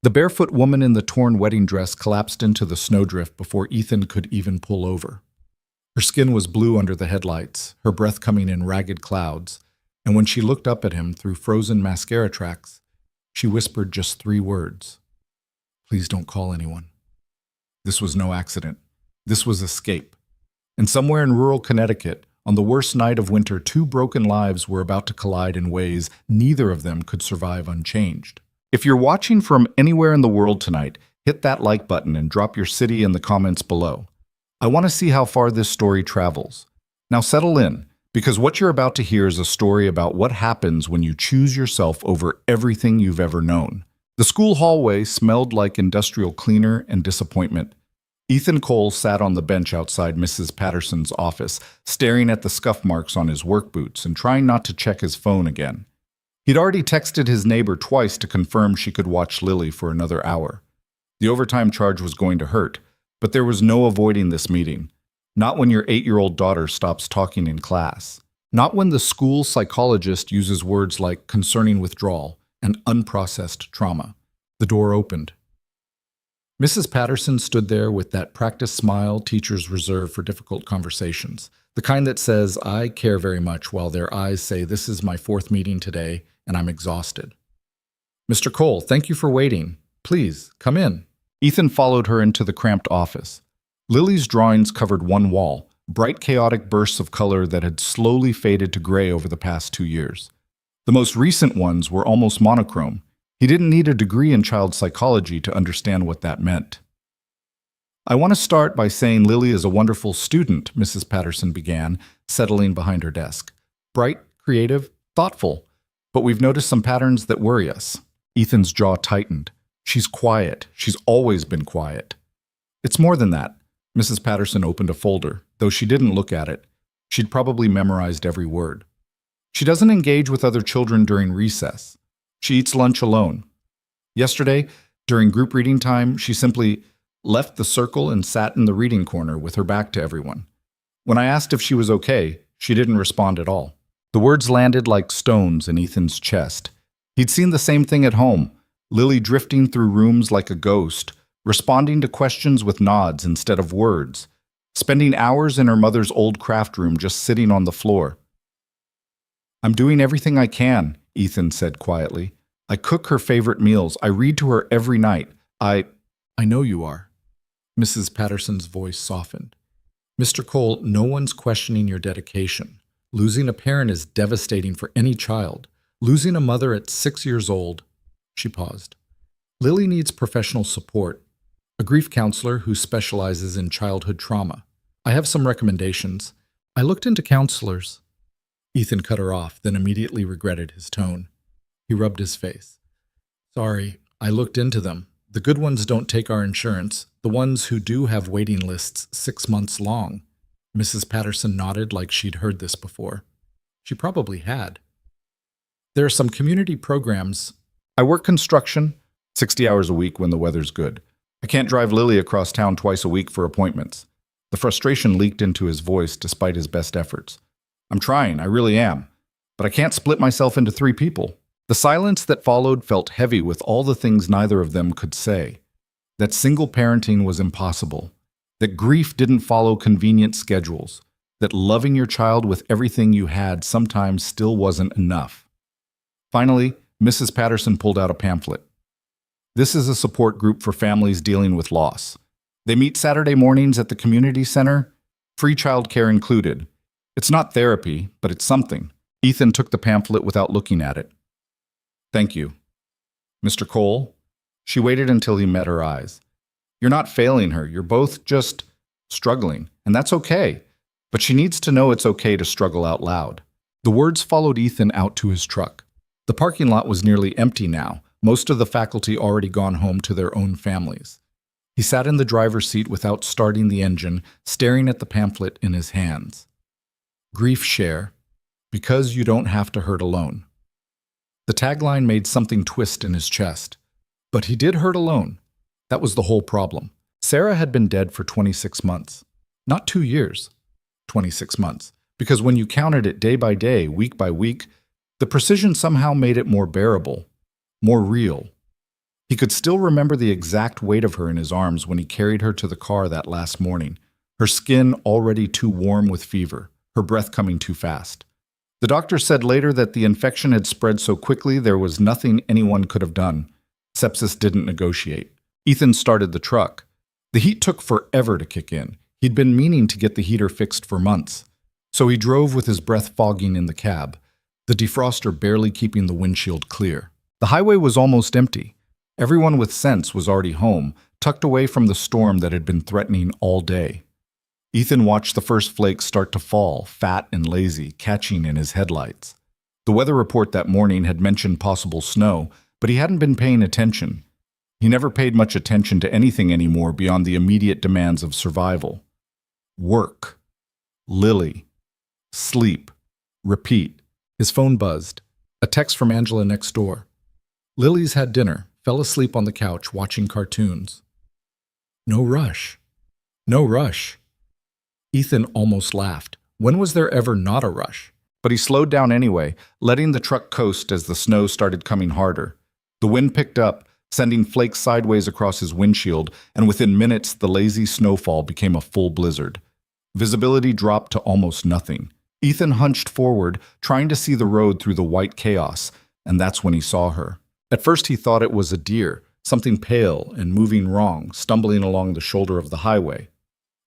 The barefoot woman in the torn wedding dress collapsed into the snowdrift before Ethan could even pull over. Her skin was blue under the headlights, her breath coming in ragged clouds, and when she looked up at him through frozen mascara tracks, she whispered just 3 words. Please don't call anyone. This was no accident. This was escape. And somewhere in rural Connecticut, on the worst night of winter, 2 broken lives were about to collide in ways neither of them could survive unchanged. If you're watching from anywhere in the world tonight, hit that like button and drop your city in the comments below. I want to see how far this story travels. Now settle in, because what you're about to hear is a story about what happens when you choose yourself over everything you've ever known. The school hallway smelled like industrial cleaner and disappointment. Ethan Cole sat on the bench outside Mrs. Patterson's office, staring at the scuff marks on his work boots and trying not to check his phone again. He'd already texted his neighbor twice to confirm she could watch Lily for another hour. The overtime charge was going to hurt, but there was no avoiding this meeting. Not when your 8-year-old daughter stops talking in class. Not when the school psychologist uses words like concerning withdrawal and unprocessed trauma. The door opened. Mrs. Patterson stood there with that practiced smile teachers reserve for difficult conversations. The kind that says, I care very much, while their eyes say, this is my 4th meeting today, and I'm exhausted. Mr. Cole, thank you for waiting. Please, come in. Ethan followed her into the cramped office. Lily's drawings covered one wall, bright chaotic bursts of color that had slowly faded to gray over the past 2 years. The most recent ones were almost monochrome. He didn't need a degree in child psychology to understand what that meant. I want to start by saying Lily is a wonderful student, Mrs. Patterson began, settling behind her desk. Bright, creative, thoughtful. But we've noticed some patterns that worry us. Ethan's jaw tightened. She's quiet. She's always been quiet. It's more than that. Mrs. Patterson opened a folder. Though she didn't look at it, she'd probably memorized every word. She doesn't engage with other children during recess. She eats lunch alone. Yesterday, during group reading time, she simply left the circle and sat in the reading corner with her back to everyone. When I asked if she was okay, she didn't respond at all. The words landed like stones in Ethan's chest. He'd seen the same thing at home, Lily drifting through rooms like a ghost, responding to questions with nods instead of words, spending hours in her mother's old craft room just sitting on the floor. I'm doing everything I can, Ethan said quietly. I cook her favorite meals. I read to her every night. I know you are. Mrs. Patterson's voice softened. Mr. Cole, no one's questioning your dedication. Losing a parent is devastating for any child. Losing a mother at 6 years old. She paused. Lily needs professional support. A grief counselor who specializes in childhood trauma. I have some recommendations. I looked into counselors. Ethan cut her off, then immediately regretted his tone. He rubbed his face. Sorry, I looked into them. The good ones don't take our insurance. The ones who do have waiting lists 6 months long. Mrs. Patterson nodded like she'd heard this before. She probably had. There are some community programs. I work construction, 60 hours a week when the weather's good. I can't drive Lily across town twice a week for appointments. The frustration leaked into his voice despite his best efforts. I'm trying, I really am. But I can't split myself into 3 people. The silence that followed felt heavy with all the things neither of them could say. That single parenting was impossible. That grief didn't follow convenient schedules. That loving your child with everything you had sometimes still wasn't enough. Finally, Mrs. Patterson pulled out a pamphlet. This is a support group for families dealing with loss. They meet Saturday mornings at the community center, free childcare included. It's not therapy, but it's something. Ethan took the pamphlet without looking at it. Thank you. Mr. Cole? She waited until he met her eyes. You're not failing her. You're both just struggling, and that's okay. But she needs to know it's okay to struggle out loud. The words followed Ethan out to his truck. The parking lot was nearly empty now, most of the faculty already gone home to their own families. He sat in the driver's seat without starting the engine, staring at the pamphlet in his hands. Grief share, because you don't have to hurt alone. The tagline made something twist in his chest. But he did hurt alone. That was the whole problem. Sarah had been dead for 26 months. Not 2 years. 26 months. Because when you counted it day by day, week by week, the precision somehow made it more bearable, more real. He could still remember the exact weight of her in his arms when he carried her to the car that last morning, her skin already too warm with fever, her breath coming too fast. The doctor said later that the infection had spread so quickly there was nothing anyone could have done. Sepsis didn't negotiate. Ethan started the truck. The heat took forever to kick in. He'd been meaning to get the heater fixed for months. So he drove with his breath fogging in the cab, the defroster barely keeping the windshield clear. The highway was almost empty. Everyone with sense was already home, tucked away from the storm that had been threatening all day. Ethan watched the first flakes start to fall, fat and lazy, catching in his headlights. The weather report that morning had mentioned possible snow, but he hadn't been paying attention. He never paid much attention to anything anymore beyond the immediate demands of survival. Work. Lily. Sleep. Repeat. His phone buzzed. A text from Angela next door. Lily's had dinner, fell asleep on the couch watching cartoons. No rush. No rush. Ethan almost laughed. When was there ever not a rush? But he slowed down anyway, letting the truck coast as the snow started coming harder. The wind picked up, sending flakes sideways across his windshield, and within minutes the lazy snowfall became a full blizzard. Visibility dropped to almost nothing. Ethan hunched forward, trying to see the road through the white chaos, and that's when he saw her. At first he thought it was a deer, something pale and moving wrong, stumbling along the shoulder of the highway.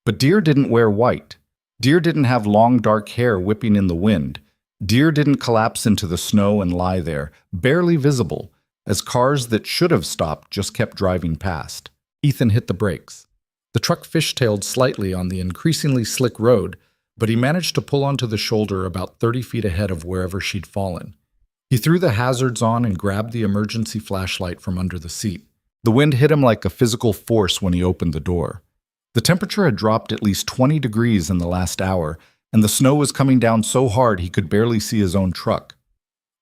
But deer didn't wear white. Deer didn't have long dark hair whipping in the wind. Deer didn't collapse into the snow and lie there, barely visible, as cars that should have stopped just kept driving past. Ethan hit the brakes. The truck fishtailed slightly on the increasingly slick road, but he managed to pull onto the shoulder about 30 feet ahead of wherever she'd fallen. He threw the hazards on and grabbed the emergency flashlight from under the seat. The wind hit him like a physical force when he opened the door. The temperature had dropped at least 20 degrees in the last hour, and the snow was coming down so hard he could barely see his own truck.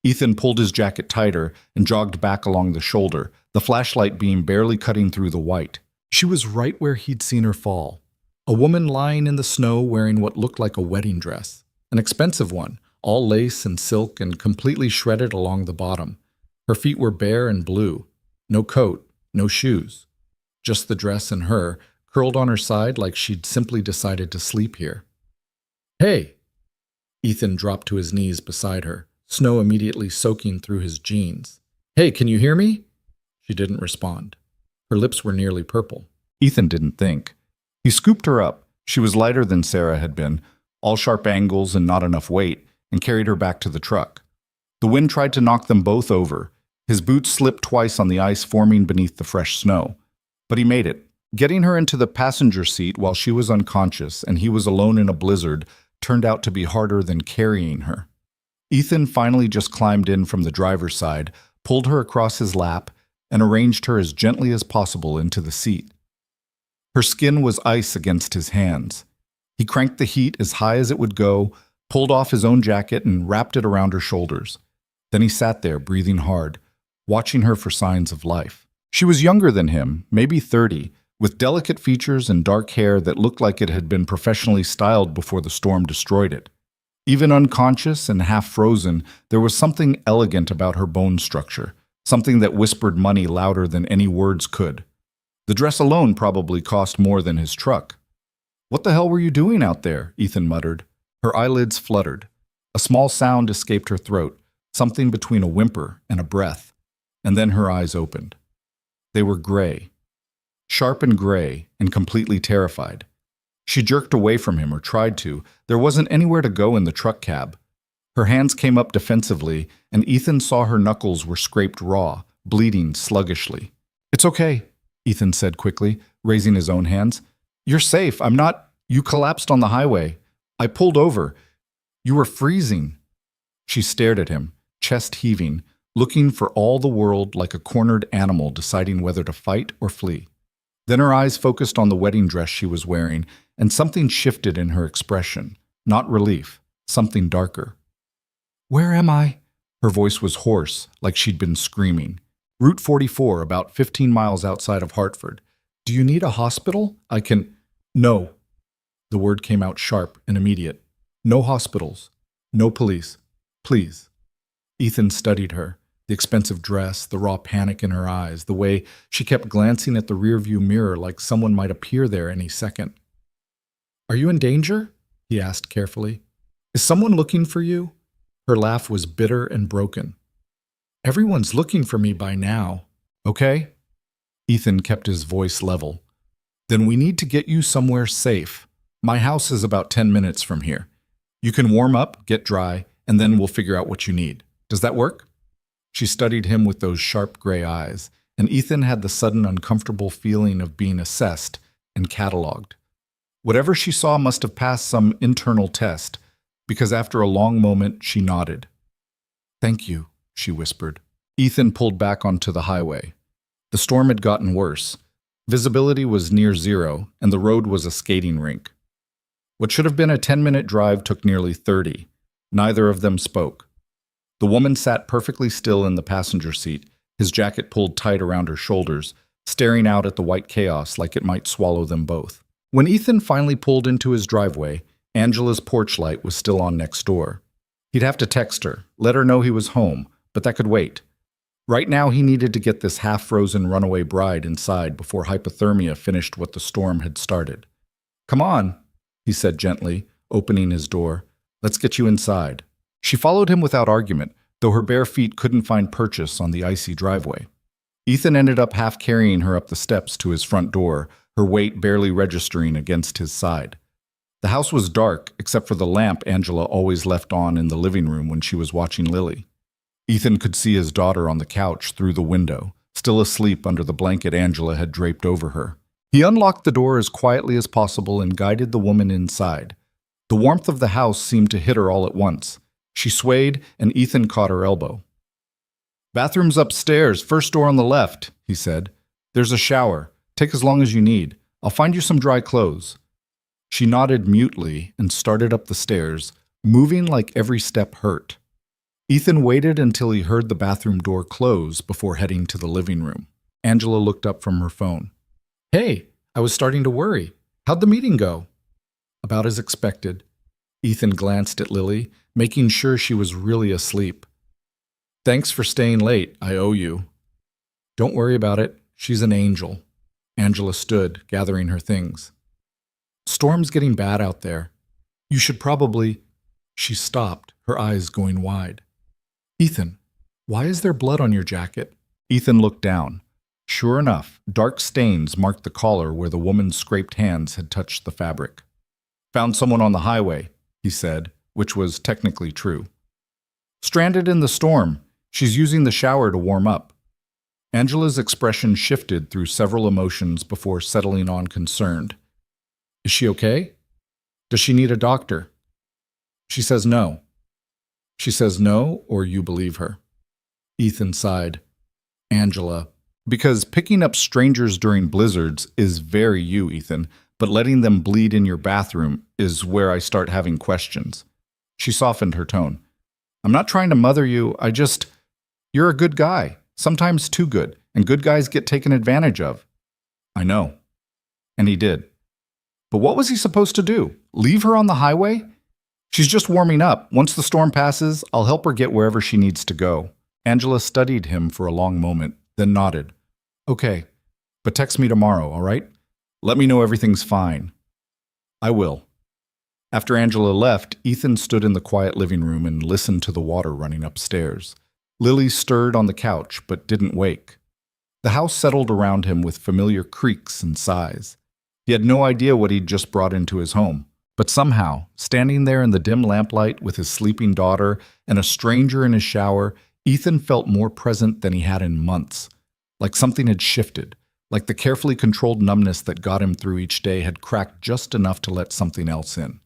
Ethan pulled his jacket tighter and jogged back along the shoulder, the flashlight beam barely cutting through the white. She was right where he'd seen her fall. A woman lying in the snow wearing what looked like a wedding dress. An expensive one, all lace and silk and completely shredded along the bottom. Her feet were bare and blue. No coat, no shoes. Just the dress and her, curled on her side like she'd simply decided to sleep here. "Hey!" Ethan dropped to his knees beside her, snow immediately soaking through his jeans. "Hey, can you hear me?" She didn't respond. Her lips were nearly purple. Ethan didn't think. He scooped her up. She was lighter than Sarah had been, all sharp angles and not enough weight, and carried her back to the truck. The wind tried to knock them both over. His boots slipped twice on the ice forming beneath the fresh snow. But he made it. Getting her into the passenger seat while she was unconscious and he was alone in a blizzard turned out to be harder than carrying her. Ethan finally just climbed in from the driver's side, pulled her across his lap, and arranged her as gently as possible into the seat. Her skin was ice against his hands. He cranked the heat as high as it would go, pulled off his own jacket and wrapped it around her shoulders. Then he sat there, breathing hard, watching her for signs of life. She was younger than him, maybe 30, with delicate features and dark hair that looked like it had been professionally styled before the storm destroyed it. Even unconscious and half frozen, there was something elegant about her bone structure, something that whispered money louder than any words could. The dress alone probably cost more than his truck. "What the hell were you doing out there?" Ethan muttered. Her eyelids fluttered. A small sound escaped her throat, something between a whimper and a breath, and then her eyes opened. They were gray. Sharp and gray, and completely terrified. She jerked away from him, or tried to. There wasn't anywhere to go in the truck cab. Her hands came up defensively, and Ethan saw her knuckles were scraped raw, bleeding sluggishly. "It's okay," Ethan said quickly, raising his own hands. "You're safe. I'm not. You collapsed on the highway. I pulled over. You were freezing." She stared at him, chest heaving, looking for all the world like a cornered animal deciding whether to fight or flee. Then her eyes focused on the wedding dress she was wearing, and something shifted in her expression. Not relief, something darker. "Where am I?" Her voice was hoarse, like she'd been screaming. "Route 44, about 15 miles outside of Hartford. Do you need a hospital? I can—" "No." The word came out sharp and immediate. "No hospitals. No police. Please." Ethan studied her. The expensive dress, the raw panic in her eyes, the way she kept glancing at the rearview mirror like someone might appear there any second. "Are you in danger?" he asked carefully. "Is someone looking for you?" Her laugh was bitter and broken. "Everyone's looking for me by now, okay?" Ethan kept his voice level. "Then we need to get you somewhere safe. My house is about 10 minutes from here. You can warm up, get dry, and then we'll figure out what you need. Does that work?" She studied him with those sharp gray eyes, and Ethan had the sudden uncomfortable feeling of being assessed and catalogued. Whatever she saw must have passed some internal test, because after a long moment she nodded. "Thank you," she whispered. Ethan pulled back onto the highway. The storm had gotten worse. Visibility was near zero, and the road was a skating rink. What should have been a 10-minute drive took nearly 30. Neither of them spoke. The woman sat perfectly still in the passenger seat, his jacket pulled tight around her shoulders, staring out at the white chaos like it might swallow them both. When Ethan finally pulled into his driveway, Angela's porch light was still on next door. He'd have to text her, let her know he was home, but that could wait. Right now he needed to get this half-frozen runaway bride inside before hypothermia finished what the storm had started. "Come on," he said gently, opening his door. "Let's get you inside." She followed him without argument, though her bare feet couldn't find purchase on the icy driveway. Ethan ended up half carrying her up the steps to his front door, her weight barely registering against his side. The house was dark, except for the lamp Angela always left on in the living room when she was watching Lily. Ethan could see his daughter on the couch through the window, still asleep under the blanket Angela had draped over her. He unlocked the door as quietly as possible and guided the woman inside. The warmth of the house seemed to hit her all at once. She swayed, and Ethan caught her elbow. "Bathroom's upstairs, first door on the left," he said. "There's a shower. Take as long as you need. I'll find you some dry clothes." She nodded mutely and started up the stairs, moving like every step hurt. Ethan waited until he heard the bathroom door close before heading to the living room. Angela looked up from her phone. "Hey, I was starting to worry. How'd the meeting go?" "About as expected." Ethan glanced at Lily, making sure she was really asleep. "Thanks for staying late. I owe you." "Don't worry about it. She's an angel." Angela stood, gathering her things. "Storm's getting bad out there. You should probably—" She stopped, her eyes going wide. "Ethan, why is there blood on your jacket?" Ethan looked down. Sure enough, dark stains marked the collar where the woman's scraped hands had touched the fabric. "Found someone on the highway," he said, which was technically true. "Stranded in the storm. She's using the shower to warm up." Angela's expression shifted through several emotions before settling on concerned. "Is she okay? Does she need a doctor?" "She says no." "She says no, or you believe her?" Ethan sighed. "Angela, because picking up strangers during blizzards is very you, Ethan, but letting them bleed in your bathroom is where I start having questions." She softened her tone. "I'm not trying to mother you, you're a good guy, sometimes too good, and good guys get taken advantage of." "I know." And he did. But what was he supposed to do? Leave her on the highway? "She's just warming up. Once the storm passes, I'll help her get wherever she needs to go." Angela studied him for a long moment, then nodded. "Okay, but text me tomorrow, all right? Let me know everything's fine." "I will." After Angela left, Ethan stood in the quiet living room and listened to the water running upstairs. Lily stirred on the couch, but didn't wake. The house settled around him with familiar creaks and sighs. He had no idea what he'd just brought into his home. But somehow, standing there in the dim lamplight with his sleeping daughter and a stranger in his shower, Ethan felt more present than he had in months. Like something had shifted, like the carefully controlled numbness that got him through each day had cracked just enough to let something else in.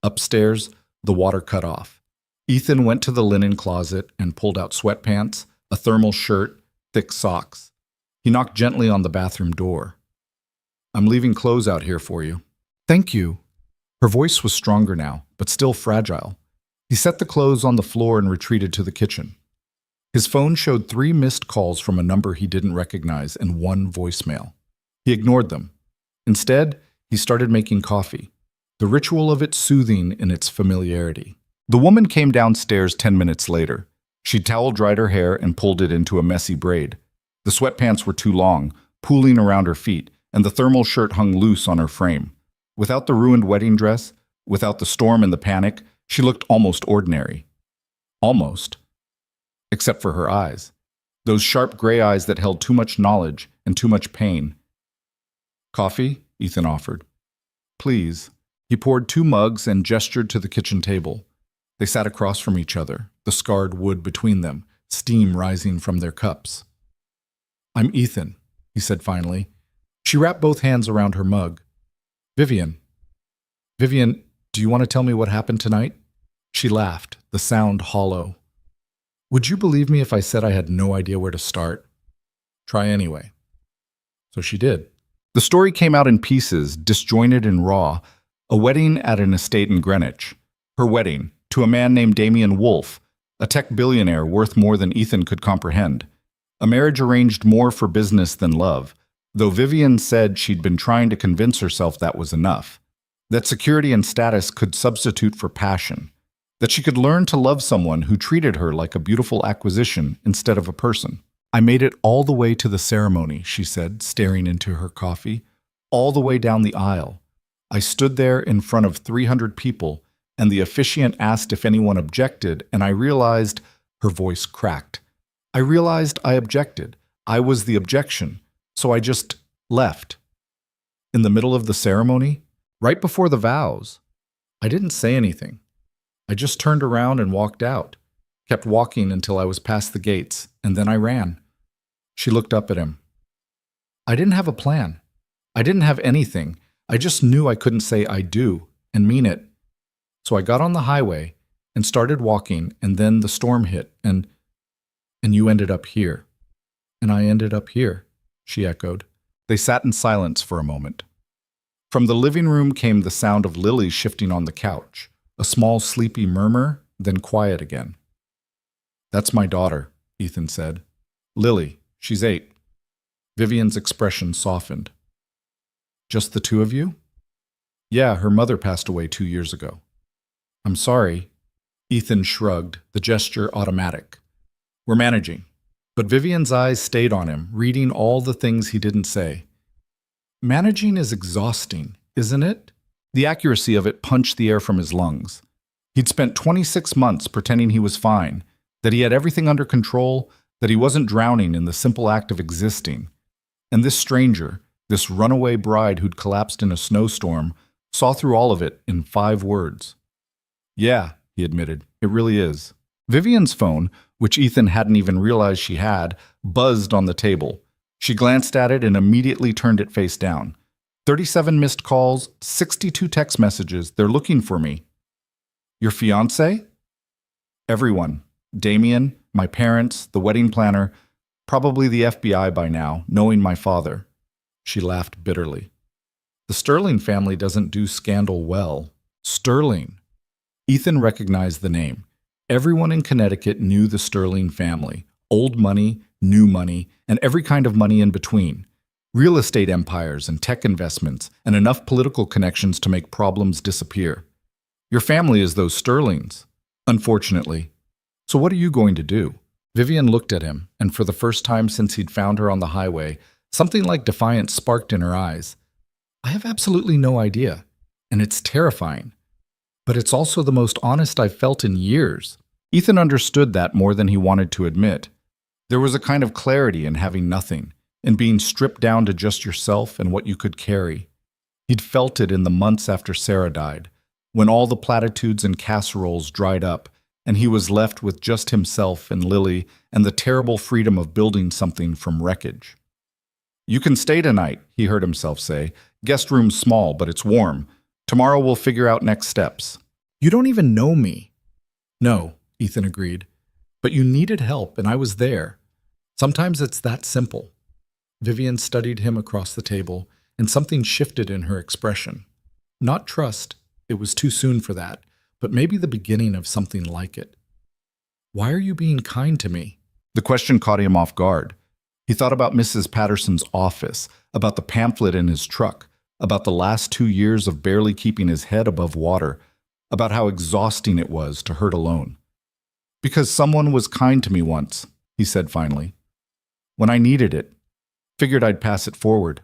Upstairs, the water cut off. Ethan went to the linen closet and pulled out sweatpants, a thermal shirt, thick socks. He knocked gently on the bathroom door. "I'm leaving clothes out here for you." "Thank you." Her voice was stronger now, but still fragile. He set the clothes on the floor and retreated to the kitchen. His phone showed 3 missed calls from a number he didn't recognize and 1 voicemail. He ignored them. Instead, he started making coffee, the ritual of it soothing in its familiarity. The woman came downstairs 10 minutes later. She towel-dried her hair and pulled it into a messy braid. The sweatpants were too long, pooling around her feet, and the thermal shirt hung loose on her frame. Without the ruined wedding dress, without the storm and the panic, she looked almost ordinary. Almost. Except for her eyes. Those sharp gray eyes that held too much knowledge and too much pain. "Coffee?" Ethan offered. "Please." He poured 2 mugs and gestured to the kitchen table. They sat across from each other, the scarred wood between them, steam rising from their cups. "I'm Ethan," he said finally. She wrapped both hands around her mug. Vivian, do you want to tell me what happened tonight?" She laughed, the sound hollow. "Would you believe me if I said I had no idea where to start?" "Try anyway." So she did. The story came out in pieces, disjointed and raw. A wedding at an estate in Greenwich. Her wedding, to a man named Damien Wolfe, a tech billionaire worth more than Ethan could comprehend. A marriage arranged more for business than love, though Vivian said she'd been trying to convince herself that was enough. That security and status could substitute for passion. That she could learn to love someone who treated her like a beautiful acquisition instead of a person. "I made it all the way to the ceremony," she said, staring into her coffee. "All the way down the aisle. I stood there in front of 300 people, and the officiant asked if anyone objected, and I realized," her voice cracked, "I realized I objected. I was the objection. So I just left." In the middle of the ceremony, right before the vows, I didn't say anything. I just turned around and walked out, kept walking until I was past the gates, and then I ran. She looked up at him. "I didn't have a plan. I didn't have anything. I just knew I couldn't say I do and mean it. So I got on the highway and started walking, and then the storm hit, and you ended up here." "And I ended up here," she echoed. They sat in silence for a moment. From the living room came the sound of Lily shifting on the couch, a small sleepy murmur, then quiet again. "That's my daughter," Ethan said. "Lily, she's 8. Vivian's expression softened. "Just the 2 of you?" "Yeah, her mother passed away 2 years ago." "I'm sorry." Ethan shrugged, the gesture automatic. "We're managing." But Vivian's eyes stayed on him, reading all the things he didn't say. "Managing is exhausting, isn't it?" The accuracy of it punched the air from his lungs. He'd spent 26 months pretending he was fine, that he had everything under control, that he wasn't drowning in the simple act of existing. And this stranger, this runaway bride who'd collapsed in a snowstorm, saw through all of it in 5 words. "Yeah," he admitted, "it really is." Vivian's phone, which Ethan hadn't even realized she had, buzzed on the table. She glanced at it and immediately turned it face down. 37 missed calls, 62 text messages. "They're looking for me." "Your fiancé?" "Everyone. Damien, my parents, the wedding planner, probably the FBI by now, knowing my father." She laughed bitterly. "The Sterling family doesn't do scandal well." Sterling. Ethan recognized the name. Everyone in Connecticut knew the Sterling family. Old money, new money, and every kind of money in between. Real estate empires and tech investments, and enough political connections to make problems disappear. Your family is those Sterlings, unfortunately. So what are you going to do? Vivian looked at him, and for the first time since he'd found her on the highway, something like defiance sparked in her eyes. "I have absolutely no idea, and it's terrifying. But it's also the most honest I've felt in years." Ethan understood that more than he wanted to admit. There was a kind of clarity in having nothing, in being stripped down to just yourself and what you could carry. He'd felt it in the months after Sarah died, when all the platitudes and casseroles dried up, and he was left with just himself and Lily and the terrible freedom of building something from wreckage. "You can stay tonight," he heard himself say. "Guest room's small, but it's warm. Tomorrow we'll figure out next steps." "You don't even know me." "No," Ethan agreed. "But you needed help, and I was there. Sometimes it's that simple." Vivian studied him across the table, and something shifted in her expression. Not trust, it was too soon for that, but maybe the beginning of something like it. "Why are you being kind to me?" The question caught him off guard. He thought about Mrs. Patterson's office, about the pamphlet in his truck, about the last 2 years of barely keeping his head above water, about how exhausting it was to hurt alone. Because someone was kind to me once, he said finally. When I needed it. Figured I'd pass it forward.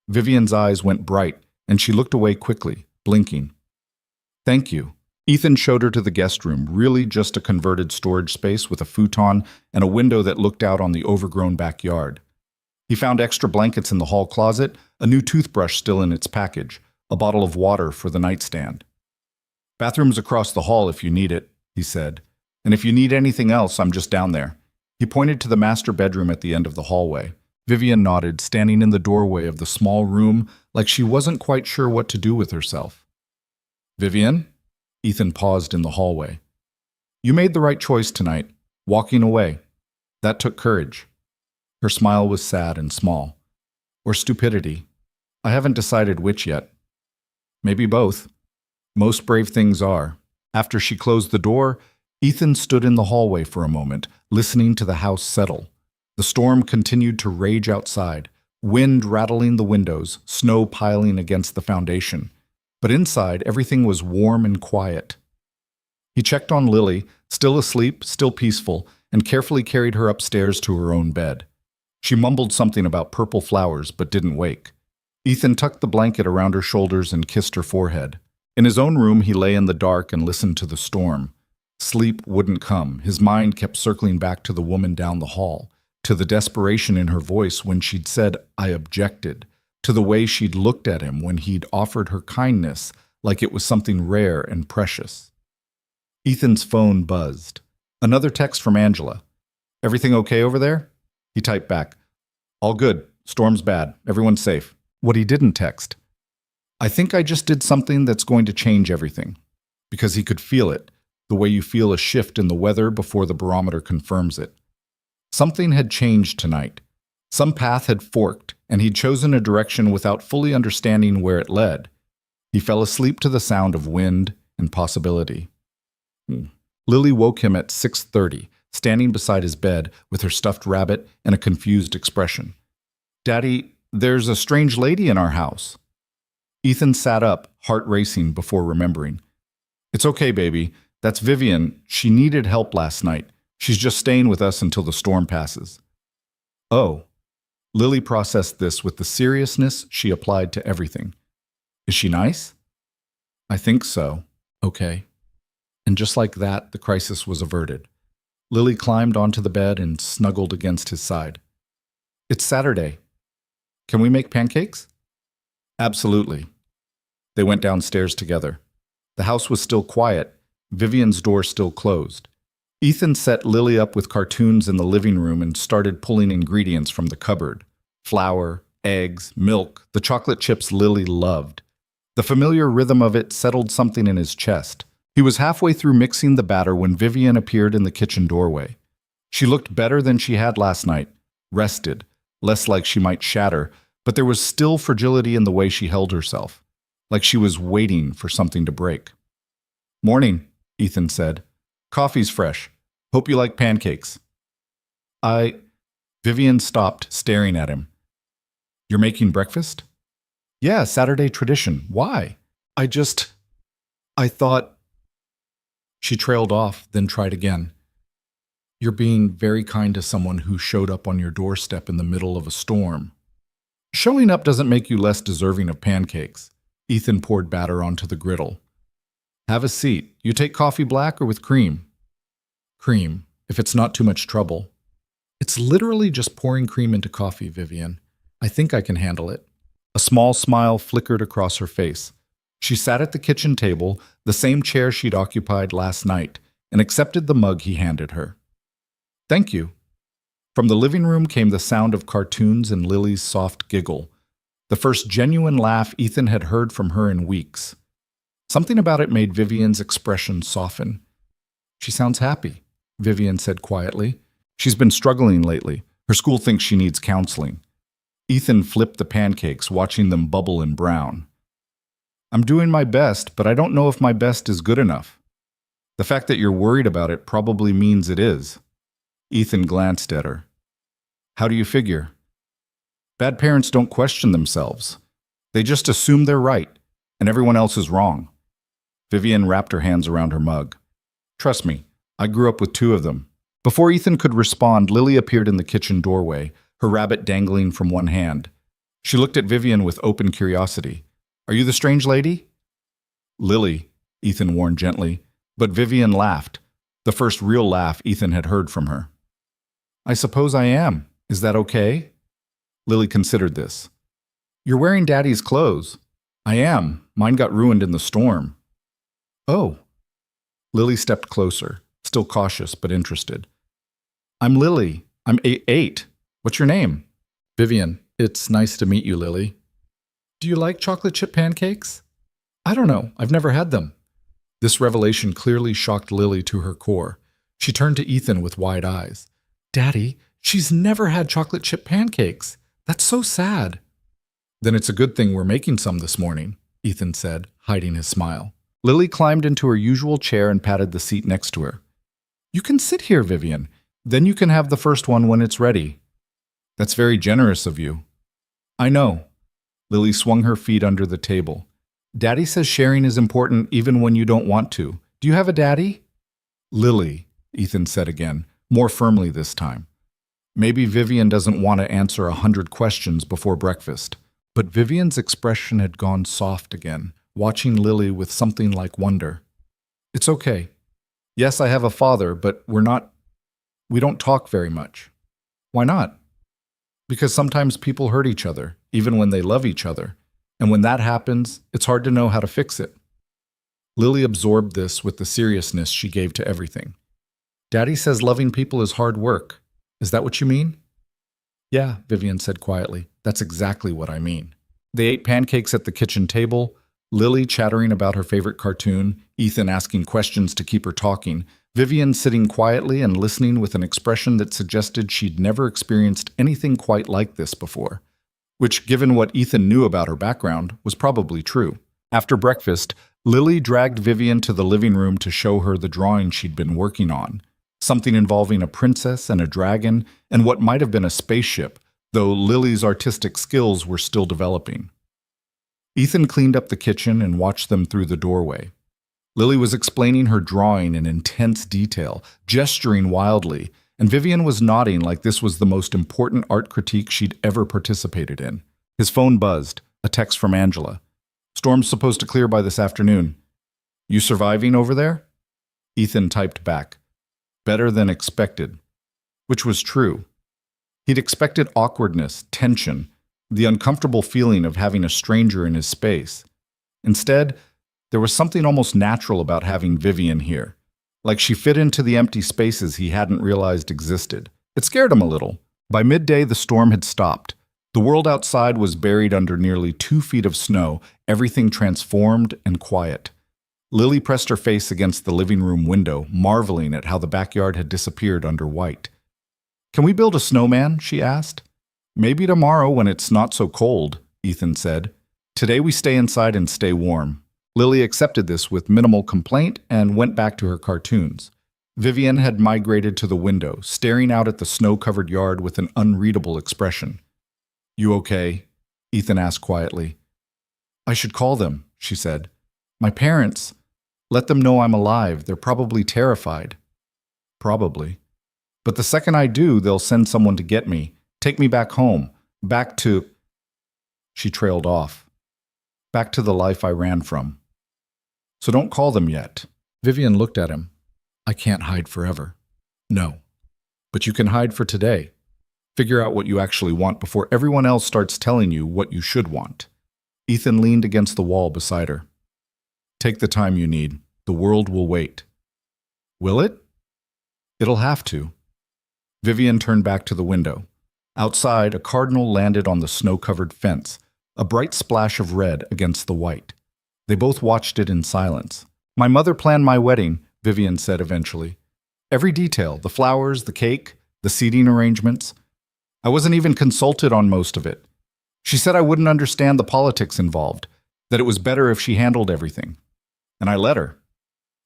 Vivian's eyes went bright, and she looked away quickly, blinking. Thank you. Ethan showed her to the guest room, really just a converted storage space with a futon and a window that looked out on the overgrown backyard. He found extra blankets in the hall closet, a new toothbrush still in its package, a bottle of water for the nightstand. Bathroom's across the hall if you need it, he said. And if you need anything else, I'm just down there. He pointed to the master bedroom at the end of the hallway. Vivian nodded, standing in the doorway of the small room like she wasn't quite sure what to do with herself. Vivian? Ethan paused in the hallway. You made the right choice tonight, walking away. That took courage. Her smile was sad and small. Or stupidity. I haven't decided which yet. Maybe both. Most brave things are. After she closed the door, Ethan stood in the hallway for a moment, listening to the house settle. The storm continued to rage outside, wind rattling the windows, snow piling against the foundation. But inside, everything was warm and quiet. He checked on Lily, still asleep, still peaceful, and carefully carried her upstairs to her own bed. She mumbled something about purple flowers, but didn't wake. Ethan tucked the blanket around her shoulders and kissed her forehead. In his own room, he lay in the dark and listened to the storm. Sleep wouldn't come. His mind kept circling back to the woman down the hall, to the desperation in her voice when she'd said, I objected, to the way she'd looked at him when he'd offered her kindness like it was something rare and precious. Ethan's phone buzzed. Another text from Angela. Everything okay over there? He typed back. All good. Storm's bad. Everyone's safe. What he didn't text. I think I just did something that's going to change everything. Because he could feel it, the way you feel a shift in the weather before the barometer confirms it. Something had changed tonight. Some path had forked, and he'd chosen a direction without fully understanding where it led. He fell asleep to the sound of wind and possibility. Lily woke him at 6:30, standing beside his bed with her stuffed rabbit and a confused expression. Daddy, there's a strange lady in our house. Ethan sat up, heart racing before remembering. It's okay, baby. That's Vivian. She needed help last night. She's just staying with us until the storm passes. Oh. Lily processed this with the seriousness she applied to everything. Is she nice? I think so. Okay. And just like that, the crisis was averted. Lily climbed onto the bed and snuggled against his side. It's Saturday. Can we make pancakes? Absolutely. They went downstairs together. The house was still quiet, Vivian's door still closed. Ethan set Lily up with cartoons in the living room and started pulling ingredients from the cupboard. Flour, eggs, milk, the chocolate chips Lily loved. The familiar rhythm of it settled something in his chest. He was halfway through mixing the batter when Vivian appeared in the kitchen doorway. She looked better than she had last night, rested, less like she might shatter, but there was still fragility in the way she held herself, like she was waiting for something to break. Morning, Ethan said. Coffee's fresh. Hope you like pancakes. Vivian stopped, staring at him. You're making breakfast? Yeah, Saturday tradition. Why? I thought... She trailed off, then tried again. You're being very kind to someone who showed up on your doorstep in the middle of a storm. Showing up doesn't make you less deserving of pancakes. Ethan poured batter onto the griddle. Have a seat. You take coffee black or with cream? Cream, if it's not too much trouble. It's literally just pouring cream into coffee, Vivian. I think I can handle it. A small smile flickered across her face. She sat at the kitchen table, the same chair she'd occupied last night, and accepted the mug he handed her. Thank you. From the living room came the sound of cartoons and Lily's soft giggle, the first genuine laugh Ethan had heard from her in weeks. Something about it made Vivian's expression soften. She sounds happy, Vivian said quietly. She's been struggling lately. Her school thinks she needs counseling. Ethan flipped the pancakes, watching them bubble and brown. I'm doing my best, but I don't know if my best is good enough. The fact that you're worried about it probably means it is. Ethan glanced at her. How do you figure? Bad parents don't question themselves. They just assume they're right, and everyone else is wrong. Vivian wrapped her hands around her mug. Trust me, I grew up with two of them. Before Ethan could respond, Lily appeared in the kitchen doorway, her rabbit dangling from one hand. She looked at Vivian with open curiosity. Are you the strange lady? Lily, Ethan warned gently, but Vivian laughed, the first real laugh Ethan had heard from her. I suppose I am. Is that okay? Lily considered this. You're wearing Daddy's clothes. I am. Mine got ruined in the storm. Oh. Lily stepped closer, still cautious but interested. I'm Lily. I'm 8. What's your name? Vivian. It's nice to meet you, Lily. Do you like chocolate chip pancakes? I don't know. I've never had them. This revelation clearly shocked Lily to her core. She turned to Ethan with wide eyes. Daddy, she's never had chocolate chip pancakes. That's so sad. Then it's a good thing we're making some this morning, Ethan said, hiding his smile. Lily climbed into her usual chair and patted the seat next to her. You can sit here, Vivian. Then you can have the first one when it's ready. That's very generous of you. I know. Lily swung her feet under the table. Daddy says sharing is important even when you don't want to. Do you have a daddy? Lily, Ethan said again, more firmly this time. Maybe Vivian doesn't want to answer 100 questions before breakfast. But Vivian's expression had gone soft again, watching Lily with something like wonder. It's okay. Yes, I have a father, but we don't talk very much. Why not? Because sometimes people hurt each other, even when they love each other. And when that happens, it's hard to know how to fix it. Lily absorbed this with the seriousness she gave to everything. Daddy says loving people is hard work. Is that what you mean? Yeah, Vivian said quietly. That's exactly what I mean. They ate pancakes at the kitchen table, Lily chattering about her favorite cartoon, Ethan asking questions to keep her talking, Vivian sitting quietly and listening with an expression that suggested she'd never experienced anything quite like this before. Which, given what Ethan knew about her background, was probably true. After breakfast, Lily dragged Vivian to the living room to show her the drawing she'd been working on. Something involving a princess and a dragon, and what might have been a spaceship, though Lily's artistic skills were still developing. Ethan cleaned up the kitchen and watched them through the doorway. Lily was explaining her drawing in intense detail, gesturing wildly, and Vivian was nodding like this was the most important art critique she'd ever participated in. His phone buzzed, a text from Angela. Storm's supposed to clear by this afternoon. You surviving over there? Ethan typed back. Better than expected. Which was true. He'd expected awkwardness, tension, the uncomfortable feeling of having a stranger in his space. Instead, there was something almost natural about having Vivian here, like she fit into the empty spaces he hadn't realized existed. It scared him a little. By midday, the storm had stopped. The world outside was buried under nearly 2 feet of snow, everything transformed and quiet. Lily pressed her face against the living room window, marveling at how the backyard had disappeared under white. Can we build a snowman? She asked. Maybe tomorrow when it's not so cold, Ethan said. Today we stay inside and stay warm. Lily accepted this with minimal complaint and went back to her cartoons. Vivian had migrated to the window, staring out at the snow-covered yard with an unreadable expression. You okay? Ethan asked quietly. I should call them, she said. My parents. Let them know I'm alive. They're probably terrified. Probably. But the second I do, they'll send someone to get me, take me back home, back to... She trailed off. Back to the life I ran from. So don't call them yet. Vivian looked at him. I can't hide forever. No. But you can hide for today. Figure out what you actually want before everyone else starts telling you what you should want. Ethan leaned against the wall beside her. Take the time you need. The world will wait. Will it? It'll have to. Vivian turned back to the window. Outside, a cardinal landed on the snow-covered fence, a bright splash of red against the white. They both watched it in silence. My mother planned my wedding, Vivian said eventually. Every detail, the flowers, the cake, the seating arrangements. I wasn't even consulted on most of it. She said I wouldn't understand the politics involved, that it was better if she handled everything. And I let her.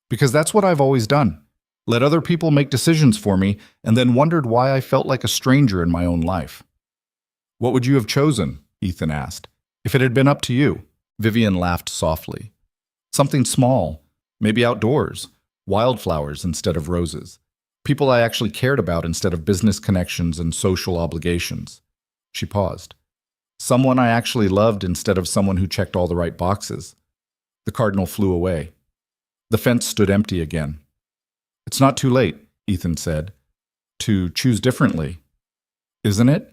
Because that's what I've always done. Let other people make decisions for me, and then wondered why I felt like a stranger in my own life. What would you have chosen? Ethan asked. If it had been up to you. Vivian laughed softly. Something small, maybe outdoors, Wildflowers instead of roses. People I actually cared about instead of business connections and social obligations. She paused. Someone I actually loved instead of someone who checked all the right boxes. The cardinal flew away. The fence stood empty again. It's not too late, Ethan said, to choose differently. Isn't it?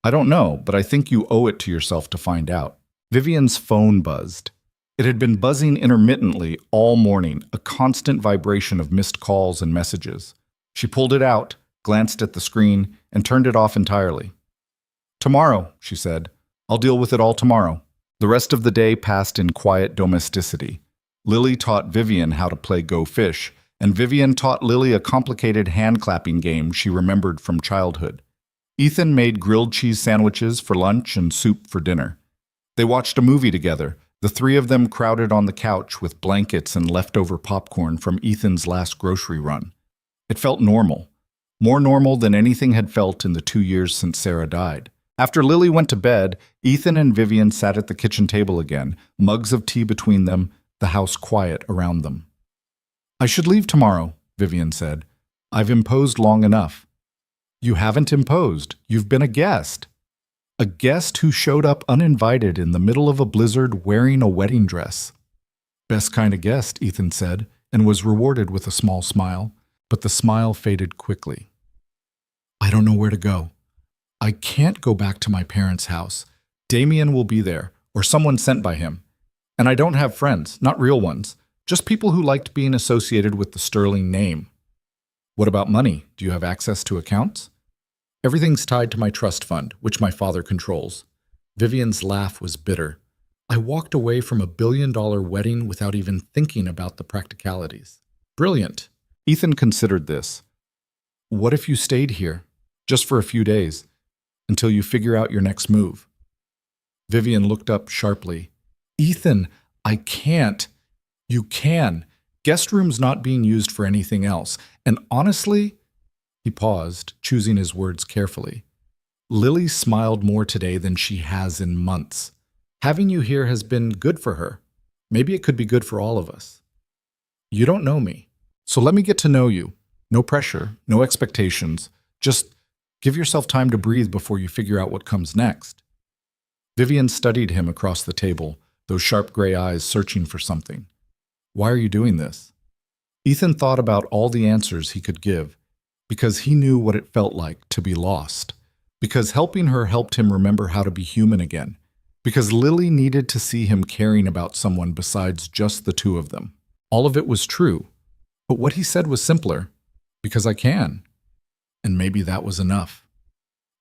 I don't know, but I think you owe it to yourself to find out. Vivian's phone buzzed. It had been buzzing intermittently all morning, a constant vibration of missed calls and messages. She pulled it out, glanced at the screen, and turned it off entirely. Tomorrow, she said. I'll deal with it all tomorrow. The rest of the day passed in quiet domesticity. Lily taught Vivian how to play Go Fish, and Vivian taught Lily a complicated hand-clapping game she remembered from childhood. Ethan made grilled cheese sandwiches for lunch and soup for dinner. They watched a movie together, the three of them crowded on the couch with blankets and leftover popcorn from Ethan's last grocery run. It felt normal, more normal than anything had felt in the 2 years since Sarah died. After Lily went to bed, Ethan and Vivian sat at the kitchen table again, mugs of tea between them, the house quiet around them. I should leave tomorrow, Vivian said. I've imposed long enough. You haven't imposed. You've been a guest. A guest who showed up uninvited in the middle of a blizzard wearing a wedding dress. Best kind of guest, Ethan said, and was rewarded with a small smile, but the smile faded quickly. I don't know where to go. I can't go back to my parents' house. Damien will be there, or someone sent by him. And I don't have friends, not real ones, just people who liked being associated with the Sterling name. What about money? Do you have access to accounts? Everything's tied to my trust fund, which my father controls. Vivian's laugh was bitter. I walked away from $1 billion wedding without even thinking about the practicalities. Brilliant. Ethan considered this. What if you stayed here, just for a few days, until you figure out your next move? Vivian looked up sharply. Ethan, I can't. You can. Guest room's not being used for anything else. And honestly, he paused, choosing his words carefully. Lily smiled more today than she has in months. Having you here has been good for her. Maybe it could be good for all of us. You don't know me, so let me get to know you. No pressure, no expectations. Just give yourself time to breathe before you figure out what comes next. Vivian studied him across the table, those sharp gray eyes searching for something. Why are you doing this? Ethan thought about all the answers he could give, because he knew what it felt like to be lost, because helping her helped him remember how to be human again, because Lily needed to see him caring about someone besides just the two of them. All of it was true, but what he said was simpler, because I can. And maybe that was enough.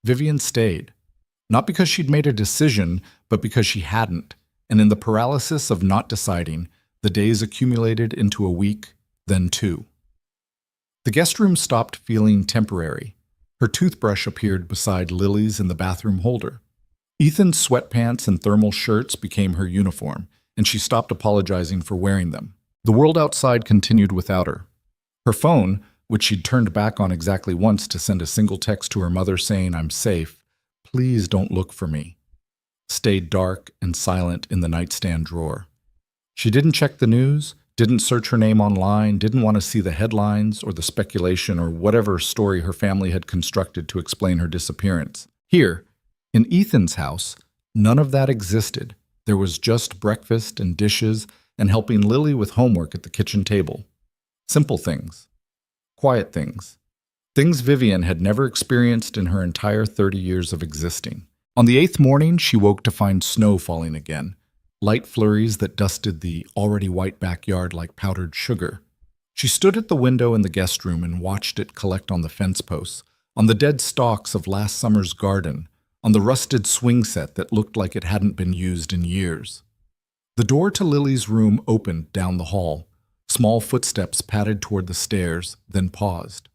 Vivian stayed, not because she'd made a decision, but because she hadn't, and in the paralysis of not deciding, the days accumulated into a week, then 2. The guest room stopped feeling temporary. Her toothbrush appeared beside Lily's in the bathroom holder. Ethan's sweatpants and thermal shirts became her uniform, and she stopped apologizing for wearing them. The world outside continued without her. Her phone, which she'd turned back on exactly once to send a single text to her mother saying, I'm safe, please don't look for me, stayed dark and silent in the nightstand drawer. She didn't check the news, didn't search her name online, didn't want to see the headlines or the speculation or whatever story her family had constructed to explain her disappearance. Here, in Ethan's house, none of that existed. There was just breakfast and dishes and helping Lily with homework at the kitchen table. Simple things. Quiet things. Things Vivian had never experienced in her entire 30 years of existing. On the 8th morning, she woke to find snow falling again. Light flurries that dusted the already white backyard like powdered sugar. She stood at the window in the guest room and watched it collect on the fence posts, on the dead stalks of last summer's garden, on the rusted swing set that looked like it hadn't been used in years. The door to Lily's room opened down the hall. Small footsteps padded toward the stairs, then paused.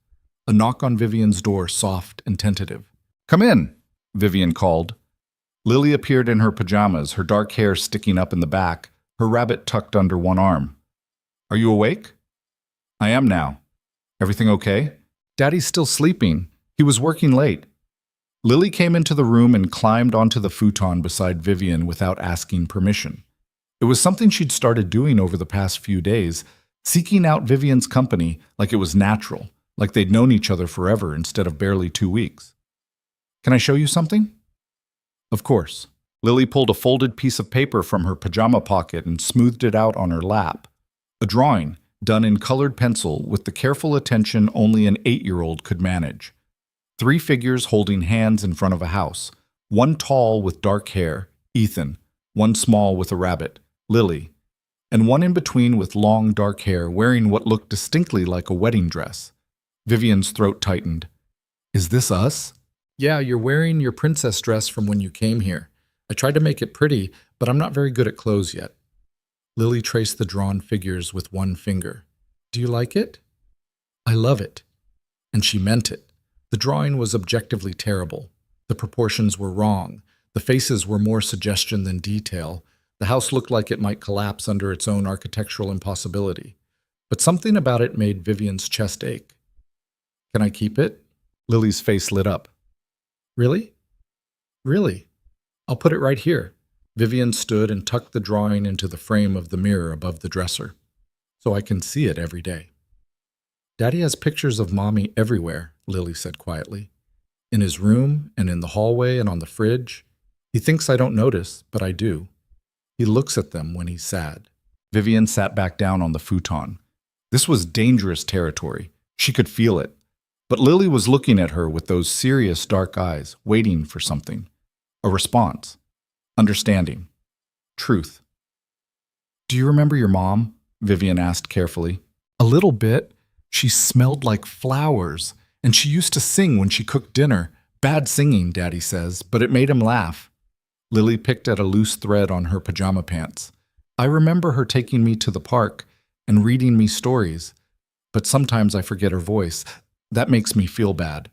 A knock on Vivian's door, soft and tentative. Come in, Vivian called. Lily appeared in her pajamas, her dark hair sticking up in the back, her rabbit tucked under one arm. Are you awake? I am now. Everything okay? Daddy's still sleeping. He was working late. Lily came into the room and climbed onto the futon beside Vivian without asking permission. It was something she'd started doing over the past few days, seeking out Vivian's company like it was natural, like they'd known each other forever instead of barely 2 weeks. Can I show you something? Of course. Lily pulled a folded piece of paper from her pajama pocket and smoothed it out on her lap. A drawing, done in colored pencil with the careful attention only an 8-year-old could manage. 3 figures holding hands in front of a house. One tall with dark hair, Ethan. One small with a rabbit, Lily. And one in between with long dark hair wearing what looked distinctly like a wedding dress. Vivian's throat tightened. Is this us? Yeah, you're wearing your princess dress from when you came here. I tried to make it pretty, but I'm not very good at clothes yet. Lily traced the drawn figures with one finger. Do you like it? I love it. And she meant it. The drawing was objectively terrible. The proportions were wrong. The faces were more suggestion than detail. The house looked like it might collapse under its own architectural impossibility. But something about it made Vivian's chest ache. Can I keep it? Lily's face lit up. Really? Really? I'll put it right here. Vivian stood and tucked the drawing into the frame of the mirror above the dresser, so I can see it every day. Daddy has pictures of Mommy everywhere, Lily said quietly. In his room and in the hallway and on the fridge. He thinks I don't notice, but I do. He looks at them when he's sad. Vivian sat back down on the futon. This was dangerous territory. She could feel it. But Lily was looking at her with those serious dark eyes, waiting for something. A response. Understanding. Truth. Do you remember your mom? Vivian asked carefully. A little bit. She smelled like flowers, and she used to sing when she cooked dinner. Bad singing, Daddy says, but it made him laugh. Lily picked at a loose thread on her pajama pants. I remember her taking me to the park and reading me stories, but sometimes I forget her voice. That makes me feel bad.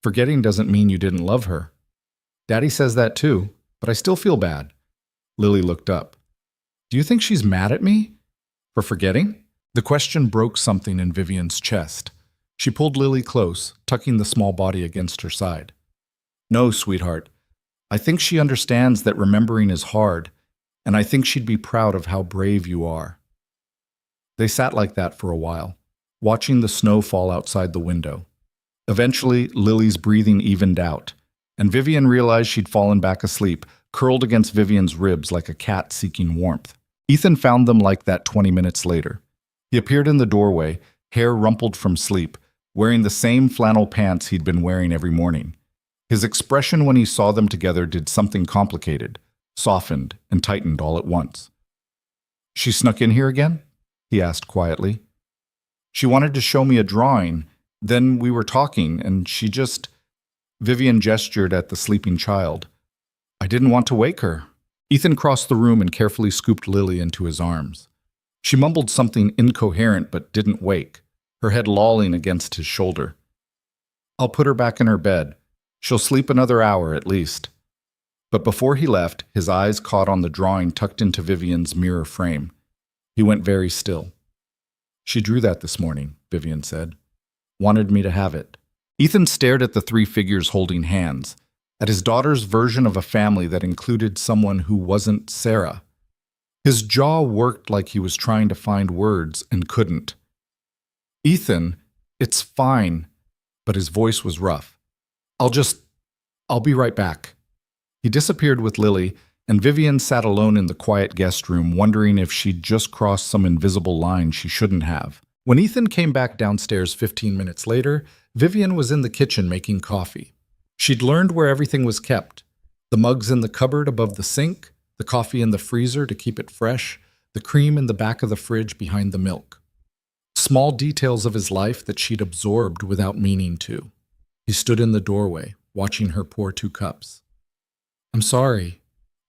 Forgetting doesn't mean you didn't love her. Daddy says that too, but I still feel bad. Lily looked up. Do you think she's mad at me? For forgetting? The question broke something in Vivian's chest. She pulled Lily close, tucking the small body against her side. No, sweetheart. I think she understands that remembering is hard, and I think she'd be proud of how brave you are. They sat like that for a while, watching the snow fall outside the window. Eventually, Lily's breathing evened out, and Vivian realized she'd fallen back asleep, curled against Vivian's ribs like a cat seeking warmth. Ethan found them like that 20 minutes later. He appeared in the doorway, hair rumpled from sleep, wearing the same flannel pants he'd been wearing every morning. His expression when he saw them together did something complicated, softened and tightened all at once. She snuck in here again? He asked quietly. She wanted to show me a drawing. Then we were talking, and she just... Vivian gestured at the sleeping child. I didn't want to wake her. Ethan crossed the room and carefully scooped Lily into his arms. She mumbled something incoherent but didn't wake, her head lolling against his shoulder. I'll put her back in her bed. She'll sleep another hour at least. But before he left, his eyes caught on the drawing tucked into Vivian's mirror frame. He went very still. She drew that this morning, Vivian said. Wanted me to have it. Ethan stared at the 3 figures holding hands, at his daughter's version of a family that included someone who wasn't Sarah. His jaw worked like he was trying to find words and couldn't. Ethan, it's fine, but his voice was rough. I'll be right back. He disappeared with Lily, and Vivian sat alone in the quiet guest room, wondering if she'd just crossed some invisible line she shouldn't have. When Ethan came back downstairs 15 minutes later, Vivian was in the kitchen making coffee. She'd learned where everything was kept. The mugs in the cupboard above the sink, the coffee in the freezer to keep it fresh, the cream in the back of the fridge behind the milk. Small details of his life that she'd absorbed without meaning to. He stood in the doorway, watching her pour 2 cups. I'm sorry,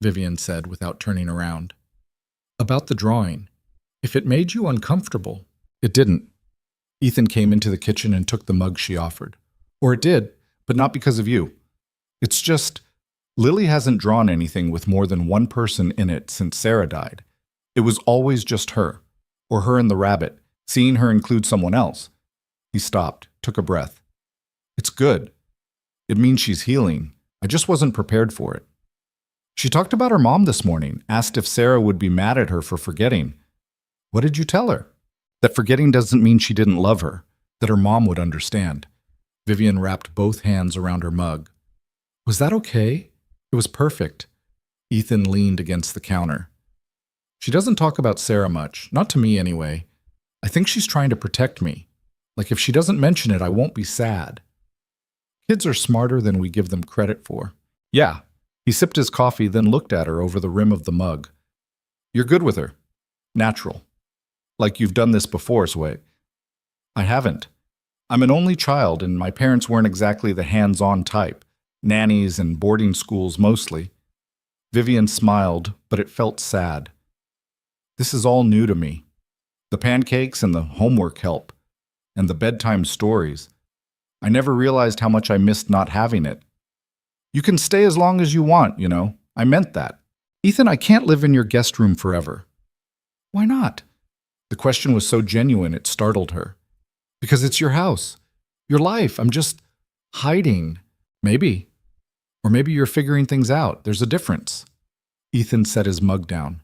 Vivian said without turning around. About the drawing. If it made you uncomfortable. It didn't. Ethan came into the kitchen and took the mug she offered. Or it did, but not because of you. It's just, Lily hasn't drawn anything with more than one person in it since Sarah died. It was always just her, or her and the rabbit, seeing her include someone else. He stopped, took a breath. It's good. It means she's healing. I just wasn't prepared for it. She talked about her mom this morning, asked if Sarah would be mad at her for forgetting. What did you tell her? That forgetting doesn't mean she didn't love her, that her mom would understand. Vivian wrapped both hands around her mug. Was that okay? It was perfect. Ethan leaned against the counter. She doesn't talk about Sarah much, not to me anyway. I think she's trying to protect me. Like if she doesn't mention it, I won't be sad. Kids are smarter than we give them credit for. Yeah. He sipped his coffee, then looked at her over the rim of the mug. You're good with her. Natural. Like you've done this before, Sway. I haven't. I'm an only child, and my parents weren't exactly the hands-on type. Nannies and boarding schools mostly. Vivian smiled, but it felt sad. This is all new to me. The pancakes and the homework help, and the bedtime stories. I never realized how much I missed not having it. You can stay as long as you want, you know. I meant that. Ethan, I can't live in your guest room forever. Why not? The question was so genuine it startled her. Because it's your house. Your life. I'm just hiding. Maybe. Or maybe you're figuring things out. There's a difference. Ethan set his mug down.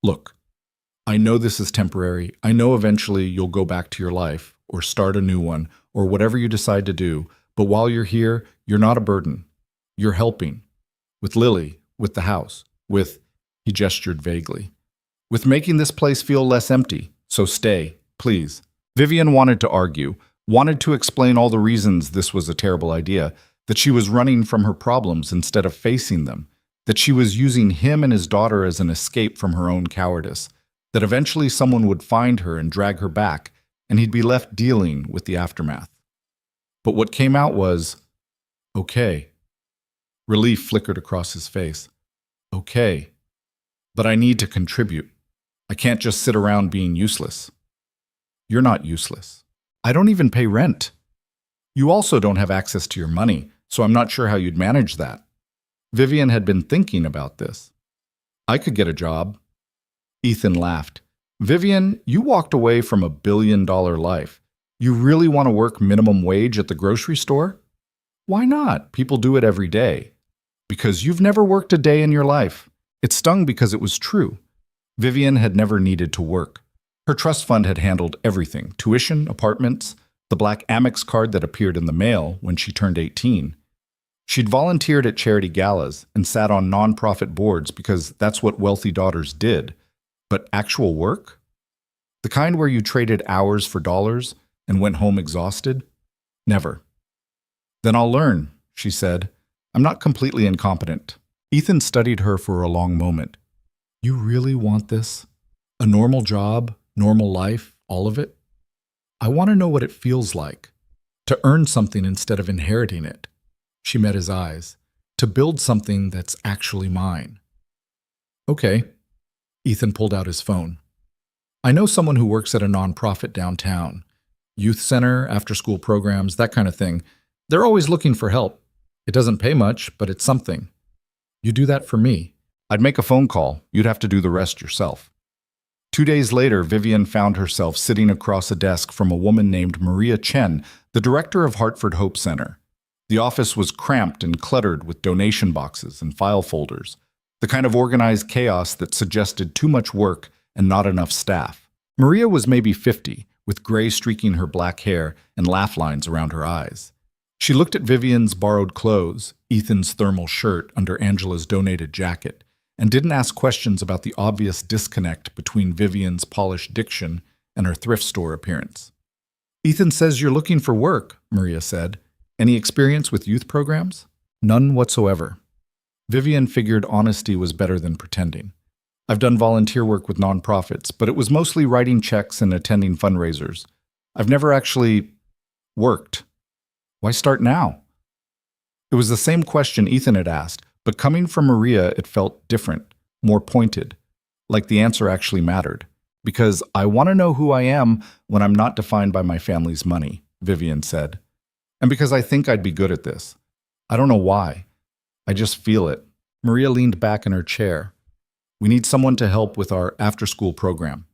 Look, I know this is temporary. I know eventually you'll go back to your life, or start a new one, or whatever you decide to do. But while you're here, you're not a burden. You're helping. With Lily, with the house, with, he gestured vaguely, with making this place feel less empty. So stay, please. Vivian wanted to argue, wanted to explain all the reasons this was a terrible idea, that she was running from her problems instead of facing them, that she was using him and his daughter as an escape from her own cowardice, that eventually someone would find her and drag her back, and he'd be left dealing with the aftermath. But what came out was, okay. Relief flickered across his face. Okay. But I need to contribute. I can't just sit around being useless. You're not useless. I don't even pay rent. You also don't have access to your money, so I'm not sure how you'd manage that. Vivian had been thinking about this. I could get a job. Ethan laughed. Vivian, you walked away from $1 billion life. You really want to work minimum wage at the grocery store? Why not? People do it every day. Because you've never worked a day in your life. It stung because it was true. Vivian had never needed to work. Her trust fund had handled everything: tuition, apartments, the black Amex card that appeared in the mail when she turned 18. She'd volunteered at charity galas and sat on nonprofit boards because that's what wealthy daughters did. But actual work? The kind where you traded hours for dollars and went home exhausted? Never. Then I'll learn, she said. I'm not completely incompetent. Ethan studied her for a long moment. You really want this? A normal job, normal life, all of it? I want to know what it feels like. To earn something instead of inheriting it. She met his eyes. To build something that's actually mine. Okay. Ethan pulled out his phone. I know someone who works at a nonprofit downtown. Youth center, after-school programs, that kind of thing. They're always looking for help. It doesn't pay much, but it's something. You do that for me. I'd make a phone call. You'd have to do the rest yourself. 2 days later, Vivian found herself sitting across a desk from a woman named Maria Chen, the director of Hartford Hope Center. The office was cramped and cluttered with donation boxes and file folders, the kind of organized chaos that suggested too much work and not enough staff. Maria was maybe 50, with gray streaking her black hair and laugh lines around her eyes. She looked at Vivian's borrowed clothes, Ethan's thermal shirt under Angela's donated jacket, and didn't ask questions about the obvious disconnect between Vivian's polished diction and her thrift store appearance. Ethan says you're looking for work, Maria said. Any experience with youth programs? None whatsoever. Vivian figured honesty was better than pretending. I've done volunteer work with nonprofits, but it was mostly writing checks and attending fundraisers. I've never actually worked. Why start now? It was the same question Ethan had asked, but coming from Maria, it felt different, more pointed, like the answer actually mattered. Because I want to know who I am when I'm not defined by my family's money, Vivian said. And because I think I'd be good at this. I don't know why. I just feel it. Maria leaned back in her chair. We need someone to help with our after-school program.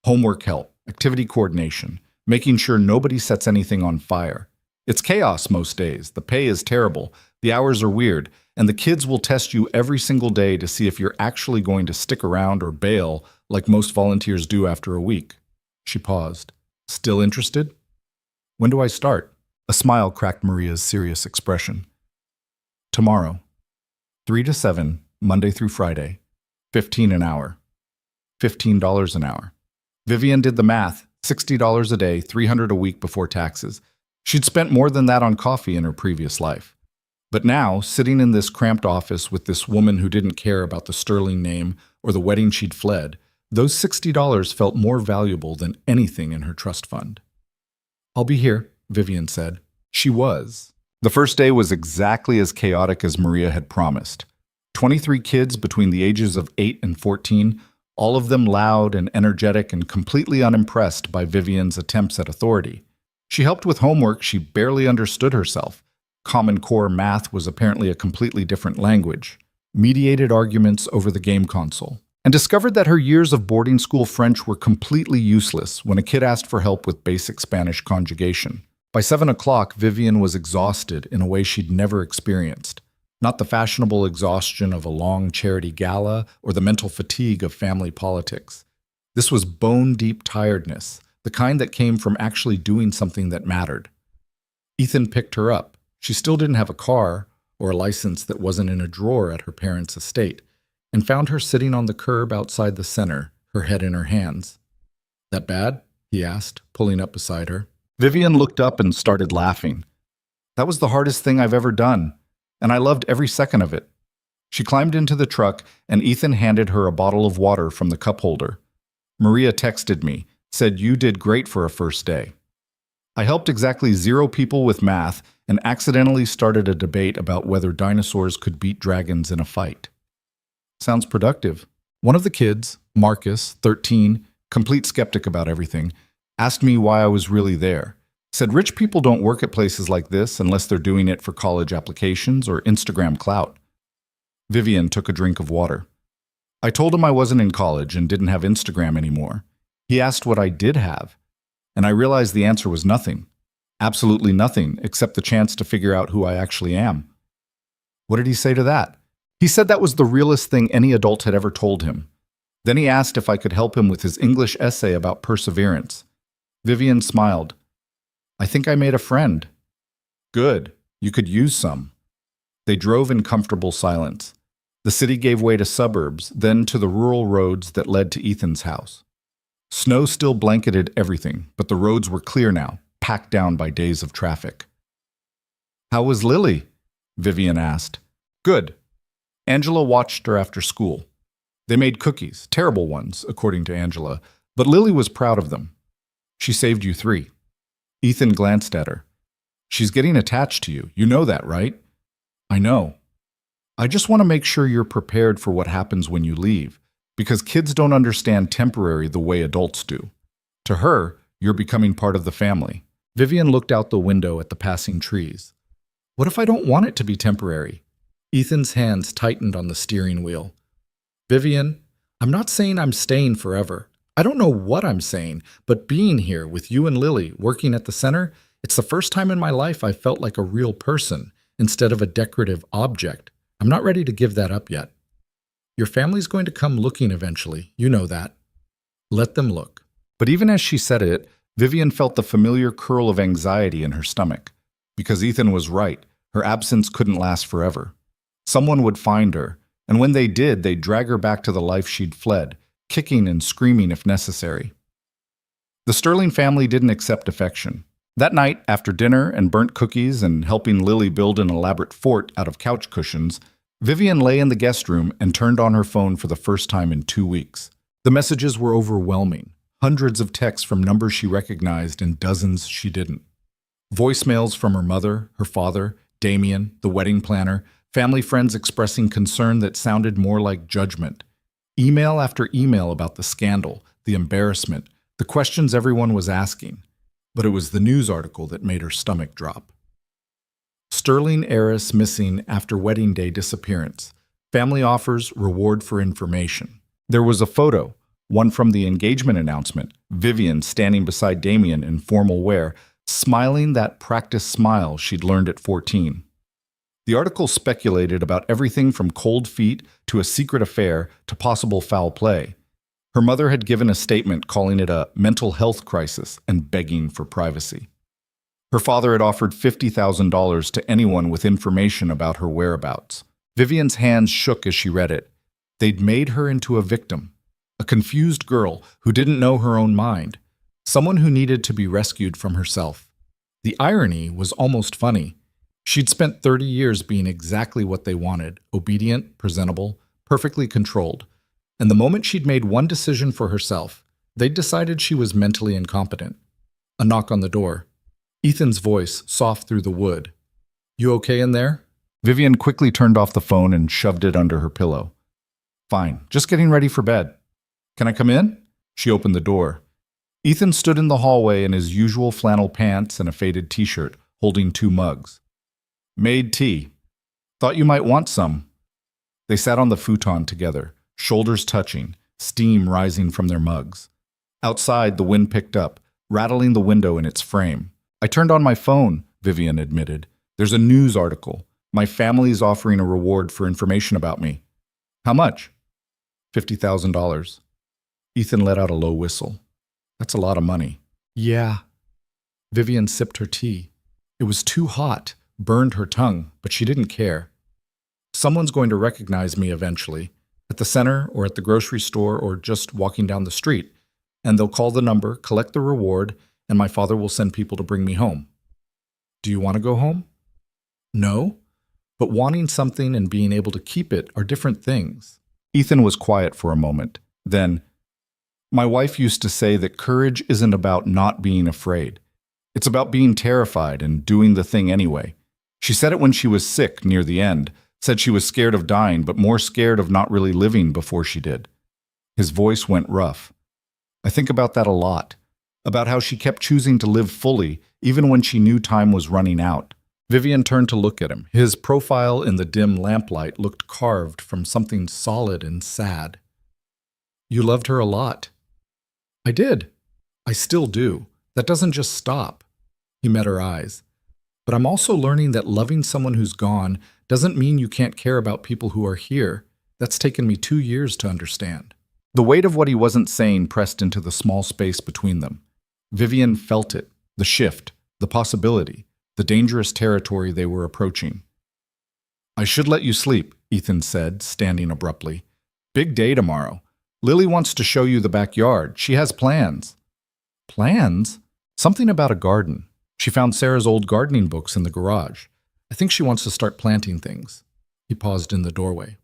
Homework help, activity coordination, making sure nobody sets anything on fire. It's chaos most days. The pay is terrible. The hours are weird. And the kids will test you every single day to see if you're actually going to stick around or bail like most volunteers do after a week. She paused. Still interested? When do I start? A smile cracked Maria's serious expression. Tomorrow. 3 to 7, Monday through Friday. 15 an hour. $15 an hour. Vivian did the math. $60 a day, $300 a week before taxes. She'd spent more than that on coffee in her previous life. But now, sitting in this cramped office with this woman who didn't care about the Sterling name or the wedding she'd fled, those $60 felt more valuable than anything in her trust fund. I'll be here, Vivian said. She was. The first day was exactly as chaotic as Maria had promised. 23 kids between the ages of 8 and 14, all of them loud and energetic and completely unimpressed by Vivian's attempts at authority. She helped with homework she barely understood herself. Common Core math was apparently a completely different language. Mediated arguments over the game console. And discovered that her years of boarding school French were completely useless when a kid asked for help with basic Spanish conjugation. By 7 o'clock, Vivian was exhausted in a way she'd never experienced. Not the fashionable exhaustion of a long charity gala or the mental fatigue of family politics. This was bone-deep tiredness, the kind that came from actually doing something that mattered. Ethan picked her up. She still didn't have a car or a license that wasn't in a drawer at her parents' estate, and found her sitting on the curb outside the center, her head in her hands. That bad? He asked, pulling up beside her. Vivian looked up and started laughing. That was the hardest thing I've ever done, and I loved every second of it. She climbed into the truck, and Ethan handed her a bottle of water from the cup holder. Maria texted me, said you did great for a first day. I helped exactly 0 people with math and accidentally started a debate about whether dinosaurs could beat dragons in a fight. Sounds productive. One of the kids, Marcus, 13, complete skeptic about everything, asked me why I was really there. Said rich people don't work at places like this unless they're doing it for college applications or Instagram clout. Vivian took a drink of water. I told him I wasn't in college and didn't have Instagram anymore. He asked what I did have, and I realized the answer was nothing. Absolutely nothing, except the chance to figure out who I actually am. What did he say to that? He said that was the realest thing any adult had ever told him. Then he asked if I could help him with his English essay about perseverance. Vivian smiled. I think I made a friend. Good. You could use some. They drove in comfortable silence. The city gave way to suburbs, then to the rural roads that led to Ethan's house. Snow still blanketed everything, but the roads were clear now, packed down by days of traffic. How was Lily? Vivian asked. Good. Angela watched her after school. They made cookies, terrible ones, according to Angela, but Lily was proud of them. She saved you 3. Ethan glanced at her. She's getting attached to you. You know that, right? I know. I just want to make sure you're prepared for what happens when you leave, because kids don't understand temporary the way adults do. To her, you're becoming part of the family. Vivian looked out the window at the passing trees. What if I don't want it to be temporary? Ethan's hands tightened on the steering wheel. Vivian, I'm not saying I'm staying forever. I don't know what I'm saying, but being here with you and Lily working at the center, it's the first time in my life I felt like a real person instead of a decorative object. I'm not ready to give that up yet. Your family's going to come looking eventually. You know that. Let them look. But even as she said it, Vivian felt the familiar curl of anxiety in her stomach. Because Ethan was right, her absence couldn't last forever. Someone would find her, and when they did, they'd drag her back to the life she'd fled, kicking and screaming if necessary. The Sterling family didn't accept affection. That night, after dinner and burnt cookies and helping Lily build an elaborate fort out of couch cushions, Vivian lay in the guest room and turned on her phone for the first time in 2 weeks. The messages were overwhelming. Hundreds of texts from numbers she recognized and dozens she didn't. Voicemails from her mother, her father, Damien, the wedding planner, family friends expressing concern that sounded more like judgment. Email after email about the scandal, the embarrassment, the questions everyone was asking. But it was the news article that made her stomach drop. Sterling heiress missing after wedding day disappearance. Family offers reward for information. There was a photo, one from the engagement announcement, Vivian standing beside Damien in formal wear, smiling that practiced smile she'd learned at 14. The article speculated about everything from cold feet to a secret affair to possible foul play. Her mother had given a statement calling it a mental health crisis and begging for privacy. Her father had offered $50,000 to anyone with information about her whereabouts. Vivian's hands shook as she read it. They'd made her into a victim, a confused girl who didn't know her own mind, someone who needed to be rescued from herself. The irony was almost funny. She'd spent 30 years being exactly what they wanted, obedient, presentable, perfectly controlled. And the moment she'd made one decision for herself, they'd decided she was mentally incompetent. A knock on the door. Ethan's voice, soft through the wood. "You okay in there?" Vivian quickly turned off the phone and shoved it under her pillow. "Fine, just getting ready for bed." "Can I come in?" She opened the door. Ethan stood in the hallway in his usual flannel pants and a faded t-shirt, holding 2 mugs. "Made tea. Thought you might want some." They sat on the futon together, shoulders touching, steam rising from their mugs. Outside, the wind picked up, rattling the window in its frame. "I turned on my phone," Vivian admitted. "There's a news article. My family's offering a reward for information about me." "How much?" $50,000. Ethan let out a low whistle. "That's a lot of money." "Yeah." Vivian sipped her tea. It was too hot, burned her tongue, but she didn't care. "Someone's going to recognize me eventually, at the center or at the grocery store or just walking down the street, and they'll call the number, collect the reward, and my father will send people to bring me home." "Do you want to go home?" "No, but wanting something and being able to keep it are different things." Ethan was quiet for a moment. Then, "My wife used to say that courage isn't about not being afraid. It's about being terrified and doing the thing anyway. She said it when she was sick near the end, said she was scared of dying, but more scared of not really living before she did." His voice went rough. "I think about that a lot, about how she kept choosing to live fully, even when she knew time was running out." Vivian turned to look at him. His profile in the dim lamplight looked carved from something solid and sad. "You loved her a lot." "I did. I still do. That doesn't just stop." He met her eyes. "But I'm also learning that loving someone who's gone doesn't mean you can't care about people who are here. That's taken me 2 years to understand." The weight of what he wasn't saying pressed into the small space between them. Vivian felt it, the shift, the possibility, the dangerous territory they were approaching. "I should let you sleep," Ethan said, standing abruptly. "Big day tomorrow. Lily wants to show you the backyard. She has plans." "Plans?" "Something about a garden. She found Sarah's old gardening books in the garage. I think she wants to start planting things." He paused in the doorway.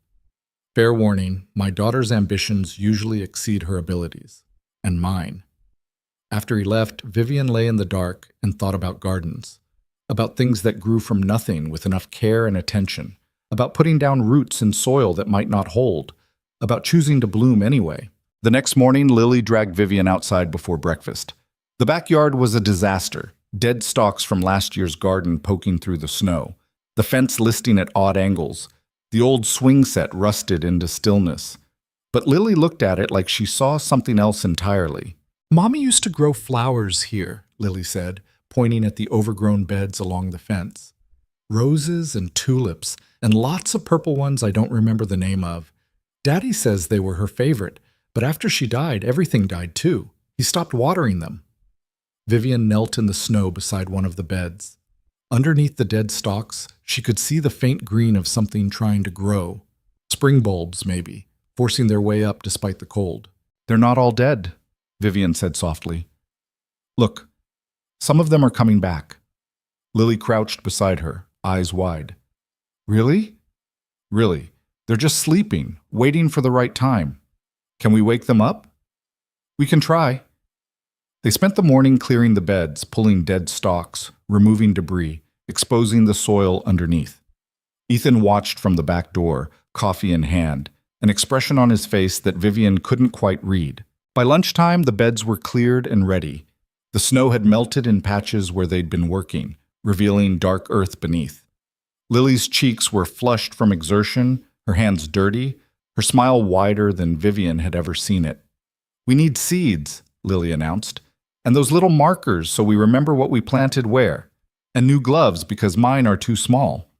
"Fair warning, my daughter's ambitions usually exceed her abilities. And mine." After he left, Vivian lay in the dark and thought about gardens. About things that grew from nothing with enough care and attention. About putting down roots in soil that might not hold. About choosing to bloom anyway. The next morning, Lily dragged Vivian outside before breakfast. The backyard was a disaster. Dead stalks from last year's garden poking through the snow. The fence listing at odd angles. The old swing set rusted into stillness. But Lily looked at it like she saw something else entirely. "Mommy used to grow flowers here," Lily said, pointing at the overgrown beds along the fence. "Roses and tulips, and lots of purple ones I don't remember the name of. Daddy says they were her favorite, but after she died, everything died too. He stopped watering them." Vivian knelt in the snow beside one of the beds. Underneath the dead stalks, she could see the faint green of something trying to grow. Spring bulbs, maybe, forcing their way up despite the cold. "They're not all dead," Vivian said softly. "Look, some of them are coming back." Lily crouched beside her, eyes wide. "Really?" "Really. They're just sleeping, waiting for the right time. Can we wake them up?" "We can try." They spent the morning clearing the beds, pulling dead stalks, removing debris, exposing the soil underneath. Ethan watched from the back door, coffee in hand, an expression on his face that Vivian couldn't quite read. By lunchtime, the beds were cleared and ready. The snow had melted in patches where they'd been working, revealing dark earth beneath. Lily's cheeks were flushed from exertion, her hands dirty, her smile wider than Vivian had ever seen it. "We need seeds," Lily announced. "And those little markers so we remember what we planted where. And new gloves because mine are too small."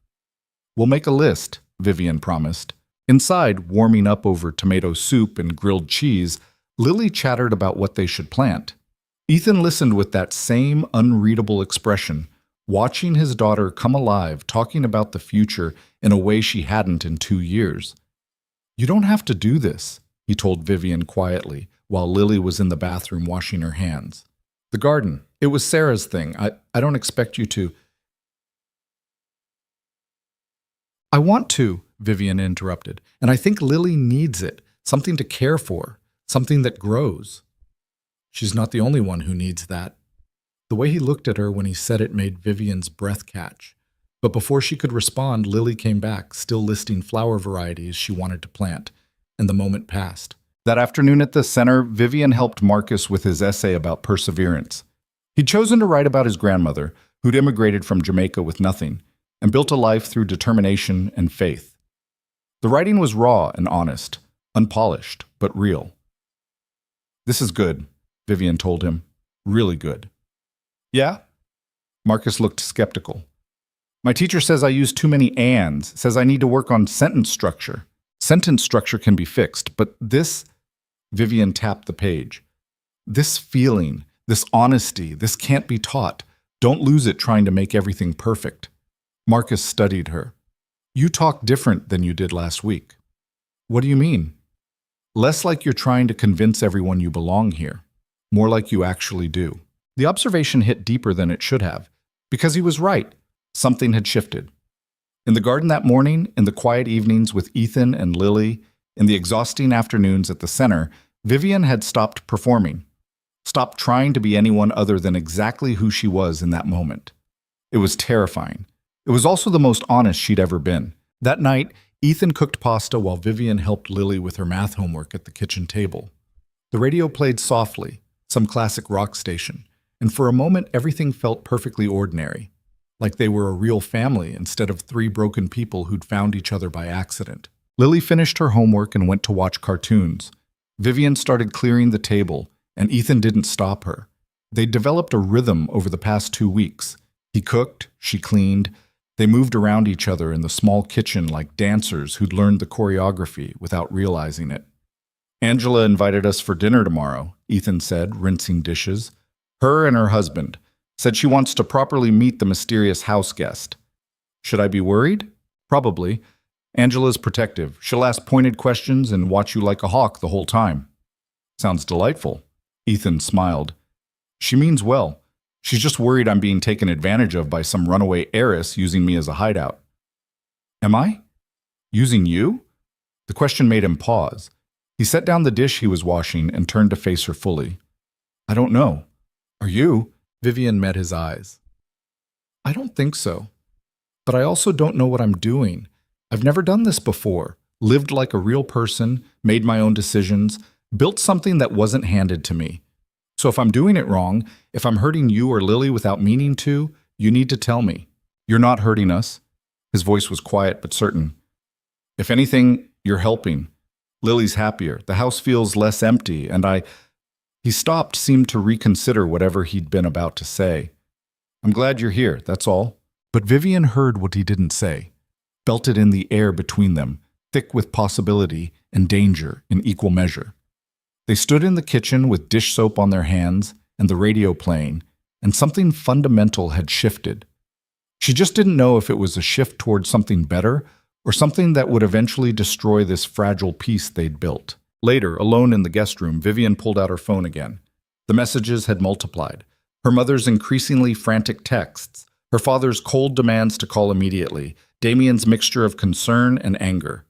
"We'll make a list," Vivian promised. Inside, warming up over tomato soup and grilled cheese, Lily chattered about what they should plant. Ethan listened with that same unreadable expression, watching his daughter come alive, talking about the future in a way she hadn't in 2 years. "You don't have to do this," he told Vivian quietly, while Lily was in the bathroom washing her hands. "The garden. It was Sarah's thing. I don't expect you to—" "I want to," Vivian interrupted, "and I think Lily needs it, something to care for, something that grows." "She's not the only one who needs that." The way he looked at her when he said it made Vivian's breath catch. But before she could respond, Lily came back, still listing flower varieties she wanted to plant, and the moment passed. That afternoon at the center, Vivian helped Marcus with his essay about perseverance. He'd chosen to write about his grandmother, who'd immigrated from Jamaica with nothing, and built a life through determination and faith. The writing was raw and honest, unpolished, but real. "This is good," Vivian told him. "Really good." "Yeah?" Marcus looked skeptical. "My teacher says I use too many ands, says I need to work on sentence structure. Sentence structure can be fixed, but this—" Vivian tapped the page. "This feeling, this honesty, this can't be taught. Don't lose it trying to make everything perfect." Marcus studied her. "You talk different than you did last week." "What do you mean?" "Less like you're trying to convince everyone you belong here. More like you actually do." The observation hit deeper than it should have, because he was right. Something had shifted. In the garden that morning, in the quiet evenings with Ethan and Lily, in the exhausting afternoons at the center, Vivian had stopped performing, stopped trying to be anyone other than exactly who she was in that moment. It was terrifying. It was also the most honest she'd ever been. That night, Ethan cooked pasta while Vivian helped Lily with her math homework at the kitchen table. The radio played softly, some classic rock station, and for a moment everything felt perfectly ordinary, like they were a real family instead of 3 broken people who'd found each other by accident. Lily finished her homework and went to watch cartoons. Vivian started clearing the table, and Ethan didn't stop her. They'd developed a rhythm over the past 2 weeks. He cooked, she cleaned. They moved around each other in the small kitchen like dancers who'd learned the choreography without realizing it. "Angela invited us for dinner tomorrow," Ethan said, rinsing dishes. "Her and her husband. Said she wants to properly meet the mysterious house guest." "Should I be worried?" "Probably. Angela's protective. She'll ask pointed questions and watch you like a hawk the whole time." "Sounds delightful." Ethan smiled. "She means well. She's just worried I'm being taken advantage of by some runaway heiress using me as a hideout." "Am I? Using you?" The question made him pause. He set down the dish he was washing and turned to face her fully. "I don't know. Are you?" Vivian met his eyes. "I don't think so. But I also don't know what I'm doing. I've never done this before. Lived like a real person, made my own decisions, built something that wasn't handed to me. So if I'm doing it wrong, if I'm hurting you or Lily without meaning to, you need to tell me. You're not hurting us." His voice was quiet but certain. "If anything, you're helping. Lily's happier. The house feels less empty, and He stopped, seemed to reconsider whatever he'd been about to say. "I'm glad you're here, that's all." But Vivian heard what he didn't say, felt it in the air between them, thick with possibility and danger in equal measure. They stood in the kitchen with dish soap on their hands and the radio playing, and something fundamental had shifted. She just didn't know if it was a shift towards something better or something that would eventually destroy this fragile piece they'd built. Later, alone in the guest room, Vivian pulled out her phone again. The messages had multiplied. Her mother's increasingly frantic texts, her father's cold demands to call immediately, Damien's mixture of concern and anger.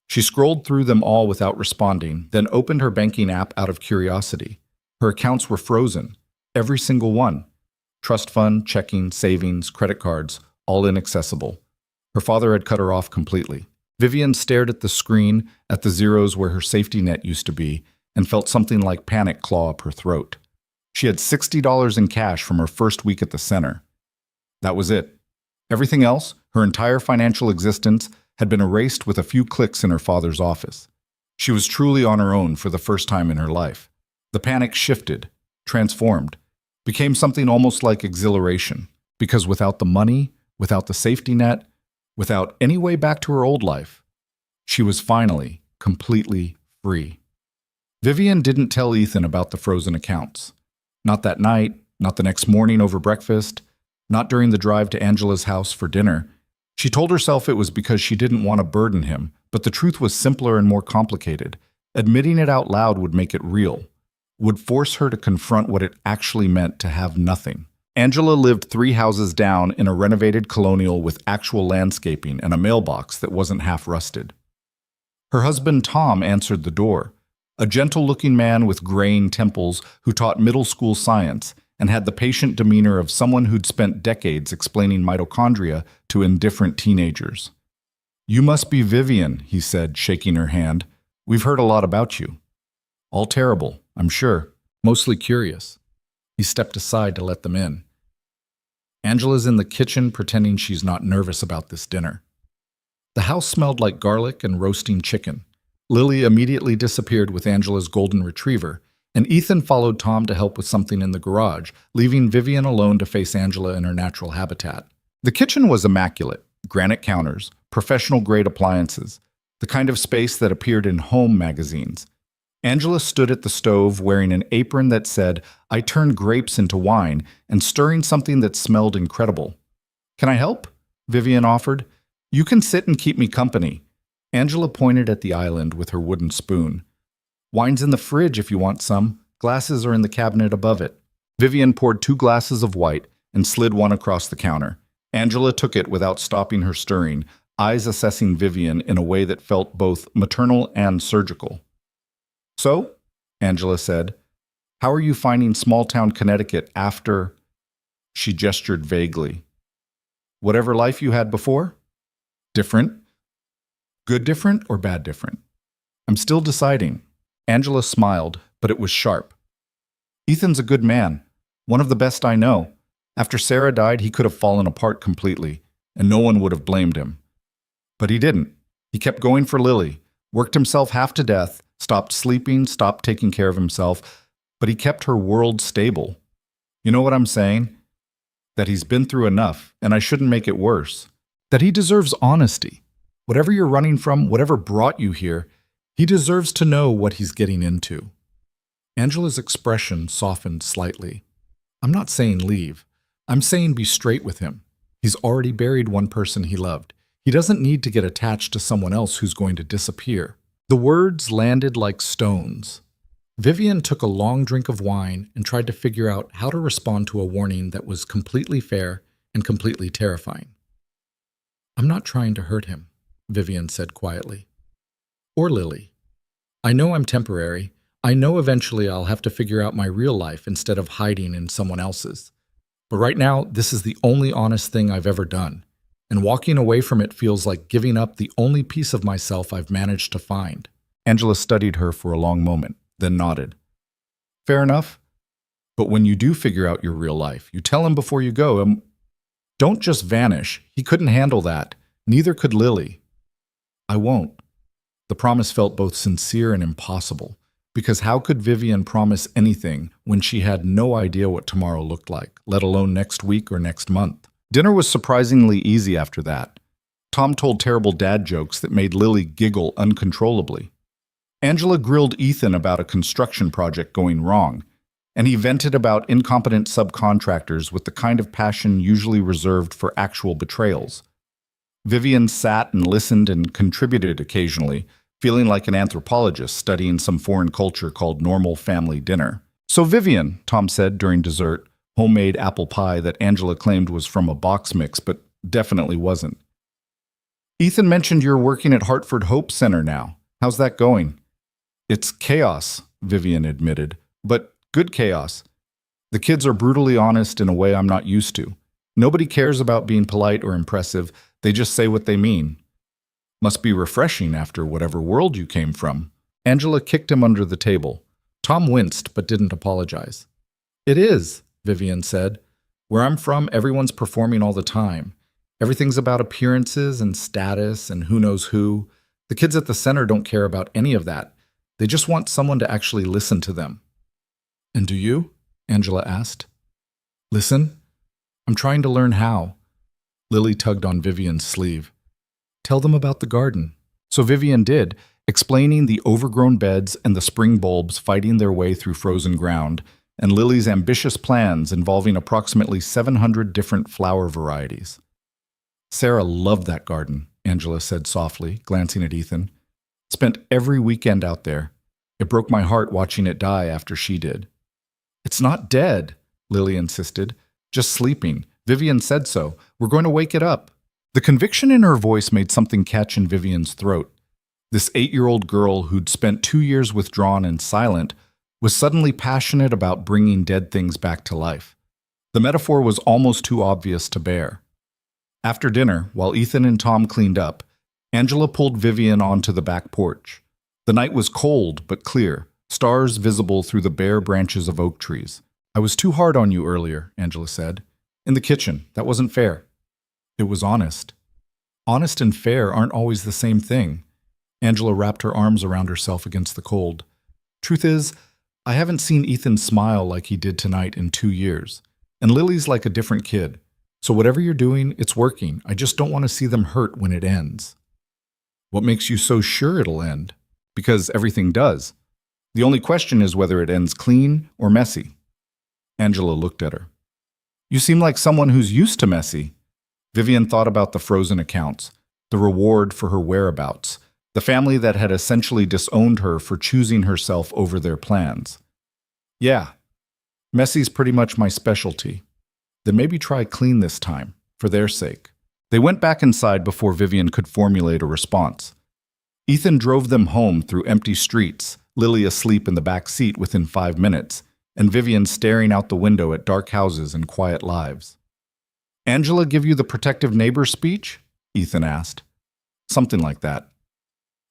She scrolled through them all without responding, then opened her banking app out of curiosity. Her accounts were frozen, every single one. Trust fund, checking, savings, credit cards, all inaccessible. Her father had cut her off completely. Vivian stared at the screen, at the zeros where her safety net used to be, and felt something like panic claw up her throat. She had $60 in cash from her first week at the center. That was it. Everything else, her entire financial existence, had been erased with a few clicks in her father's office. She was truly on her own for the first time in her life. The panic shifted, transformed, became something almost like exhilaration, because without the money, without the safety net, without any way back to her old life, she was finally completely free. Vivian didn't tell Ethan about the frozen accounts. Not that night, not the next morning over breakfast, not during the drive to Angela's house for dinner. She told herself it was because she didn't want to burden him, but the truth was simpler and more complicated. Admitting it out loud would make it real, would force her to confront what it actually meant to have nothing. Angela lived 3 houses down in a renovated colonial with actual landscaping and a mailbox that wasn't half rusted. Her husband Tom answered the door, a gentle-looking man with graying temples who taught middle school science and had the patient demeanor of someone who'd spent decades explaining mitochondria to indifferent teenagers. "You must be Vivian," he said, shaking her hand. "We've heard a lot about you." "All terrible, I'm sure. Mostly curious." He stepped aside to let them in. Angela's in the kitchen pretending she's not nervous about this dinner. The house smelled like garlic and roasting chicken. Lily immediately disappeared with Angela's golden retriever, and Ethan followed Tom to help with something in the garage, leaving Vivian alone to face Angela in her natural habitat. The kitchen was immaculate: granite counters, professional-grade appliances, the kind of space that appeared in home magazines. Angela stood at the stove wearing an apron that said, "I turned grapes into wine," and stirring something that smelled incredible. "Can I help?" Vivian offered. "You can sit and keep me company." Angela pointed at the island with her wooden spoon. "Wine's in the fridge if you want some. Glasses are in the cabinet above it." Vivian poured 2 glasses of white and slid one across the counter. Angela took it without stopping her stirring, eyes assessing Vivian in a way that felt both maternal and surgical. "So," Angela said, "how are you finding small-town Connecticut after—" She gestured vaguely. "Whatever life you had before? Different? Good different or bad different?" "I'm still deciding." Angela smiled, but it was sharp. "Ethan's a good man, one of the best I know. After Sarah died, he could have fallen apart completely, and no one would have blamed him. But he didn't. He kept going for Lily, worked himself half to death, stopped sleeping, stopped taking care of himself, but he kept her world stable. You know what I'm saying? That he's been through enough, and I shouldn't make it worse. That he deserves honesty. Whatever you're running from, whatever brought you here, he deserves to know what he's getting into." Angela's expression softened slightly. "I'm not saying leave. I'm saying be straight with him. He's already buried one person he loved. He doesn't need to get attached to someone else who's going to disappear." The words landed like stones. Vivian took a long drink of wine and tried to figure out how to respond to a warning that was completely fair and completely terrifying. "I'm not trying to hurt him," Vivian said quietly. "Or Lily. I know I'm temporary. I know eventually I'll have to figure out my real life instead of hiding in someone else's. But right now, this is the only honest thing I've ever done. And walking away from it feels like giving up the only piece of myself I've managed to find." Angela studied her for a long moment, then nodded. "Fair enough. But when you do figure out your real life, you tell him before you go. Don't just vanish. He couldn't handle that. Neither could Lily." "I won't." The promise felt both sincere and impossible, because how could Vivian promise anything when she had no idea what tomorrow looked like, let alone next week or next month? Dinner was surprisingly easy after that. Tom told terrible dad jokes that made Lily giggle uncontrollably. Angela grilled Ethan about a construction project going wrong, and he vented about incompetent subcontractors with the kind of passion usually reserved for actual betrayals. Vivian sat and listened and contributed occasionally, feeling like an anthropologist studying some foreign culture called normal family dinner. "So Vivian," Tom said during dessert, homemade apple pie that Angela claimed was from a box mix but definitely wasn't. "Ethan mentioned you're working at Hartford Hope Center now. How's that going?" "It's chaos," Vivian admitted, "but good chaos. The kids are brutally honest in a way I'm not used to. Nobody cares about being polite or impressive. They just say what they mean." "Must be refreshing after whatever world you came from." Angela kicked him under the table. Tom winced but didn't apologize. "It is," Vivian said. "Where I'm from, everyone's performing all the time. Everything's about appearances and status and who knows who. The kids at the center don't care about any of that. They just want someone to actually listen to them." "And do you?" Angela asked. "Listen? I'm trying to learn how." Lily tugged on Vivian's sleeve. "Tell them about the garden." So Vivian did, explaining the overgrown beds and the spring bulbs fighting their way through frozen ground, and Lily's ambitious plans involving approximately 700 different flower varieties. Sarah loved that garden, Angela said softly, glancing at Ethan. Spent every weekend out there. It broke my heart watching it die after she did. It's not dead, Lily insisted. Just sleeping. Vivian said so. We're going to wake it up. The conviction in her voice made something catch in Vivian's throat. This 8-year-old girl who'd spent 2 years withdrawn and silent was suddenly passionate about bringing dead things back to life. The metaphor was almost too obvious to bear. After dinner, while Ethan and Tom cleaned up, Angela pulled Vivian onto the back porch. The night was cold but clear, stars visible through the bare branches of oak trees. I was too hard on you earlier, Angela said. In the kitchen. That wasn't fair. It was honest. Honest and fair aren't always the same thing. Angela wrapped her arms around herself against the cold. Truth is, I haven't seen Ethan smile like he did tonight in 2 years. And Lily's like a different kid. So whatever you're doing, it's working. I just don't want to see them hurt when it ends. What makes you so sure it'll end? Because everything does. The only question is whether it ends clean or messy. Angela looked at her. You seem like someone who's used to messy. Vivian thought about the frozen accounts, the reward for her whereabouts, the family that had essentially disowned her for choosing herself over their plans. Yeah, messy's pretty much my specialty. Then maybe try clean this time, for their sake. They went back inside before Vivian could formulate a response. Ethan drove them home through empty streets, Lily asleep in the back seat within 5 minutes, and Vivian staring out the window at dark houses and quiet lives. Angela give you the protective neighbor speech? Ethan asked. Something like that.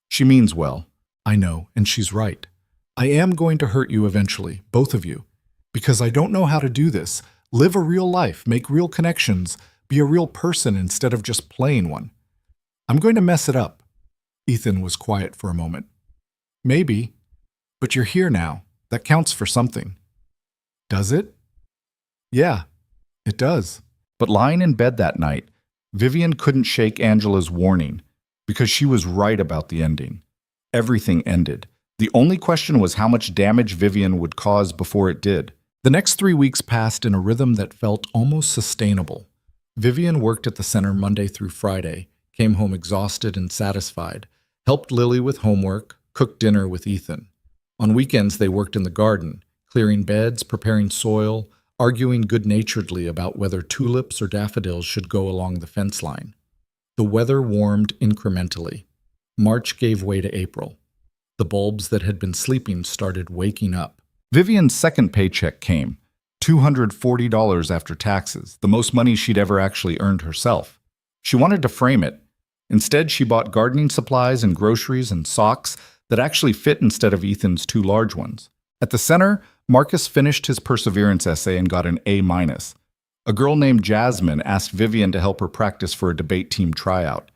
She means well. I know, and she's right. I am going to hurt you eventually, both of you, because I don't know how to do this. Live a real life, make real connections, be a real person instead of just playing one. I'm going to mess it up. Ethan was quiet for a moment. Maybe, but you're here now. That counts for something. Does it? Yeah, it does. But lying in bed that night, Vivian couldn't shake Angela's warning because she was right about the ending. Everything ended. The only question was how much damage Vivian would cause before it did. The next 3 weeks passed in a rhythm that felt almost sustainable. Vivian worked at the center Monday through Friday, came home exhausted and satisfied, helped Lily with homework, cooked dinner with Ethan. On weekends, they worked in the garden, clearing beds, preparing soil, arguing good-naturedly about whether tulips or daffodils should go along the fence line. The weather warmed incrementally. March gave way to April. The bulbs that had been sleeping started waking up. Vivian's second paycheck came, $240 after taxes, the most money she'd ever actually earned herself. She wanted to frame it. Instead, she bought gardening supplies and groceries and socks that actually fit instead of Ethan's 2 large ones. At the center, Marcus finished his perseverance essay and got an A-. A girl named Jasmine asked Vivian to help her practice for a debate team tryout.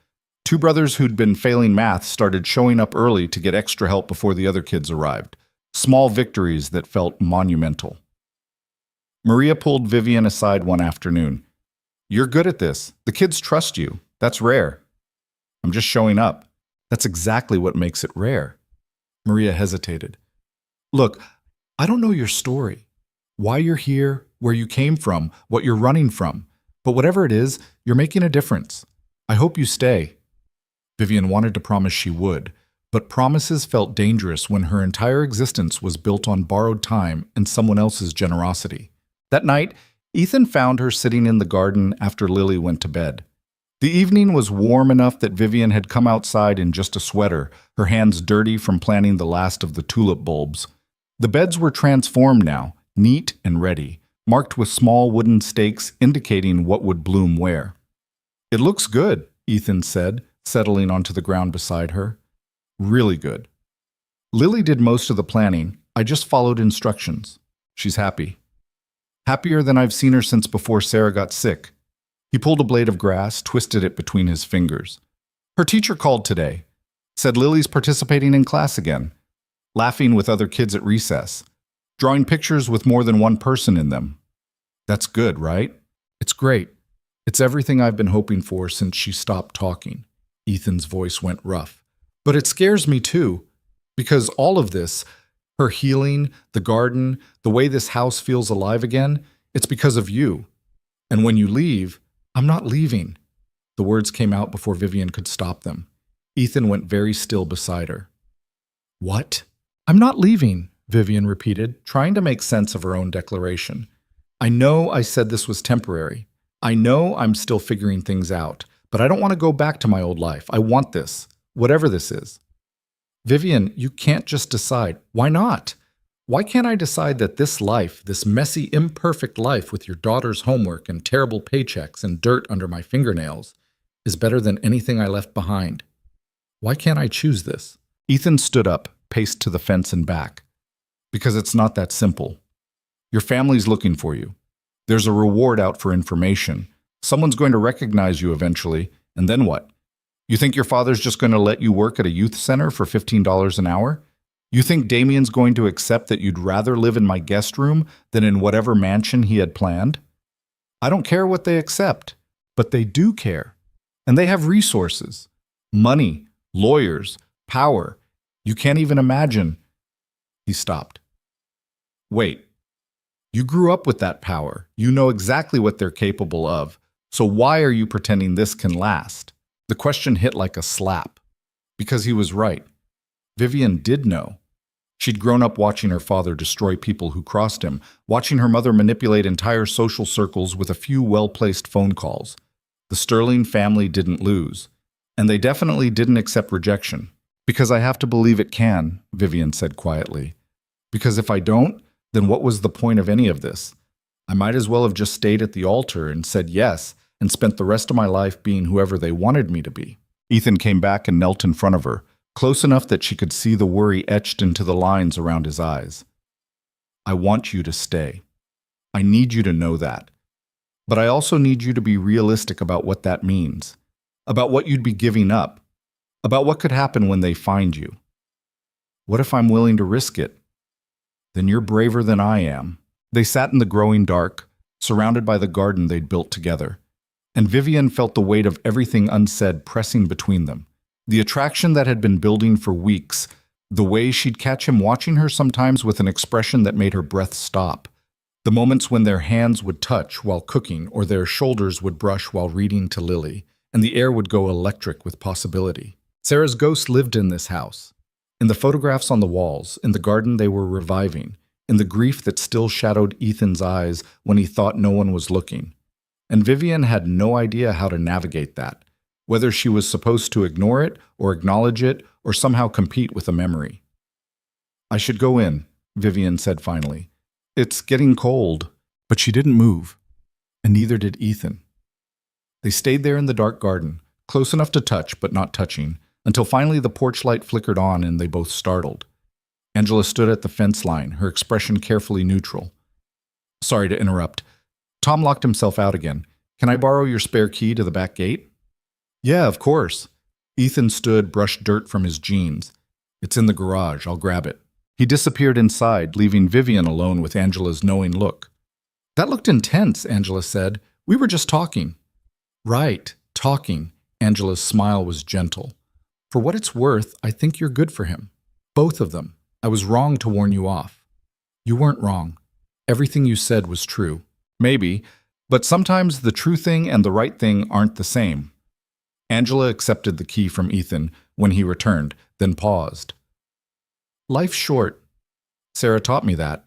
2 brothers who'd been failing math started showing up early to get extra help before the other kids arrived. Small victories that felt monumental. Maria pulled Vivian aside one afternoon. You're good at this. The kids trust you. That's rare. I'm just showing up. That's exactly what makes it rare. Maria hesitated. Look, I don't know your story. Why you're here, where you came from, what you're running from. But whatever it is, you're making a difference. I hope you stay. Vivian wanted to promise she would, but promises felt dangerous when her entire existence was built on borrowed time and someone else's generosity. That night, Ethan found her sitting in the garden after Lily went to bed. The evening was warm enough that Vivian had come outside in just a sweater, her hands dirty from planting the last of the tulip bulbs. The beds were transformed now, neat and ready, marked with small wooden stakes indicating what would bloom where. It looks good, Ethan said, settling onto the ground beside her. Really good. Lily did most of the planning. I just followed instructions. She's happy. Happier than I've seen her since before Sarah got sick. He pulled a blade of grass, twisted it between his fingers. Her teacher called today. Said Lily's participating in class again. Laughing with other kids at recess. Drawing pictures with more than one person in them. That's good, right? It's great. It's everything I've been hoping for since she stopped talking. Ethan's voice went rough. But it scares me too, because all of this, her healing, the garden, the way this house feels alive again, it's because of you. And when you leave, I'm not leaving. The words came out before Vivian could stop them. Ethan went very still beside her. What? I'm not leaving, Vivian repeated, trying to make sense of her own declaration. I know I said this was temporary. I know I'm still figuring things out, but I don't want to go back to my old life. I want this, whatever this is. Vivian, you can't just decide. Why not? Why can't I decide that this life, this messy, imperfect life with your daughter's homework and terrible paychecks and dirt under my fingernails, is better than anything I left behind? Why can't I choose this? Ethan stood up, paced to the fence and back. Because it's not that simple. Your family's looking for you. There's a reward out for information. Someone's going to recognize you eventually, and then what? You think your father's just going to let you work at a youth center for $15 an hour? You think Damien's going to accept that you'd rather live in my guest room than in whatever mansion he had planned? I don't care what they accept, but they do care. And they have resources. Money, lawyers, power. You can't even imagine. He stopped. Wait. You grew up with that power. You know exactly what they're capable of. So why are you pretending this can last? The question hit like a slap. Because he was right. Vivian did know. She'd grown up watching her father destroy people who crossed him, watching her mother manipulate entire social circles with a few well-placed phone calls. The Sterling family didn't lose. And they definitely didn't accept rejection. Because I have to believe it can, Vivian said quietly. Because if I don't, then what was the point of any of this? I might as well have just stayed at the altar and said yes, and spent the rest of my life being whoever they wanted me to be. Ethan came back and knelt in front of her, close enough that she could see the worry etched into the lines around his eyes. I want you to stay. I need you to know that. But I also need you to be realistic about what that means, about what you'd be giving up, about what could happen when they find you. What if I'm willing to risk it? Then you're braver than I am. They sat in the growing dark, surrounded by the garden they'd built together. And Vivian felt the weight of everything unsaid pressing between them. The attraction that had been building for weeks, the way she'd catch him watching her sometimes with an expression that made her breath stop. The moments when their hands would touch while cooking or their shoulders would brush while reading to Lily, and the air would go electric with possibility. Sarah's ghost lived in this house. In the photographs on the walls, in the garden they were reviving, in the grief that still shadowed Ethan's eyes when he thought no one was looking. And Vivian had no idea how to navigate that, whether she was supposed to ignore it or acknowledge it or somehow compete with a memory. I should go in, Vivian said finally. It's getting cold. But she didn't move, and neither did Ethan. They stayed there in the dark garden, close enough to touch but not touching, until finally the porch light flickered on and they both startled. Angela stood at the fence line, her expression carefully neutral. Sorry to interrupt. Tom locked himself out again. Can I borrow your spare key to the back gate? Yeah, of course. Ethan stood, brushed dirt from his jeans. It's in the garage. I'll grab it. He disappeared inside, leaving Vivian alone with Angela's knowing look. That looked intense, Angela said. We were just talking. Right, talking. Angela's smile was gentle. For what it's worth, I think you're good for him. Both of them. I was wrong to warn you off. You weren't wrong. Everything you said was true. Maybe, but sometimes the true thing and the right thing aren't the same. Angela accepted the key from Ethan when he returned, then paused. Life's short. Sarah taught me that.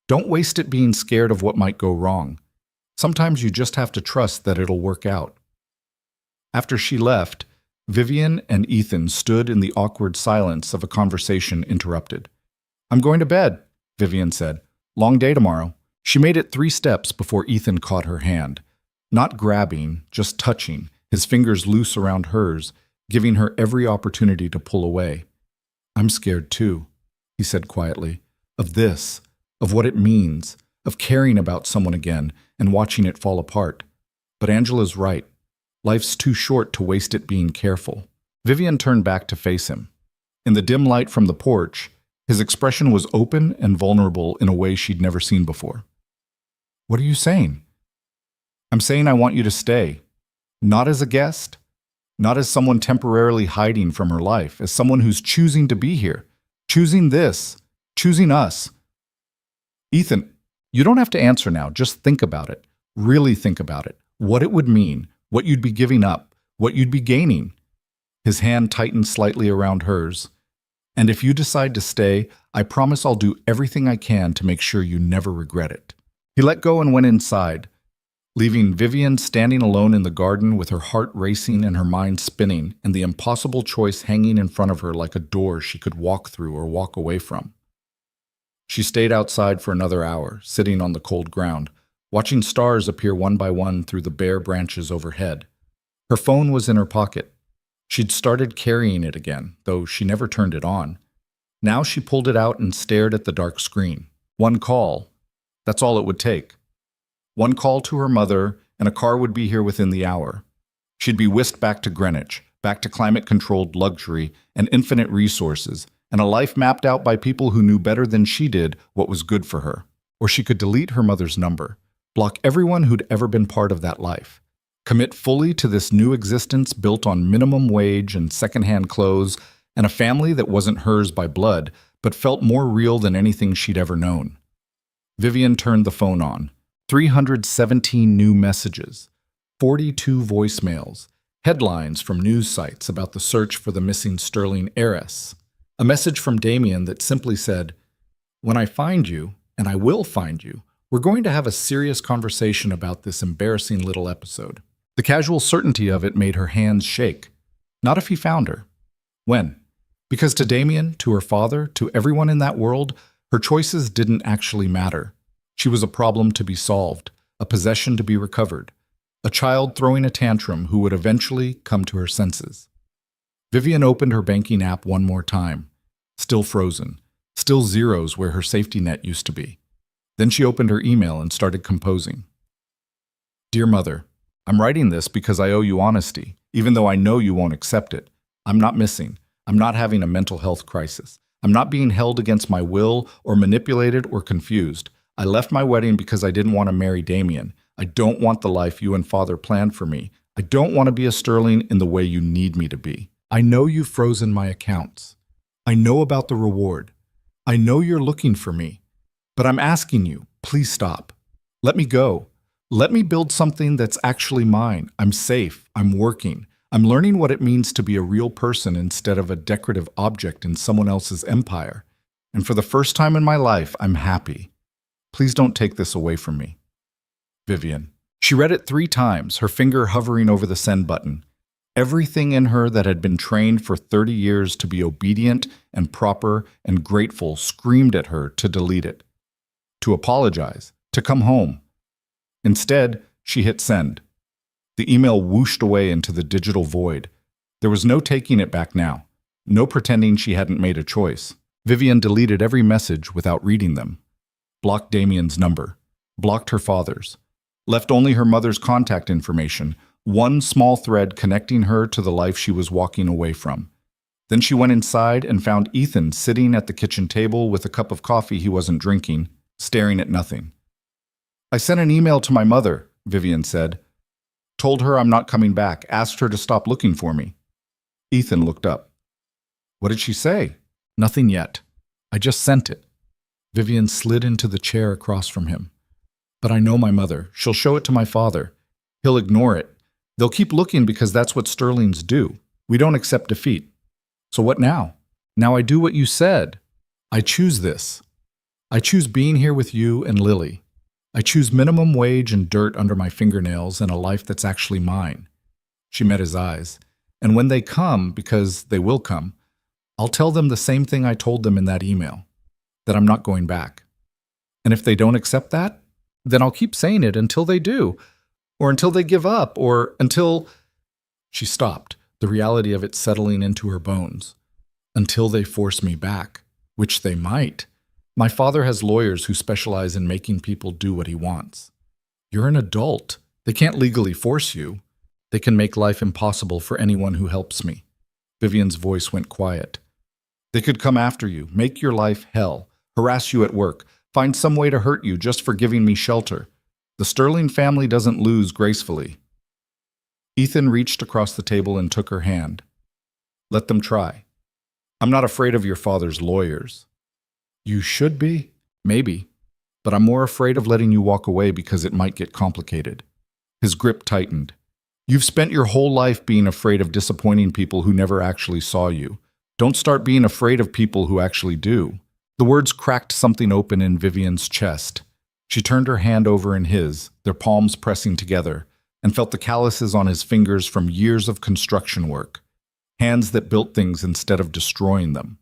Don't waste it being scared of what might go wrong. Sometimes you just have to trust that it'll work out. After she left, Vivian and Ethan stood in the awkward silence of a conversation interrupted. I'm going to bed, Vivian said. Long day tomorrow. She made it 3 steps before Ethan caught her hand. Not grabbing, just touching, his fingers loose around hers, giving her every opportunity to pull away. I'm scared too, he said quietly, of this, of what it means, of caring about someone again and watching it fall apart. But Angela's right. Life's too short to waste it being careful. Vivian turned back to face him. In the dim light from the porch, his expression was open and vulnerable in a way she'd never seen before. What are you saying? I'm saying I want you to stay. Not as a guest, Not as someone temporarily hiding from her life, as someone who's choosing to be here, choosing this, choosing us. Ethan, you don't have to answer now. Just think about it. Really think about it. What it would mean, what you'd be giving up, what you'd be gaining. His hand tightened slightly around hers. And if you decide to stay, I promise I'll do everything I can to make sure you never regret it. He let go and went inside, leaving Vivian standing alone in the garden with her heart racing and her mind spinning and the impossible choice hanging in front of her like a door she could walk through or walk away from. She stayed outside for another hour, sitting on the cold ground, watching stars appear one by one through the bare branches overhead. Her phone was in her pocket. She'd started carrying it again, though she never turned it on. Now she pulled it out and stared at the dark screen. One call. That's all it would take. One call to her mother, and a car would be here within the hour. She'd be whisked back to Greenwich, back to climate-controlled luxury and infinite resources, and a life mapped out by people who knew better than she did what was good for her. Or she could delete her mother's number, block everyone who'd ever been part of that life, commit fully to this new existence built on minimum wage and secondhand clothes and a family that wasn't hers by blood, but felt more real than anything she'd ever known. Vivian turned the phone on. 317 new messages, 42 voicemails, headlines from news sites about the search for the missing Sterling heiress. A message from Damien that simply said, "When I find you, and I will find you, we're going to have a serious conversation about this embarrassing little episode." The casual certainty of it made her hands shake. Not if he found her. When? Because to Damien, to her father, to everyone in that world, her choices didn't actually matter. She was a problem to be solved, a possession to be recovered, a child throwing a tantrum who would eventually come to her senses. Vivian opened her banking app one more time. Still frozen. Still zeros where her safety net used to be. Then she opened her email and started composing. "Dear Mother, I'm writing this because I owe you honesty, even though I know you won't accept it. I'm not missing. I'm not having a mental health crisis. I'm not being held against my will or manipulated or confused. I left my wedding because I didn't want to marry Damien. I don't want the life you and Father planned for me. I don't want to be a Sterling in the way you need me to be. I know you've frozen my accounts. I know about the reward. I know you're looking for me. But I'm asking you, please stop. Let me go. Let me build something that's actually mine. I'm safe. I'm working. I'm learning what it means to be a real person instead of a decorative object in someone else's empire. And for the first time in my life, I'm happy. Please don't take this away from me. Vivian." She read it 3 times, her finger hovering over the send button. Everything in her that had been trained for 30 years to be obedient and proper and grateful screamed at her to delete it, to apologize, to come home. Instead, she hit send. The email whooshed away into the digital void. There was no taking it back now, no pretending she hadn't made a choice. Vivian deleted every message without reading them. Blocked Damien's number, blocked her father's, left only her mother's contact information, one small thread connecting her to the life she was walking away from. Then she went inside and found Ethan sitting at the kitchen table with a cup of coffee he wasn't drinking, staring at nothing. "I sent an email to my mother," Vivian said. "Told her I'm not coming back, asked her to stop looking for me." Ethan looked up. "What did she say?" "Nothing yet. I just sent it." Vivian slid into the chair across from him. "But I know my mother. She'll show it to my father. He'll ignore it. They'll keep looking because that's what Sterlings do. We don't accept defeat. So what now? Now I do what you said. I choose this. I choose being here with you and Lily. I choose minimum wage and dirt under my fingernails and a life that's actually mine." She met his eyes. "And when they come, because they will come, I'll tell them the same thing I told them in that email, that I'm not going back. And if they don't accept that, then I'll keep saying it until they do, or until they give up, or until—" She stopped, the reality of it settling into her bones. "Until they force me back, which they might. My father has lawyers who specialize in making people do what he wants. You're an adult. They can't legally force you. They can make life impossible for anyone who helps me." Vivian's voice went quiet. "They could come after you, make your life hell, harass you at work, find some way to hurt you just for giving me shelter. The Sterling family doesn't lose gracefully." Ethan reached across the table and took her hand. Let them try. I'm not afraid of your father's lawyers. You should be, maybe, but I'm more afraid of letting you walk away because it might get complicated. His grip tightened. You've spent your whole life being afraid of disappointing people who never actually saw you. Don't start being afraid of people who actually do. The words cracked something open in Vivian's chest. She turned her hand over in his, their palms pressing together, and felt the calluses on his fingers from years of construction work. Hands that built things instead of destroying them.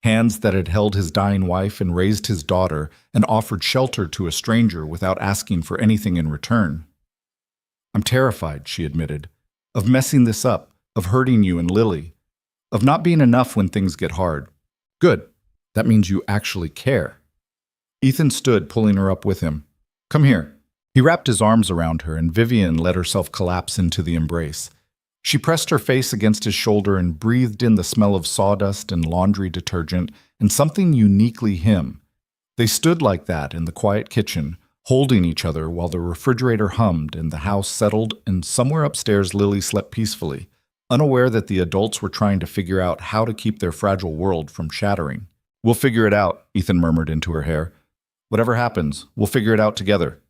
Hands that had held his dying wife and raised his daughter and offered shelter to a stranger without asking for anything in return. I'm terrified, she admitted, of messing this up, of hurting you and Lily, of not being enough when things get hard. Good. That means you actually care. Ethan stood, pulling her up with him. Come here. He wrapped his arms around her, and Vivian let herself collapse into the embrace. She pressed her face against his shoulder and breathed in the smell of sawdust and laundry detergent and something uniquely him. They stood like that in the quiet kitchen, holding each other while the refrigerator hummed and the house settled, and somewhere upstairs Lily slept peacefully, unaware that the adults were trying to figure out how to keep their fragile world from shattering. We'll figure it out, Ethan murmured into her hair. Whatever happens, we'll figure it out together.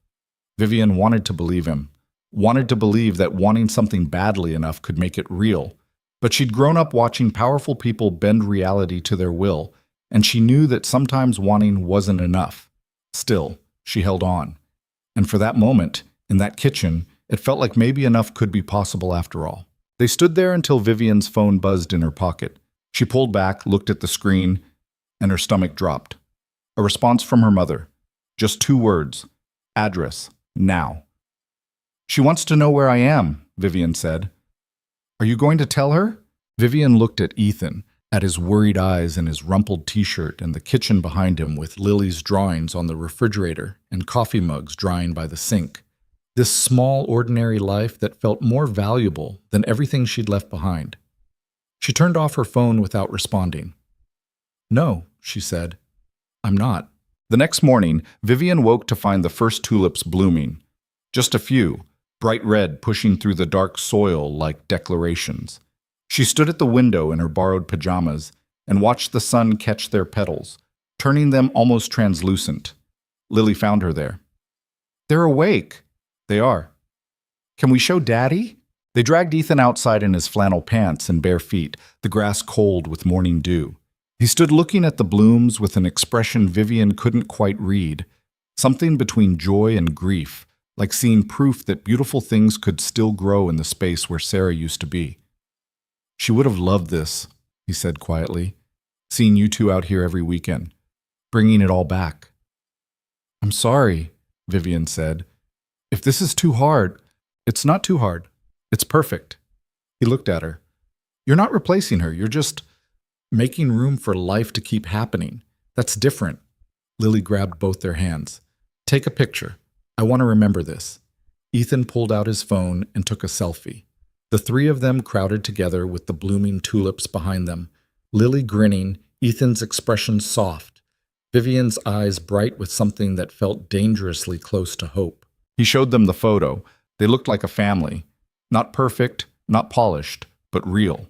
Vivian wanted to believe him, wanted to believe that wanting something badly enough could make it real. But she'd grown up watching powerful people bend reality to their will, and she knew that sometimes wanting wasn't enough. Still, she held on. And for that moment, in that kitchen, it felt like maybe enough could be possible after all. They stood there until Vivian's phone buzzed in her pocket. She pulled back, looked at the screen, and her stomach dropped. A response from her mother. Just 2 words. Address. Now. She wants to know where I am, Vivian said. Are you going to tell her? Vivian looked at Ethan, at his worried eyes and his rumpled t-shirt and the kitchen behind him with Lily's drawings on the refrigerator and coffee mugs drying by the sink. This small, ordinary life that felt more valuable than everything she'd left behind. She turned off her phone without responding. No, she said. I'm not. The next morning, Vivian woke to find the first tulips blooming. Just a few, bright red pushing through the dark soil like declarations. She stood at the window in her borrowed pajamas and watched the sun catch their petals, turning them almost translucent. Lily found her there. They're awake. They are. Can we show Daddy? They dragged Ethan outside in his flannel pants and bare feet, the grass cold with morning dew. He stood looking at the blooms with an expression Vivian couldn't quite read, something between joy and grief, like seeing proof that beautiful things could still grow in the space where Sarah used to be. She would have loved this, he said quietly, seeing you two out here every weekend, bringing it all back. I'm sorry, Vivian said. If this is too hard, it's not too hard. It's perfect. He looked at her. You're not replacing her. You're just making room for life to keep happening. That's different. Lily grabbed both their hands. Take a picture. I want to remember this. Ethan pulled out his phone and took a selfie. The 3 of them crowded together with the blooming tulips behind them, Lily grinning, Ethan's expression soft, Vivian's eyes bright with something that felt dangerously close to hope. He showed them the photo. They looked like a family. Not perfect, not polished, but real.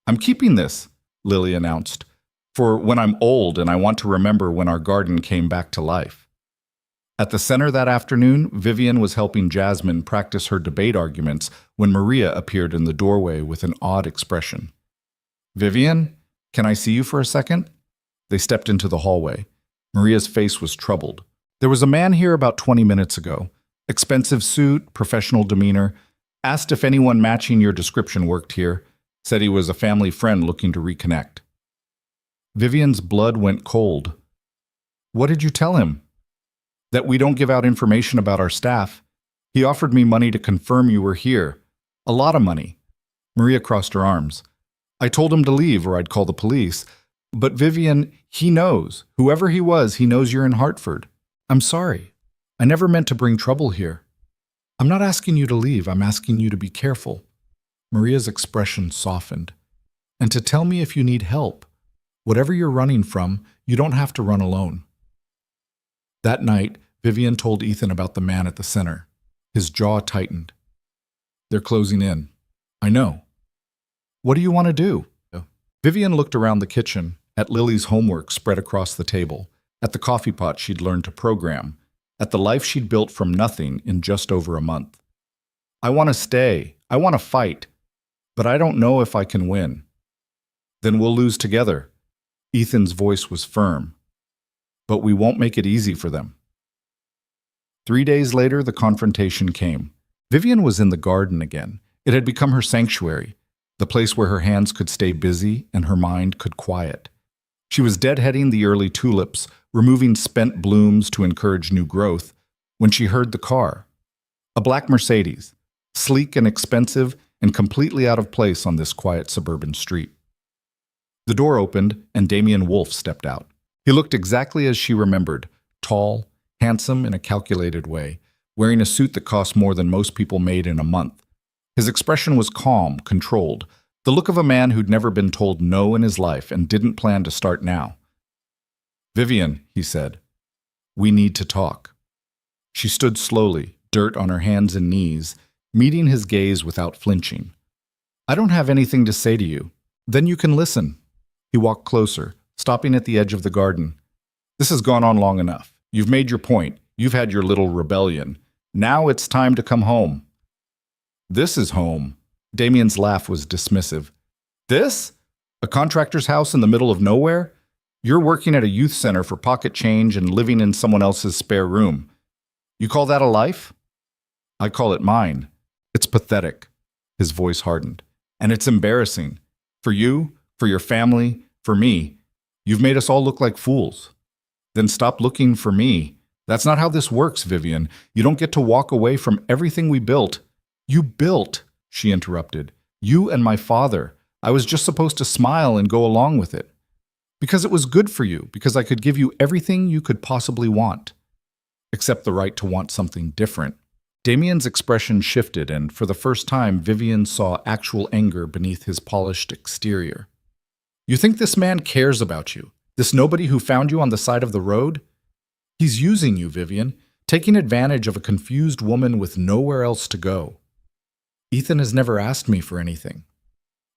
I'm keeping this, Lily announced, for when I'm old and I want to remember when our garden came back to life. At the center that afternoon, Vivian was helping Jasmine practice her debate arguments when Maria appeared in the doorway with an odd expression. Vivian, can I see you for a second? They stepped into the hallway. Maria's face was troubled. There was a man here about 20 minutes ago. Expensive suit, professional demeanor. Asked if anyone matching your description worked here. Said he was a family friend looking to reconnect. Vivian's blood went cold. What did you tell him? That we don't give out information about our staff. He offered me money to confirm you were here. A lot of money. Maria crossed her arms. I told him to leave or I'd call the police. But Vivian, he knows. Whoever he was, he knows you're in Hartford. I'm sorry. I never meant to bring trouble here. I'm not asking you to leave. I'm asking you to be careful. Maria's expression softened. And to tell me if you need help. Whatever you're running from, you don't have to run alone. That night, Vivian told Ethan about the man at the center. His jaw tightened. They're closing in. I know. What do you want to do? Vivian looked around the kitchen, at Lily's homework spread across the table, at the coffee pot she'd learned to program, at the life she'd built from nothing in just over a month. I want to stay. I want to fight. But I don't know if I can win. Then we'll lose together. Ethan's voice was firm. But we won't make it easy for them. 3 days later, the confrontation came. Vivian was in the garden again. It had become her sanctuary, the place where her hands could stay busy and her mind could quiet. She was deadheading the early tulips, removing spent blooms to encourage new growth, when she heard the car. A black Mercedes, sleek and expensive and completely out of place on this quiet suburban street. The door opened and Damian Wolfe stepped out. He looked exactly as she remembered, tall, handsome in a calculated way, wearing a suit that cost more than most people made in a month. His expression was calm, controlled, the look of a man who'd never been told no in his life and didn't plan to start now. Vivian, he said, we need to talk. She stood slowly, dirt on her hands and knees, meeting his gaze without flinching. I don't have anything to say to you. Then you can listen. He walked closer, stopping at the edge of the garden. This has gone on long enough. You've made your point. You've had your little rebellion. Now it's time to come home. This is home. Damian's laugh was dismissive. This? A contractor's house in the middle of nowhere? You're working at a youth center for pocket change and living in someone else's spare room. You call that a life? I call it mine. It's pathetic. His voice hardened. And it's embarrassing. For you, for your family, for me. You've made us all look like fools. Then stop looking for me. That's not how this works, Vivian. You don't get to walk away from everything we built. You built, she interrupted. You and my father. I was just supposed to smile and go along with it. Because it was good for you, because I could give you everything you could possibly want. Except the right to want something different. Damian's expression shifted, and for the first time, Vivian saw actual anger beneath his polished exterior. You think this man cares about you? This nobody who found you on the side of the road? He's using you, Vivian, taking advantage of a confused woman with nowhere else to go. Ethan has never asked me for anything.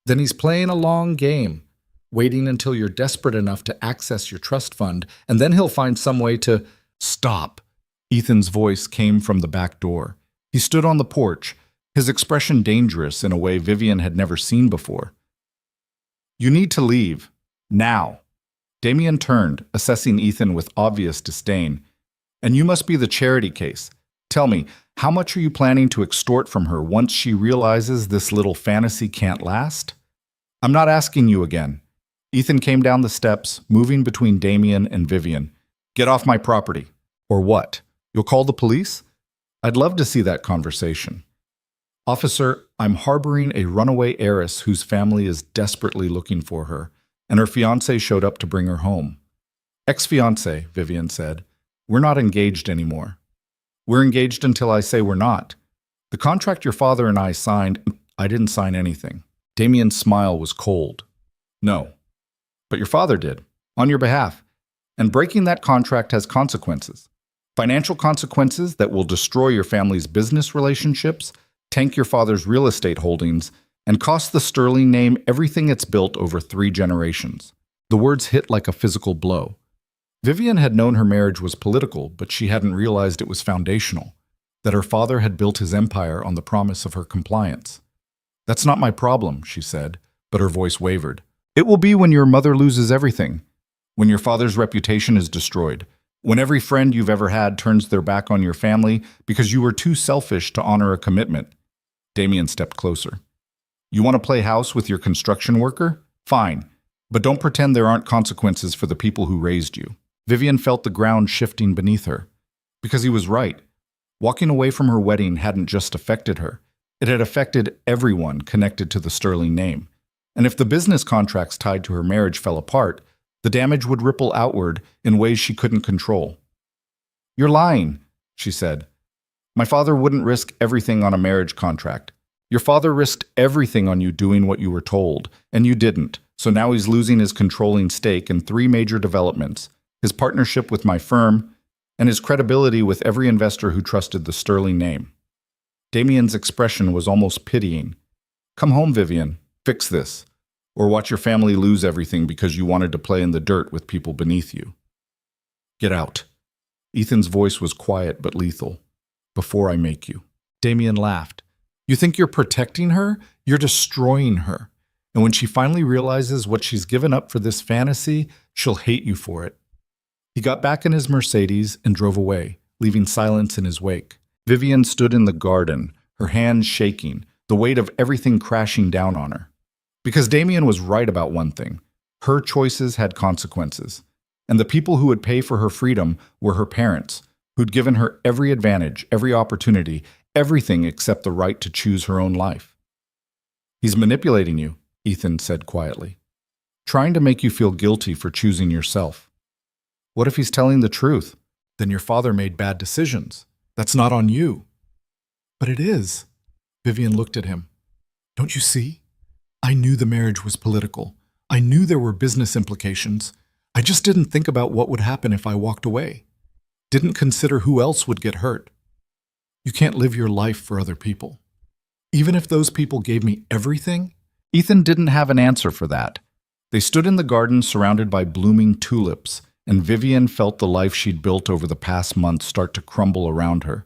Then he's playing a long game, waiting until you're desperate enough to access your trust fund, and then he'll find some way to— Stop! Ethan's voice came from the back door. He stood on the porch, his expression dangerous in a way Vivian had never seen before. You need to leave. Now. Damian turned, assessing Ethan with obvious disdain. And you must be the charity case. Tell me, how much are you planning to extort from her once she realizes this little fantasy can't last? I'm not asking you again. Ethan came down the steps, moving between Damian and Vivian. Get off my property. Or what? You'll call the police? I'd love to see that conversation. Officer, I'm harboring a runaway heiress whose family is desperately looking for her, and her fiancé showed up to bring her home. Ex-fiancé, Vivian said. We're not engaged anymore. We're engaged until I say we're not. The contract your father and I signed, I didn't sign anything. Damian's smile was cold. No. But your father did, on your behalf. And breaking that contract has consequences. Financial consequences that will destroy your family's business relationships, tank your father's real estate holdings, and cost the Sterling name everything it's built over 3 generations. The words hit like a physical blow. Vivian had known her marriage was political, but she hadn't realized it was foundational, that her father had built his empire on the promise of her compliance. That's not my problem, she said, but her voice wavered. It will be when your mother loses everything, when your father's reputation is destroyed, when every friend you've ever had turns their back on your family because you were too selfish to honor a commitment. Damian stepped closer. You want to play house with your construction worker? Fine, but don't pretend there aren't consequences for the people who raised you. Vivian felt the ground shifting beneath her. Because he was right. Walking away from her wedding hadn't just affected her. It had affected everyone connected to the Sterling name. And if the business contracts tied to her marriage fell apart, the damage would ripple outward in ways she couldn't control. You're lying, she said. My father wouldn't risk everything on a marriage contract. Your father risked everything on you doing what you were told, and you didn't. So now he's losing his controlling stake in 3 major developments, his partnership with my firm, and his credibility with every investor who trusted the Sterling name. Damien's expression was almost pitying. Come home, Vivian. Fix this. Or watch your family lose everything because you wanted to play in the dirt with people beneath you. Get out. Ethan's voice was quiet but lethal. Before I make you. Damien laughed. You think you're protecting her? You're destroying her. And when she finally realizes what she's given up for this fantasy, she'll hate you for it. He got back in his Mercedes and drove away, leaving silence in his wake. Vivian stood in the garden, her hands shaking, the weight of everything crashing down on her. Because Damien was right about one thing. Her choices had consequences. And the people who would pay for her freedom were her parents, who'd given her every advantage, every opportunity, everything except the right to choose her own life. He's manipulating you, Ethan said quietly. Trying to make you feel guilty for choosing yourself. What if he's telling the truth? Then your father made bad decisions. That's not on you. But it is. Vivian looked at him. Don't you see? I knew the marriage was political. I knew there were business implications. I just didn't think about what would happen if I walked away. Didn't consider who else would get hurt. You can't live your life for other people. Even if those people gave me everything? Ethan didn't have an answer for that. They stood in the garden surrounded by blooming tulips, and Vivian felt the life she'd built over the past month start to crumble around her.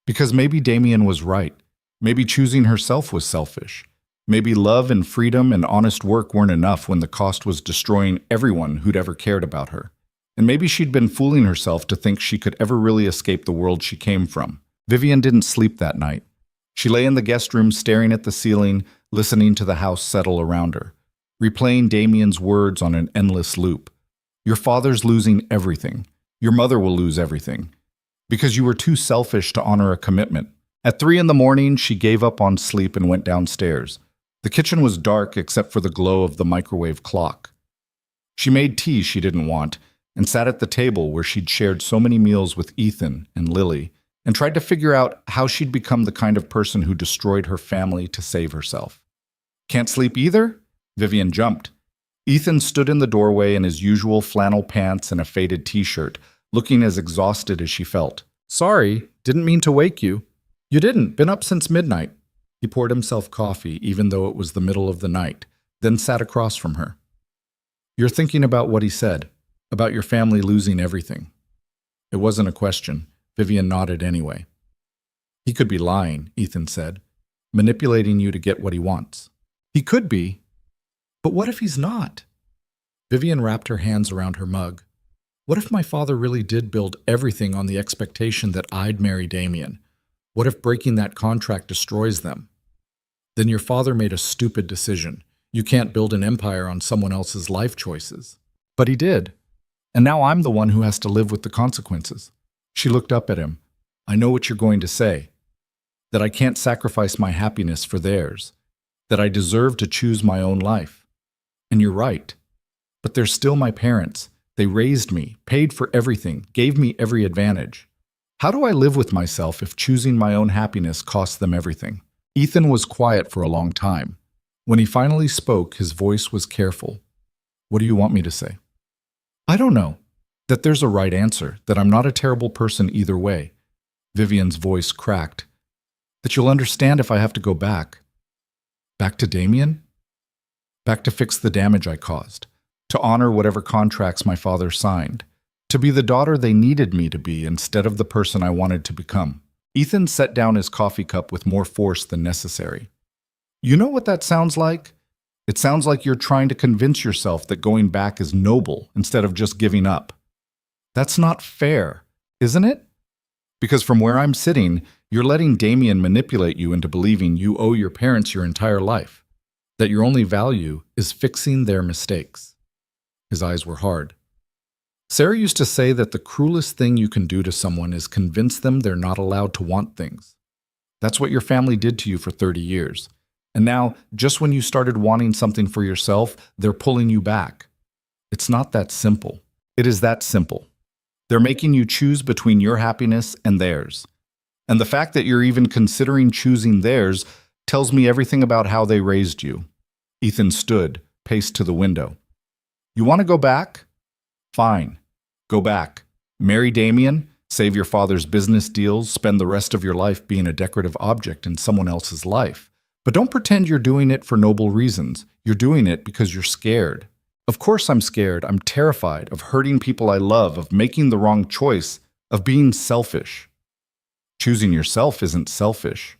Because maybe Damien was right. Maybe choosing herself was selfish. Maybe love and freedom and honest work weren't enough when the cost was destroying everyone who'd ever cared about her. And maybe she'd been fooling herself to think she could ever really escape the world she came from. Vivian didn't sleep that night. She lay in the guest room staring at the ceiling, listening to the house settle around her, replaying Damien's words on an endless loop. Your father's losing everything. Your mother will lose everything. Because you were too selfish to honor a commitment. At 3 a.m, she gave up on sleep and went downstairs. The kitchen was dark except for the glow of the microwave clock. She made tea she didn't want and sat at the table where she'd shared so many meals with Ethan and Lily and tried to figure out how she'd become the kind of person who destroyed her family to save herself. Can't sleep either? Vivian jumped. Ethan stood in the doorway in his usual flannel pants and a faded t-shirt, looking as exhausted as she felt. Sorry, didn't mean to wake you. You didn't, been up since midnight. He poured himself coffee, even though it was the middle of the night, then sat across from her. You're thinking about what he said, about your family losing everything. It wasn't a question. Vivian nodded anyway. He could be lying, Ethan said, manipulating you to get what he wants. He could be. But what if he's not? Vivian wrapped her hands around her mug. What if my father really did build everything on the expectation that I'd marry Damien? What if breaking that contract destroys them? Then your father made a stupid decision. You can't build an empire on someone else's life choices. But he did. And now I'm the one who has to live with the consequences. She looked up at him. I know what you're going to say. That I can't sacrifice my happiness for theirs. That I deserve to choose my own life. And you're right. But they're still my parents. They raised me, paid for everything, gave me every advantage. How do I live with myself if choosing my own happiness costs them everything? Ethan was quiet for a long time. When he finally spoke, his voice was careful. What do you want me to say? I don't know. That there's a right answer, that I'm not a terrible person either way. Vivian's voice cracked. That you'll understand if I have to go back. Back to Damien? Back to fix the damage I caused. To honor whatever contracts my father signed. To be the daughter they needed me to be instead of the person I wanted to become. Ethan set down his coffee cup with more force than necessary. You know what that sounds like? It sounds like you're trying to convince yourself that going back is noble instead of just giving up. That's not fair, isn't it? Because from where I'm sitting, you're letting Damien manipulate you into believing you owe your parents your entire life. That your only value is fixing their mistakes. His eyes were hard. Sarah used to say that the cruelest thing you can do to someone is convince them they're not allowed to want things. That's what your family did to you for 30 years. And now, just when you started wanting something for yourself, they're pulling you back. It's not that simple. It is that simple. They're making you choose between your happiness and theirs. And the fact that you're even considering choosing theirs tells me everything about how they raised you. Ethan stood, paced to the window. You want to go back? Fine. Go back. Marry Damien, Save your father's business deals, spend the rest of your life being a decorative object in someone else's life. But don't pretend you're doing it for noble reasons. You're doing it because you're scared. Of course I'm scared. I'm terrified of hurting people I love, of making the wrong choice, of being selfish. Choosing yourself isn't selfish.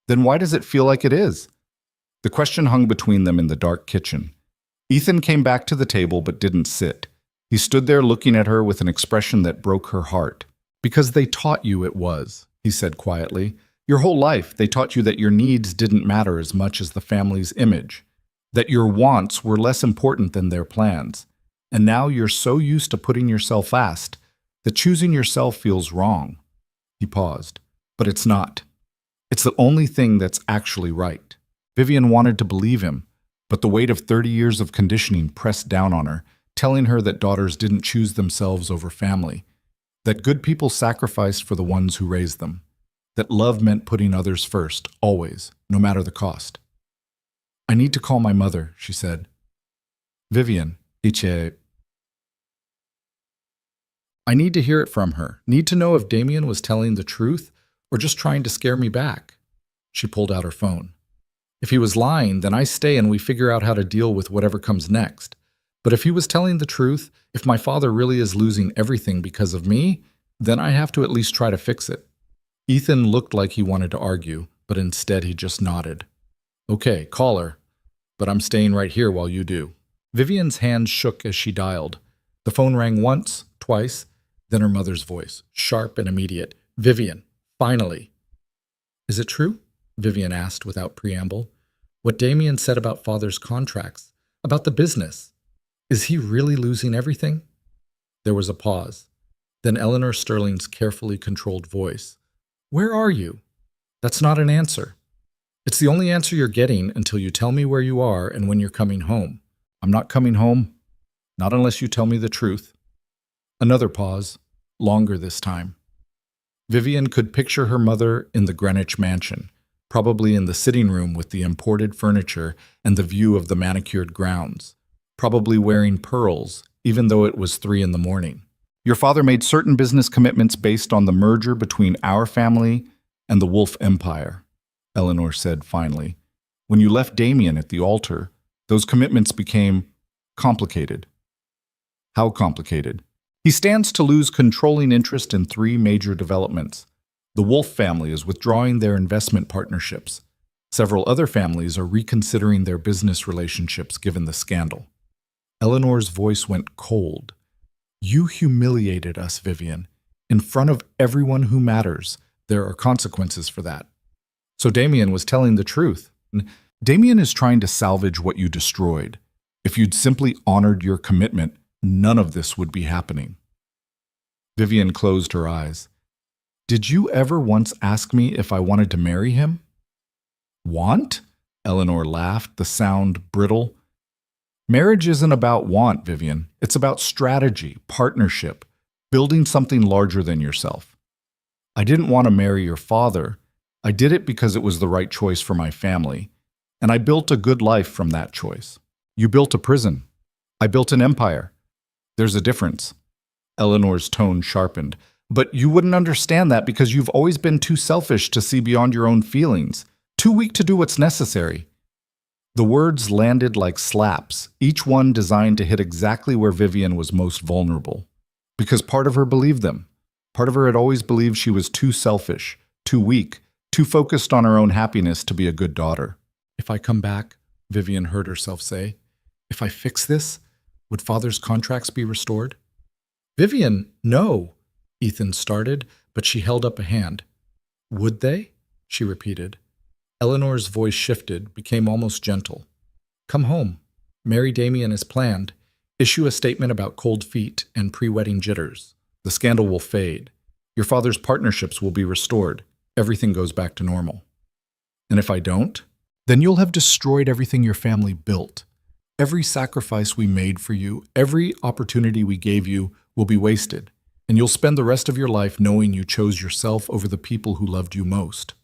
Then why does it feel like it is? The question hung between them in the dark kitchen. Ethan came back to the table but didn't sit. He stood there looking at her with an expression that broke her heart. Because they taught you it was, he said quietly. Your whole life, they taught you that your needs didn't matter as much as the family's image, that your wants were less important than their plans. And now you're so used to putting yourself last that choosing yourself feels wrong. He paused. But it's not. It's the only thing that's actually right. Vivian wanted to believe him, but the weight of 30 years of conditioning pressed down on her, telling her that daughters didn't choose themselves over family, that good people sacrificed for the ones who raised them, that love meant putting others first, always, no matter the cost. I need to call my mother, she said. Vivian, dice. I need to hear it from her. Need to know if Damien was telling the truth or just trying to scare me back. She pulled out her phone. If he was lying, then I stay and we figure out how to deal with whatever comes next. But if he was telling the truth, if my father really is losing everything because of me, then I have to at least try to fix it. Ethan looked like he wanted to argue, but instead he just nodded. Okay, call her, but I'm staying right here while you do. Vivian's hands shook as she dialed. The phone rang once, twice, then her mother's voice, sharp and immediate. Vivian, finally. Is it true? Vivian asked without preamble. What Damien said about father's contracts, about the business. Is he really losing everything? There was a pause. Then Eleanor Sterling's carefully controlled voice. Where are you? That's not an answer. It's the only answer you're getting until you tell me where you are and when you're coming home. I'm not coming home. Not unless you tell me the truth. Another pause, longer this time. Vivian could picture her mother in the Greenwich mansion, probably in the sitting room with the imported furniture and the view of the manicured grounds, probably wearing pearls, even though it was 3 a.m. Your father made certain business commitments based on the merger between our family and the Wolf Empire, Eleanor said finally. When you left Damien at the altar, those commitments became complicated. How complicated? He stands to lose controlling interest in 3 major developments. The Wolf family is withdrawing their investment partnerships. Several other families are reconsidering their business relationships given the scandal. Eleanor's voice went cold. You humiliated us, Vivian. In front of everyone who matters, there are consequences for that. So Damien was telling the truth. Damien is trying to salvage what you destroyed. If you'd simply honored your commitment, none of this would be happening. Vivian closed her eyes. Did you ever once ask me if I wanted to marry him? Want? Eleanor laughed, the sound brittle. Marriage isn't about want, Vivian. It's about strategy, partnership, building something larger than yourself. I didn't want to marry your father. I did it because it was the right choice for my family, and I built a good life from that choice. You built a prison. I built an empire. There's a difference. Eleanor's tone sharpened. But you wouldn't understand that because you've always been too selfish to see beyond your own feelings, too weak to do what's necessary. The words landed like slaps, each one designed to hit exactly where Vivian was most vulnerable. Because part of her believed them. Part of her had always believed she was too selfish, too weak, too focused on her own happiness to be a good daughter. If I come back, Vivian heard herself say, if I fix this, would father's contracts be restored? Vivian, no, Ethan started, but she held up a hand. Would they? She repeated. Eleanor's voice shifted, became almost gentle. Come home. Marry Damien as planned. Issue a statement about cold feet and pre-wedding jitters. The scandal will fade. Your father's partnerships will be restored. Everything goes back to normal. And if I don't, then you'll have destroyed everything your family built. Every sacrifice we made for you, every opportunity we gave you will be wasted, and you'll spend the rest of your life knowing you chose yourself over the people who loved you most.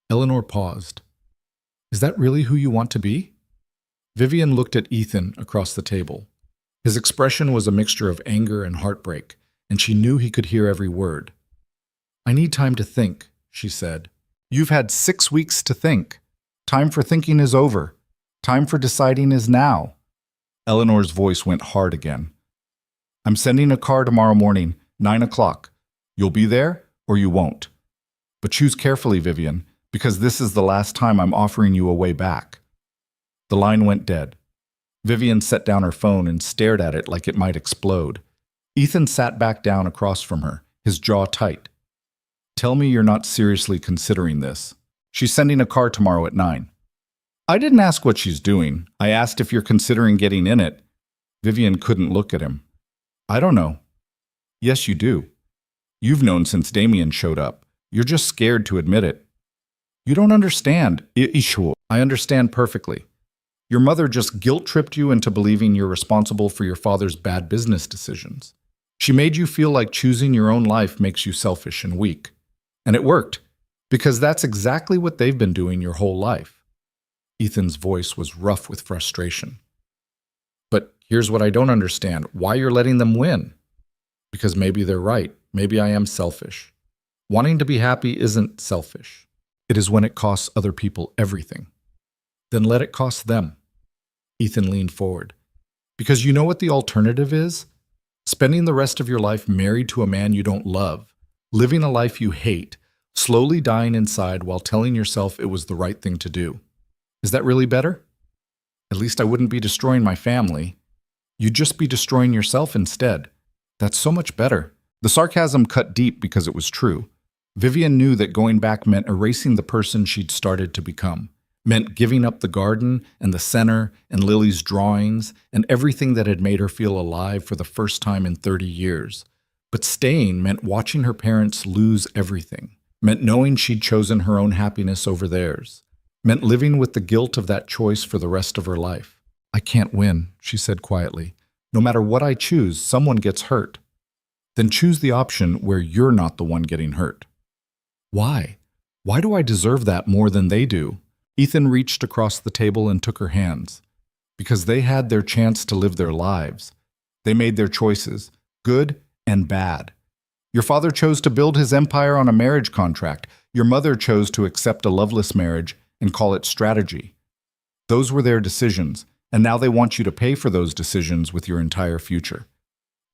Eleanor paused. Is that really who you want to be? Vivian looked at Ethan across the table. His expression was a mixture of anger and heartbreak, and she knew he could hear every word. "I need time to think," she said. "You've had 6 weeks to think. Time for thinking is over. Time for deciding is now." Eleanor's voice went hard again. "I'm sending a car tomorrow morning, 9 o'clock. You'll be there or you won't. But choose carefully, Vivian, because this is the last time I'm offering you a way back." The line went dead. Vivian set down her phone and stared at it like it might explode. Ethan sat back down across from her, his jaw tight. "Tell me you're not seriously considering this. She's sending a car tomorrow at 9. "I didn't ask what she's doing. I asked if you're considering getting in it." Vivian couldn't look at him. "I don't know." "Yes, you do. You've known since Damien showed up. You're just scared to admit it." "You don't understand." "I understand perfectly. Your mother just guilt-tripped you into believing you're responsible for your father's bad business decisions. She made you feel like choosing your own life makes you selfish and weak. And it worked, because that's exactly what they've been doing your whole life." Ethan's voice was rough with frustration. "But here's what I don't understand. Why you're letting them win?" "Because maybe they're right. Maybe I am selfish. Wanting to be happy isn't selfish. It is when it costs other people everything. Then let it cost them." Ethan leaned forward. "Because you know what the alternative is? Spending the rest of your life married to a man you don't love, living a life you hate, slowly dying inside while telling yourself it was the right thing to do. Is that really better? At least I wouldn't be destroying my family. You'd just be destroying yourself instead. That's so much better." The sarcasm cut deep because it was true. Vivian knew that going back meant erasing the person she'd started to become. Meant giving up the garden and the center and Lily's drawings and everything that had made her feel alive for the first time in 30 years. But staying meant watching her parents lose everything. Meant knowing she'd chosen her own happiness over theirs. Meant living with the guilt of that choice for the rest of her life. "I can't win," she said quietly. "No matter what I choose, someone gets hurt." "Then choose the option where you're not the one getting hurt." "Why? Why do I deserve that more than they do?" Ethan reached across the table and took her hands. "Because they had their chance to live their lives. They made their choices, good and bad. Your father chose to build his empire on a marriage contract. Your mother chose to accept a loveless marriage and call it strategy. Those were their decisions, and now they want you to pay for those decisions with your entire future.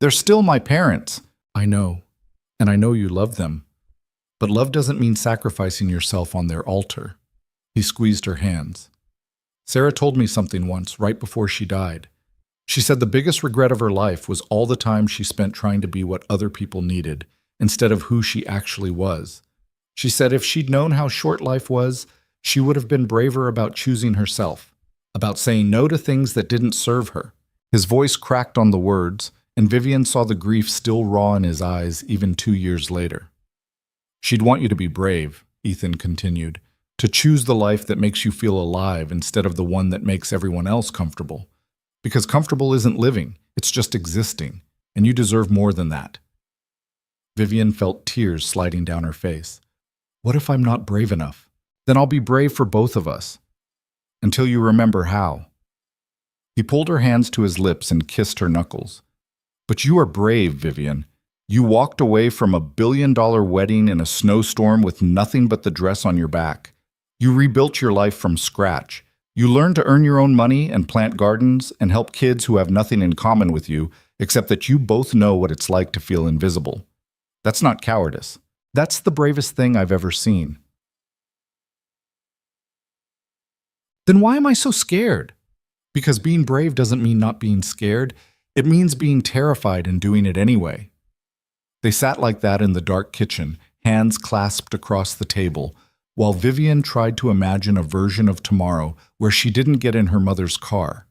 They're still my parents." "I know, and I know you love them. But love doesn't mean sacrificing yourself on their altar." He squeezed her hands. "Sarah told me something once, right before she died. She said the biggest regret of her life was all the time she spent trying to be what other people needed, instead of who she actually was. She said if she'd known how short life was, she would have been braver about choosing herself, about saying no to things that didn't serve her." His voice cracked on the words, and Vivian saw the grief still raw in his eyes even 2 years later. "She'd want you to be brave," Ethan continued. "To choose the life that makes you feel alive instead of the one that makes everyone else comfortable. Because comfortable isn't living, it's just existing, and you deserve more than that." Vivian felt tears sliding down her face. "What if I'm not brave enough? Then I'll be brave for both of us. Until you remember how." He pulled her hands to his lips and kissed her knuckles. "But you are brave, Vivian. You walked away from a billion-dollar wedding in a snowstorm with nothing but the dress on your back. You rebuilt your life from scratch. You learned to earn your own money and plant gardens and help kids who have nothing in common with you, except that you both know what it's like to feel invisible. That's not cowardice. That's the bravest thing I've ever seen." "Then why am I so scared?" "Because being brave doesn't mean not being scared. It means being terrified and doing it anyway." They sat like that in the dark kitchen, hands clasped across the table, while Vivian tried to imagine a version of tomorrow where she didn't get in her mother's car,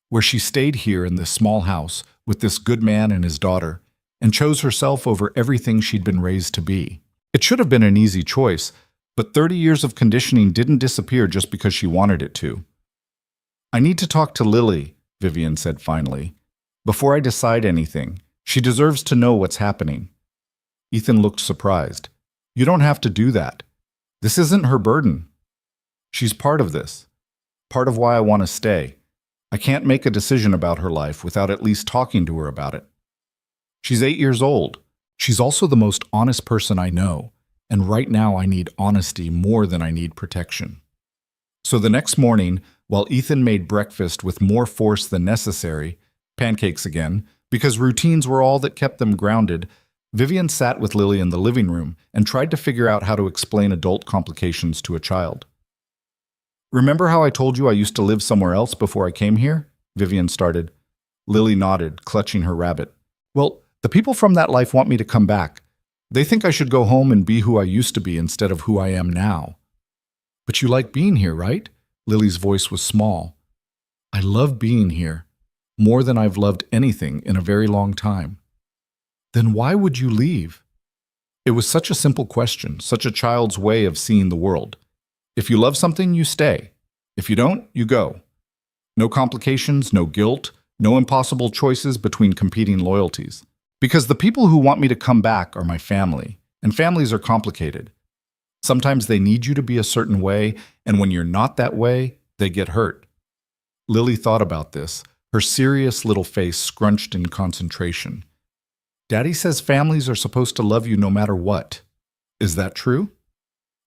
where she stayed here in this small house with this good man and his daughter, and chose herself over everything she'd been raised to be. It should have been an easy choice, but 30 years of conditioning didn't disappear just because she wanted it to. "I need to talk to Lily," Vivian said finally, "before I decide anything. She deserves to know what's happening." Ethan looked surprised. "You don't have to do that. This isn't her burden. She's part of this, part of why I want to stay. I can't make a decision about her life without at least talking to her about it." She's 8 years old. She's also the most honest person I know, and right now I need honesty more than I need protection. So the next morning, while Ethan made breakfast with more force than necessary, pancakes again, because routines were all that kept them grounded, Vivian sat with Lily in the living room and tried to figure out how to explain adult complications to a child. Remember how I told you I used to live somewhere else before I came here? Vivian started. Lily nodded, clutching her rabbit. Well, the people from that life want me to come back. They think I should go home and be who I used to be instead of who I am now. But you like being here, right? Lily's voice was small. I love being here, more than I've loved anything in a very long time. Then why would you leave? It was such a simple question, such a child's way of seeing the world. If you love something, you stay. If you don't, you go. No complications, no guilt, no impossible choices between competing loyalties. Because the people who want me to come back are my family, and families are complicated. Sometimes they need you to be a certain way, and when you're not that way, they get hurt. Lily thought about this, her serious little face scrunched in concentration. Daddy says families are supposed to love you no matter what. Is that true?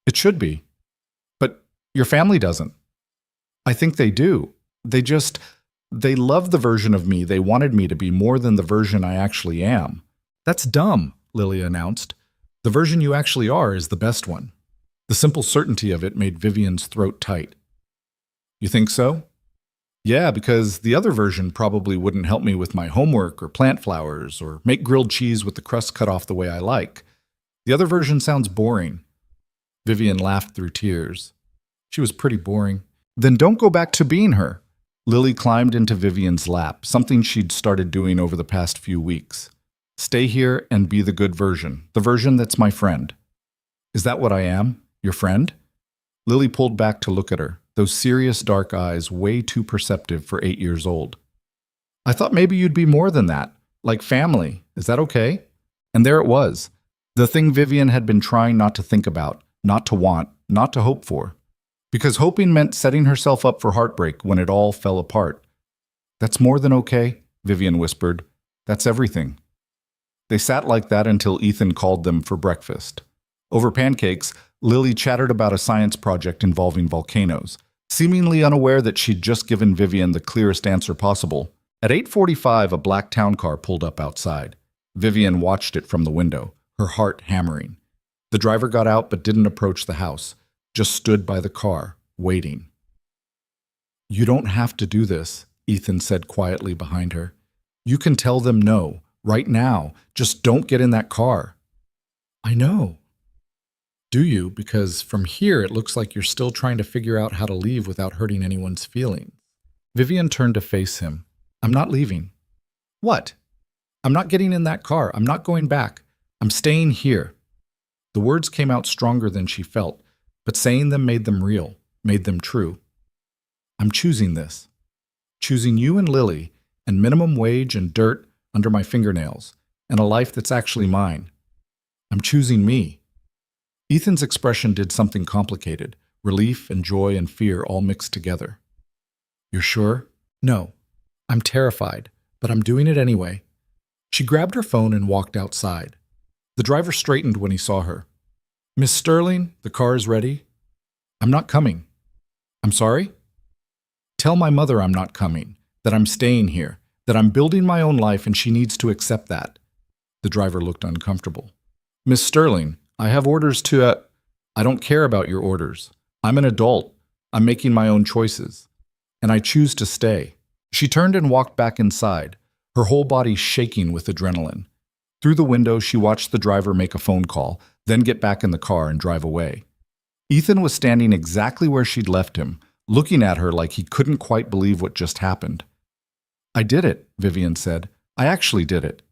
It should be. But your family doesn't. I think they do. They love the version of me they wanted me to be more than the version I actually am. That's dumb, Lily announced. The version you actually are is the best one. The simple certainty of it made Vivian's throat tight. You think so? Yeah, because the other version probably wouldn't help me with my homework or plant flowers or make grilled cheese with the crust cut off the way I like. The other version sounds boring. Vivian laughed through tears. She was pretty boring. Then don't go back to being her. Lily climbed into Vivian's lap, something she'd started doing over the past few weeks. Stay here and be the good version, the version that's my friend. Is that what I am? Your friend? Lily pulled back to look at her, those serious dark eyes way too perceptive for 8 years old. I thought maybe you'd be more than that, like family. Is that okay? And there it was, the thing Vivian had been trying not to think about, not to want, not to hope for. Because hoping meant setting herself up for heartbreak when it all fell apart. That's more than okay, Vivian whispered. That's everything. They sat like that until Ethan called them for breakfast. Over pancakes, Lily chattered about a science project involving volcanoes, seemingly unaware that she'd just given Vivian the clearest answer possible. At 8:45, a black town car pulled up outside. Vivian watched it from the window, her heart hammering. The driver got out but didn't approach the house, just stood by the car, waiting. You don't have to do this, Ethan said quietly behind her. You can tell them no, right now. Just don't get in that car. I know. Do you? Because from here it looks like you're still trying to figure out how to leave without hurting anyone's feelings. Vivian turned to face him. I'm not leaving. What? I'm not getting in that car. I'm not going back. I'm staying here. The words came out stronger than she felt, but saying them made them real, made them true. I'm choosing this. Choosing you and Lily, and minimum wage and dirt under my fingernails, and a life that's actually mine. I'm choosing me. Ethan's expression did something complicated, relief and joy and fear all mixed together. You're sure? No. I'm terrified, but I'm doing it anyway. She grabbed her phone and walked outside. The driver straightened when he saw her. Miss Sterling, the car is ready. I'm not coming. I'm sorry? Tell my mother I'm not coming, that I'm staying here, that I'm building my own life and she needs to accept that. The driver looked uncomfortable. Miss Sterling, I have orders to... I don't care about your orders. I'm an adult. I'm making my own choices. And I choose to stay. She turned and walked back inside, her whole body shaking with adrenaline. Through the window, she watched the driver make a phone call, then get back in the car and drive away. Ethan was standing exactly where she'd left him, looking at her like he couldn't quite believe what just happened. I did it, Vivian said. I actually did it.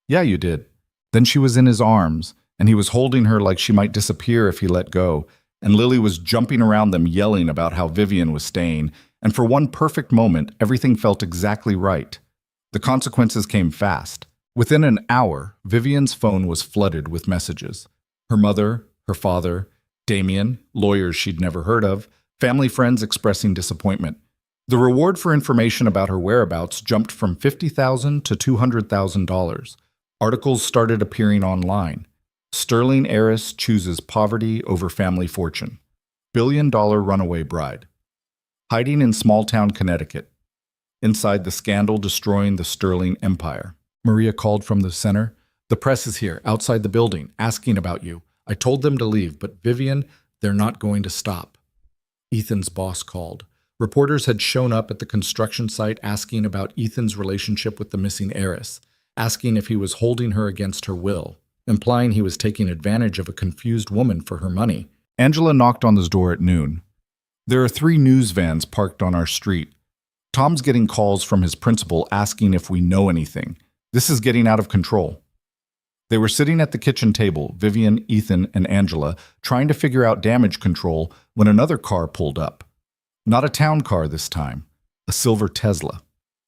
Yeah, you did. Then she was in his arms, and he was holding her like she might disappear if he let go, and Lily was jumping around them yelling about how Vivian was staying, and for one perfect moment, everything felt exactly right. The consequences came fast. Within an hour, Vivian's phone was flooded with messages. Her mother, her father, Damien, lawyers she'd never heard of, family friends expressing disappointment. The reward for information about her whereabouts jumped from $50,000 to $200,000. Articles started appearing online. Sterling heiress chooses poverty over family fortune. Billion-dollar runaway bride. Hiding in small-town Connecticut. Inside the scandal destroying the Sterling empire. Maria called from the center. The press is here, outside the building, asking about you. I told them to leave, but Vivian, they're not going to stop. Ethan's boss called. Reporters had shown up at the construction site asking about Ethan's relationship with the missing heiress, asking if he was holding her against her will, implying he was taking advantage of a confused woman for her money. Angela knocked on his door at noon. There are 3 news vans parked on our street. Tom's getting calls from his principal asking if we know anything. This is getting out of control. They were sitting at the kitchen table, Vivian, Ethan, and Angela, trying to figure out damage control when another car pulled up. Not a town car this time, a silver Tesla.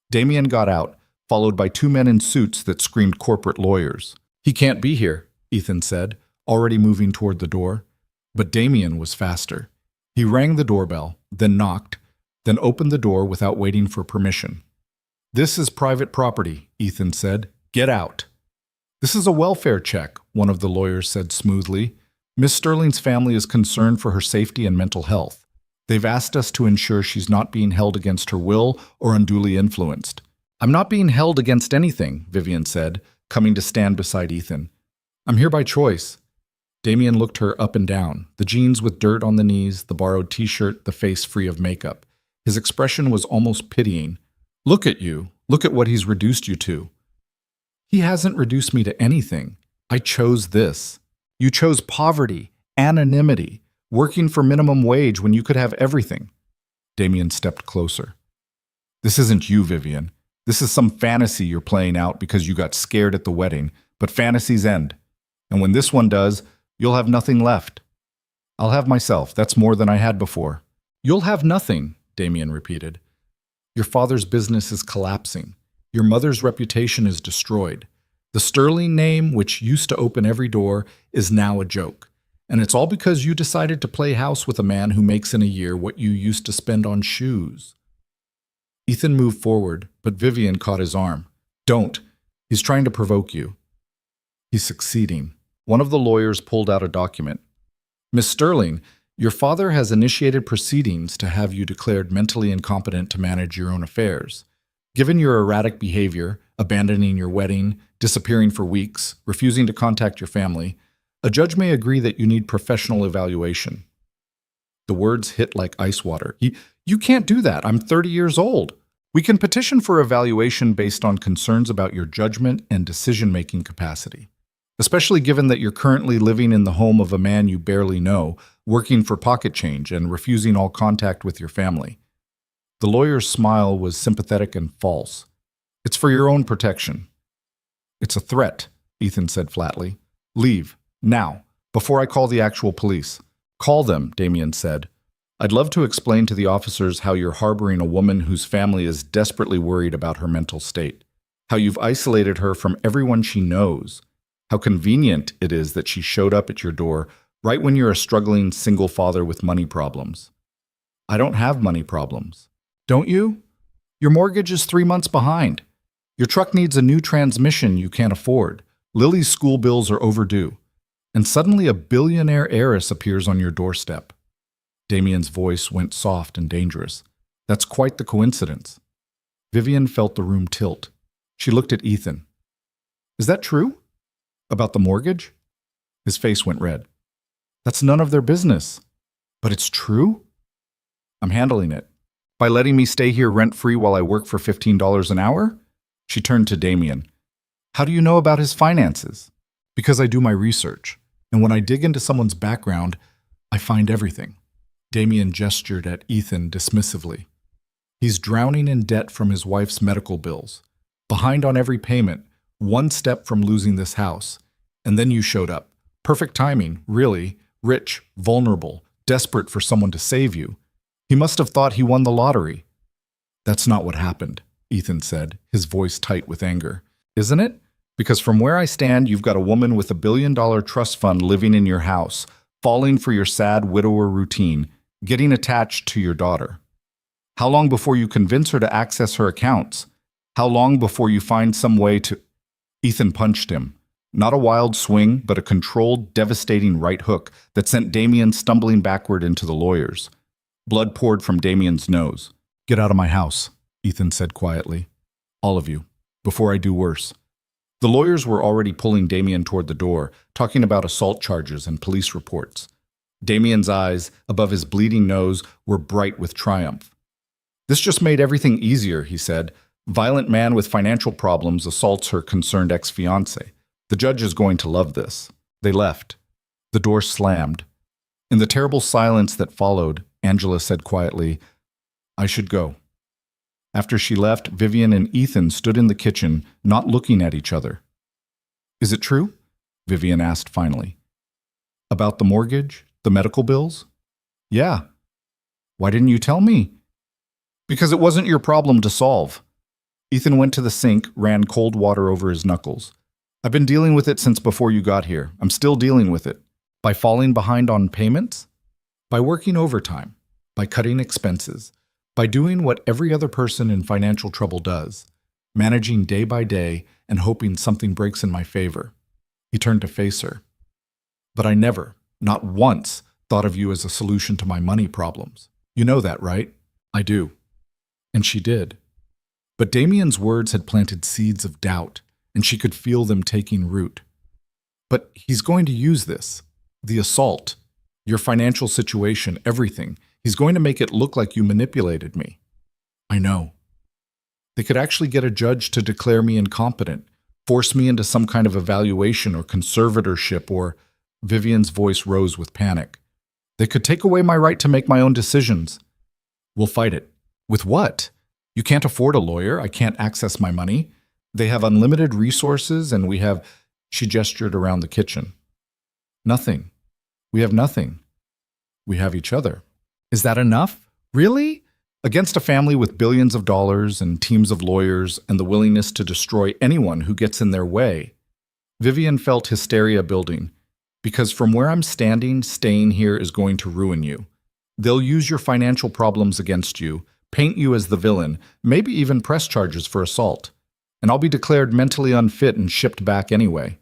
Damien got out, followed by 2 men in suits that screamed corporate lawyers. He can't be here, Ethan said, already moving toward the door. But Damien was faster. He rang the doorbell, then knocked, then opened the door without waiting for permission. This is private property, Ethan said. Get out. This is a welfare check, one of the lawyers said smoothly. Miss Sterling's family is concerned for her safety and mental health. They've asked us to ensure she's not being held against her will or unduly influenced. I'm not being held against anything, Vivian said, coming to stand beside Ethan. I'm here by choice. Damien looked her up and down, the jeans with dirt on the knees, the borrowed t-shirt, the face free of makeup. His expression was almost pitying. Look at you. Look at what he's reduced you to. He hasn't reduced me to anything. I chose this. You chose poverty, anonymity, working for minimum wage when you could have everything. Damien stepped closer. This isn't you, Vivian. This is some fantasy you're playing out because you got scared at the wedding, but fantasies end. And when this one does, you'll have nothing left. I'll have myself. That's more than I had before. You'll have nothing, Damien repeated. Your father's business is collapsing. Your mother's reputation is destroyed. The Sterling name, which used to open every door, is now a joke. And it's all because you decided to play house with a man who makes in a year what you used to spend on shoes. Ethan moved forward, but Vivian caught his arm. Don't. He's trying to provoke you. He's succeeding. One of the lawyers pulled out a document. Miss Sterling, your father has initiated proceedings to have you declared mentally incompetent to manage your own affairs. Given your erratic behavior, abandoning your wedding, disappearing for weeks, refusing to contact your family, a judge may agree that you need professional evaluation. The words hit like ice water. You can't do that. I'm 30 years old. We can petition for evaluation based on concerns about your judgment and decision-making capacity, especially given that you're currently living in the home of a man you barely know, working for pocket change and refusing all contact with your family. The lawyer's smile was sympathetic and false. It's for your own protection. It's a threat, Ethan said flatly. Leave, now, before I call the actual police. Call them, Damien said. I'd love to explain to the officers how you're harboring a woman whose family is desperately worried about her mental state, how you've isolated her from everyone she knows, how convenient it is that she showed up at your door right when you're a struggling single father with money problems. I don't have money problems. Don't you? Your mortgage is 3 months behind. Your truck needs a new transmission you can't afford. Lily's school bills are overdue. And suddenly a billionaire heiress appears on your doorstep. Damien's voice went soft and dangerous. That's quite the coincidence. Vivian felt the room tilt. She looked at Ethan. Is that true? About the mortgage? His face went red. That's none of their business. But it's true? I'm handling it. By letting me stay here rent-free while I work for $15 an hour? She turned to Damien. How do you know about his finances? Because I do my research. And when I dig into someone's background, I find everything. Damien gestured at Ethan dismissively. He's drowning in debt from his wife's medical bills. Behind on every payment, one step from losing this house. And then you showed up. Perfect timing, really. Rich, vulnerable, desperate for someone to save you. He must have thought he won the lottery. That's not what happened, Ethan said, his voice tight with anger. Isn't it? Because from where I stand, you've got a woman with $1 billion trust fund living in your house, falling for your sad widower routine, getting attached to your daughter. How long before you convince her to access her accounts? How long before you find some way to... Ethan punched him. Not a wild swing, but a controlled, devastating right hook that sent Damien stumbling backward into the lawyers. Blood poured from Damien's nose. "Get out of my house," Ethan said quietly. "All of you, before I do worse." The lawyers were already pulling Damien toward the door, talking about assault charges and police reports. Damien's eyes, above his bleeding nose, were bright with triumph. "This just made everything easier," he said. "Violent man with financial problems assaults her concerned ex-fiancé. The judge is going to love this." They left. The door slammed. In the terrible silence that followed, Angela said quietly, "I should go." After she left, Vivian and Ethan stood in the kitchen, not looking at each other. "Is it true?" Vivian asked finally. "About the mortgage? The medical bills?" "Yeah." "Why didn't you tell me?" "Because it wasn't your problem to solve." Ethan went to the sink, ran cold water over his knuckles. "I've been dealing with it since before you got here. I'm still dealing with it. By falling behind on payments? By working overtime. By cutting expenses. By doing what every other person in financial trouble does. Managing day by day and hoping something breaks in my favor." He turned to face her. "But I never, not once, thought of you as a solution to my money problems. You know that, right?" "I do." And she did. But Damien's words had planted seeds of doubt, and she could feel them taking root. "But he's going to use this. The assault. Your financial situation, everything. He's going to make it look like you manipulated me." "I know." "They could actually get a judge to declare me incompetent, force me into some kind of evaluation or conservatorship or—" Vivian's voice rose with panic. "They could take away my right to make my own decisions." "We'll fight it." "With what? You can't afford a lawyer. I can't access my money. They have unlimited resources and we have—" She gestured around the kitchen. "Nothing. We have nothing. We have each other." "Is that enough? Really? Against a family with billions of dollars and teams of lawyers and the willingness to destroy anyone who gets in their way." Vivian felt hysteria building. "Because from where I'm standing, staying here is going to ruin you. They'll use your financial problems against you, paint you as the villain, maybe even press charges for assault. And I'll be declared mentally unfit and shipped back anyway.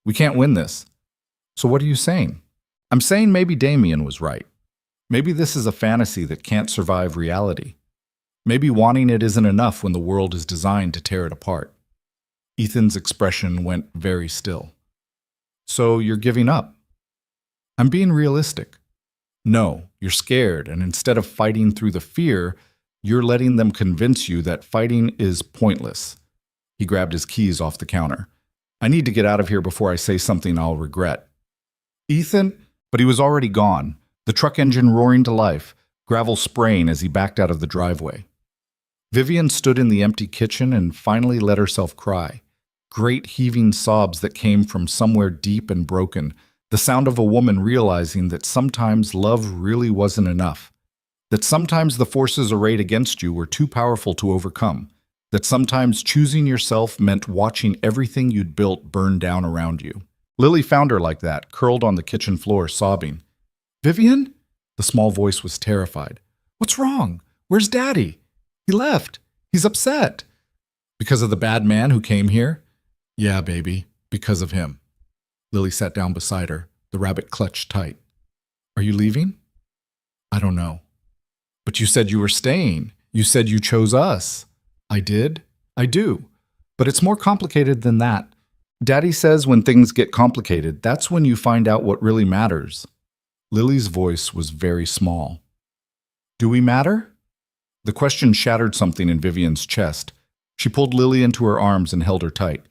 We can't win this." "So what are you saying?" "I'm saying maybe Damien was right. Maybe this is a fantasy that can't survive reality. Maybe wanting it isn't enough when the world is designed to tear it apart." Ethan's expression went very still. "So you're giving up?" "I'm being realistic." "No, you're scared, and instead of fighting through the fear, you're letting them convince you that fighting is pointless." He grabbed his keys off the counter. "I need to get out of here before I say something I'll regret." "Ethan?" But he was already gone, the truck engine roaring to life, gravel spraying as he backed out of the driveway. Vivian stood in the empty kitchen and finally let herself cry. Great heaving sobs that came from somewhere deep and broken, the sound of a woman realizing that sometimes love really wasn't enough, that sometimes the forces arrayed against you were too powerful to overcome, that sometimes choosing yourself meant watching everything you'd built burn down around you. Lily found her like that, curled on the kitchen floor, sobbing. "Vivian?" The small voice was terrified. "What's wrong? Where's Daddy? He left. He's upset." "Because of the bad man who came here?" "Yeah, baby, because of him." Lily sat down beside her, the rabbit clutched tight. "Are you leaving?" "I don't know." "But you said you were staying. You said you chose us." "I did. I do. But it's more complicated than that. Daddy says when things get complicated, that's when you find out what really matters." Lily's voice was very small. "Do we matter?" The question shattered something in Vivian's chest. She pulled Lily into her arms and held her tight.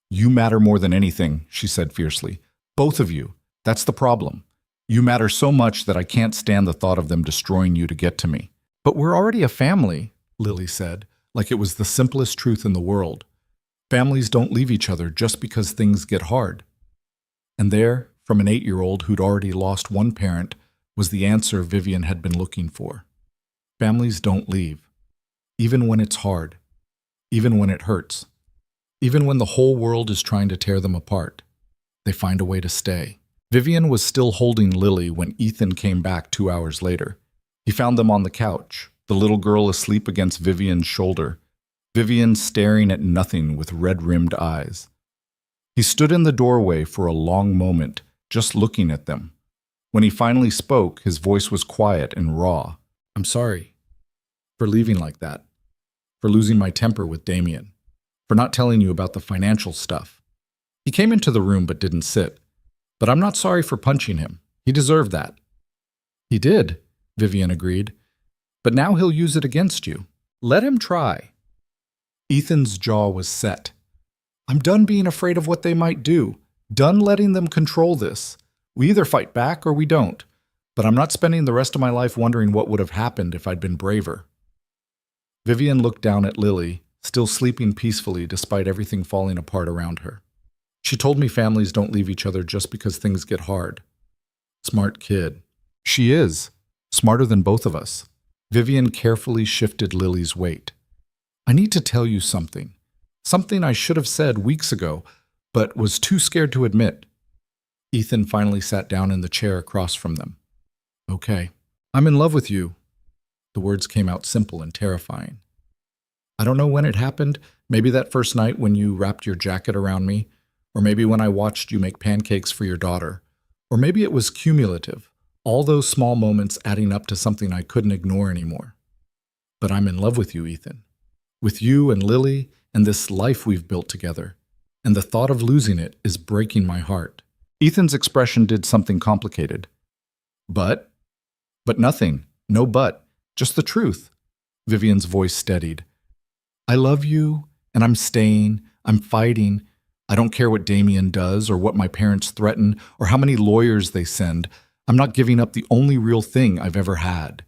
"You matter more than anything," she said fiercely. "Both of you. That's the problem. You matter so much that I can't stand the thought of them destroying you to get to me." "But we're already a family," Lily said, like it was the simplest truth in the world. Families don't leave each other just because things get hard. And there, from an 8-year-old who'd already lost one parent, was the answer Vivian had been looking for. Families don't leave. Even when it's hard. Even when it hurts. Even when the whole world is trying to tear them apart. They find a way to stay. Vivian was still holding Lily when Ethan came back 2 hours later. He found them on the couch, the little girl asleep against Vivian's shoulder. Vivian staring at nothing with red-rimmed eyes. He stood in the doorway for a long moment, just looking at them. When he finally spoke, his voice was quiet and raw. "I'm sorry for leaving like that, for losing my temper with Damien, for not telling you about the financial stuff." He came into the room but didn't sit. "But I'm not sorry for punching him. He deserved that." "He did," Vivian agreed. "But now he'll use it against you. Let him try." Ethan's jaw was set. "I'm done being afraid of what they might do. Done letting them control this. We either fight back or we don't. But I'm not spending the rest of my life wondering what would have happened if I'd been braver." Vivian looked down at Lily, still sleeping peacefully despite everything falling apart around her. "She told me families don't leave each other just because things get hard." Smart kid. "She is. Smarter than both of us." Vivian carefully shifted Lily's weight. "I need to tell you something. Something I should have said weeks ago, but was too scared to admit." Ethan finally sat down in the chair across from them. "Okay. I'm in love with you." The words came out simple and terrifying. "I don't know when it happened. Maybe that first night when you wrapped your jacket around me, or maybe when I watched you make pancakes for your daughter, or maybe it was cumulative, all those small moments adding up to something I couldn't ignore anymore. But I'm in love with you, Ethan. With you and Lily and this life we've built together. And the thought of losing it is breaking my heart." Ethan's expression did something complicated. But nothing. No but. Just the truth. Vivian's voice steadied. "I love you, and I'm staying. I'm fighting. I don't care what Damien does or what my parents threaten or how many lawyers they send. I'm not giving up the only real thing I've ever had.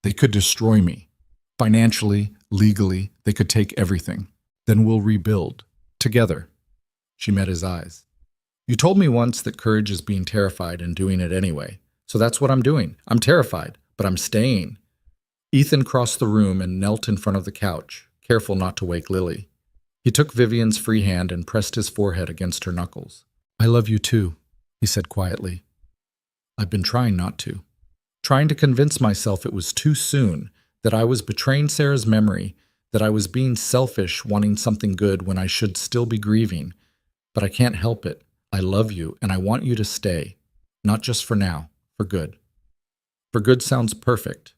They could destroy me. Financially, legally, they could take everything. Then we'll rebuild. Together." She met his eyes. "You told me once that courage is being terrified and doing it anyway. So that's what I'm doing. I'm terrified, but I'm staying." Ethan crossed the room and knelt in front of the couch, careful not to wake Lily. He took Vivian's free hand and pressed his forehead against her knuckles. "I love you too," he said quietly. "I've been trying not to. Trying to convince myself it was too soon, that I was betraying Sarah's memory, that I was being selfish wanting something good when I should still be grieving. But I can't help it. I love you, and I want you to stay. Not just for now, for good." For good sounds perfect.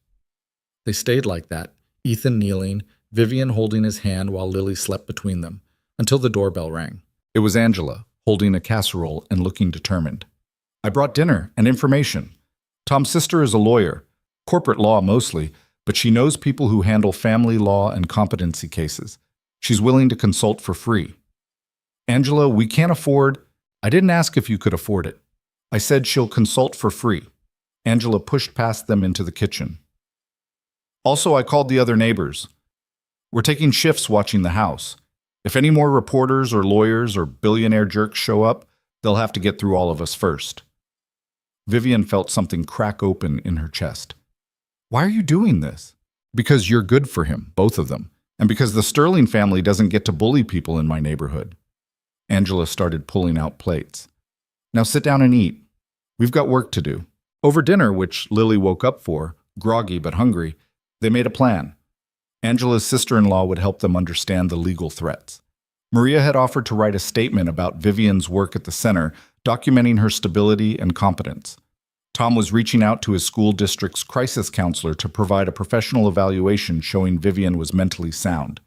They stayed like that, Ethan kneeling, Vivian holding his hand while Lily slept between them, until the doorbell rang. It was Angela, holding a casserole and looking determined. "I brought dinner and information. Tom's sister is a lawyer, corporate law mostly, but she knows people who handle family law and competency cases. She's willing to consult for free." "Angela, we can't afford—" "I didn't ask if you could afford it. I said she'll consult for free." Angela pushed past them into the kitchen. "Also, I called the other neighbors. We're taking shifts watching the house. If any more reporters or lawyers or billionaire jerks show up, they'll have to get through all of us first." Vivian felt something crack open in her chest. "Why are you doing this?" "Because you're good for him, both of them, and because the Sterling family doesn't get to bully people in my neighborhood." Angela started pulling out plates. "Now sit down and eat. We've got work to do." Over dinner, which Lily woke up for, groggy but hungry, they made a plan. Angela's sister-in-law would help them understand the legal threats. Maria had offered to write a statement about Vivian's work at the center, documenting her stability and competence. Tom was reaching out to his school district's crisis counselor to provide a professional evaluation showing Vivian was mentally sound.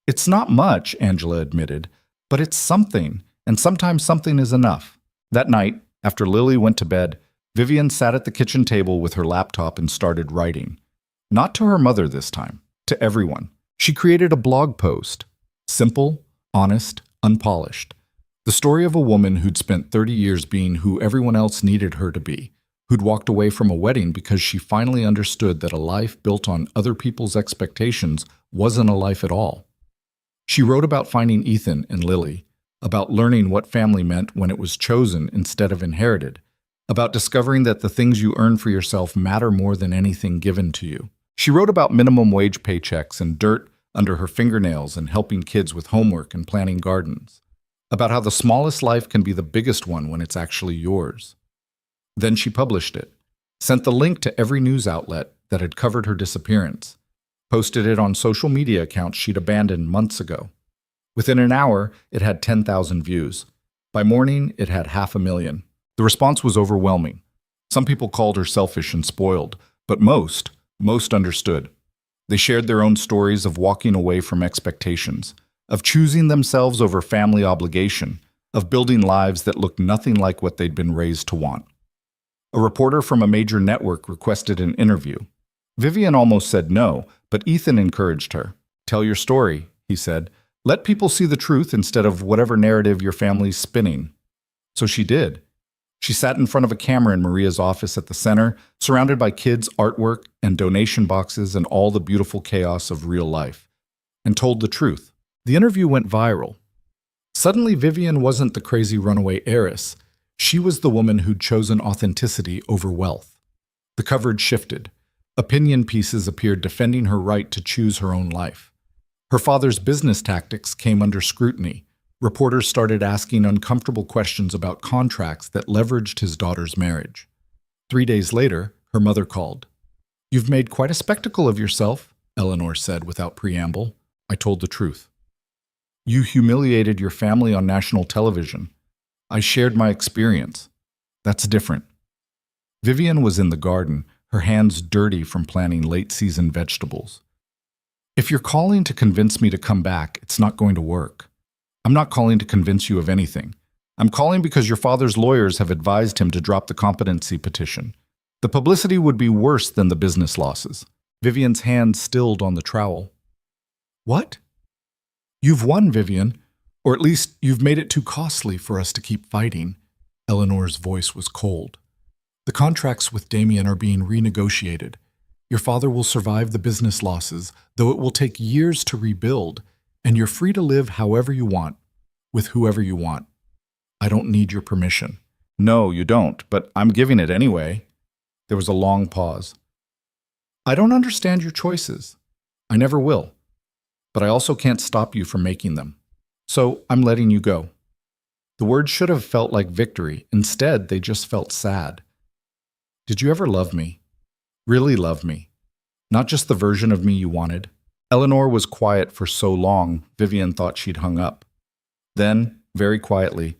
"It's not much," Angela admitted, "but it's something, and sometimes something is enough." That night, after Lily went to bed, Vivian sat at the kitchen table with her laptop and started writing. Not to her mother this time, to everyone. She created a blog post. Simple, honest, unpolished. The story of a woman who'd spent 30 years being who everyone else needed her to be, who'd walked away from a wedding because she finally understood that a life built on other people's expectations wasn't a life at all. She wrote about finding Ethan and Lily, about learning what family meant when it was chosen instead of inherited, about discovering that the things you earn for yourself matter more than anything given to you. She wrote about minimum wage paychecks and dirt under her fingernails and helping kids with homework and planting gardens, about how the smallest life can be the biggest one when it's actually yours. Then she published it, sent the link to every news outlet that had covered her disappearance, posted it on social media accounts she'd abandoned months ago. Within an hour, it had 10,000 views. By morning, it had 500,000. The response was overwhelming. Some people called her selfish and spoiled, but most understood. They shared their own stories of walking away from expectations, of choosing themselves over family obligation, of building lives that looked nothing like what they'd been raised to want. A reporter from a major network requested an interview. Vivian almost said no, but Ethan encouraged her. "Tell your story," he said. "Let people see the truth instead of whatever narrative your family's spinning." So she did. She sat in front of a camera in Maria's office at the center, surrounded by kids' artwork and donation boxes and all the beautiful chaos of real life, and told the truth. The interview went viral. Suddenly, Vivian wasn't the crazy runaway heiress. She was the woman who'd chosen authenticity over wealth. The coverage shifted. Opinion pieces appeared defending her right to choose her own life. Her father's business tactics came under scrutiny. Reporters started asking uncomfortable questions about contracts that leveraged his daughter's marriage. 3 days later, her mother called. "You've made quite a spectacle of yourself," Eleanor said without preamble. I told the truth. "You humiliated your family on national television. I shared my experience. That's different." Vivian was in the garden, her hands dirty from planting late-season vegetables. "If you're calling to convince me to come back, it's not going to work. I'm not calling to convince you of anything. I'm calling because your father's lawyers have advised him to drop the competency petition. The publicity would be worse than the business losses." Vivian's hand stilled on the trowel. "What?" "You've won, Vivian. Or at least you've made it too costly for us to keep fighting." Eleanor's voice was cold. "The contracts with Damien are being renegotiated. Your father will survive the business losses, though it will take years to rebuild, and you're free to live however you want, with whoever you want. I don't need your permission." "No, you don't, but I'm giving it anyway." There was a long pause. "I don't understand your choices. I never will. But I also can't stop you from making them. So I'm letting you go." The words should have felt like victory. Instead, they just felt sad. "Did you ever love me? Really love me? Not just the version of me you wanted?" Eleanor was quiet for so long, Vivian thought she'd hung up. Then, very quietly,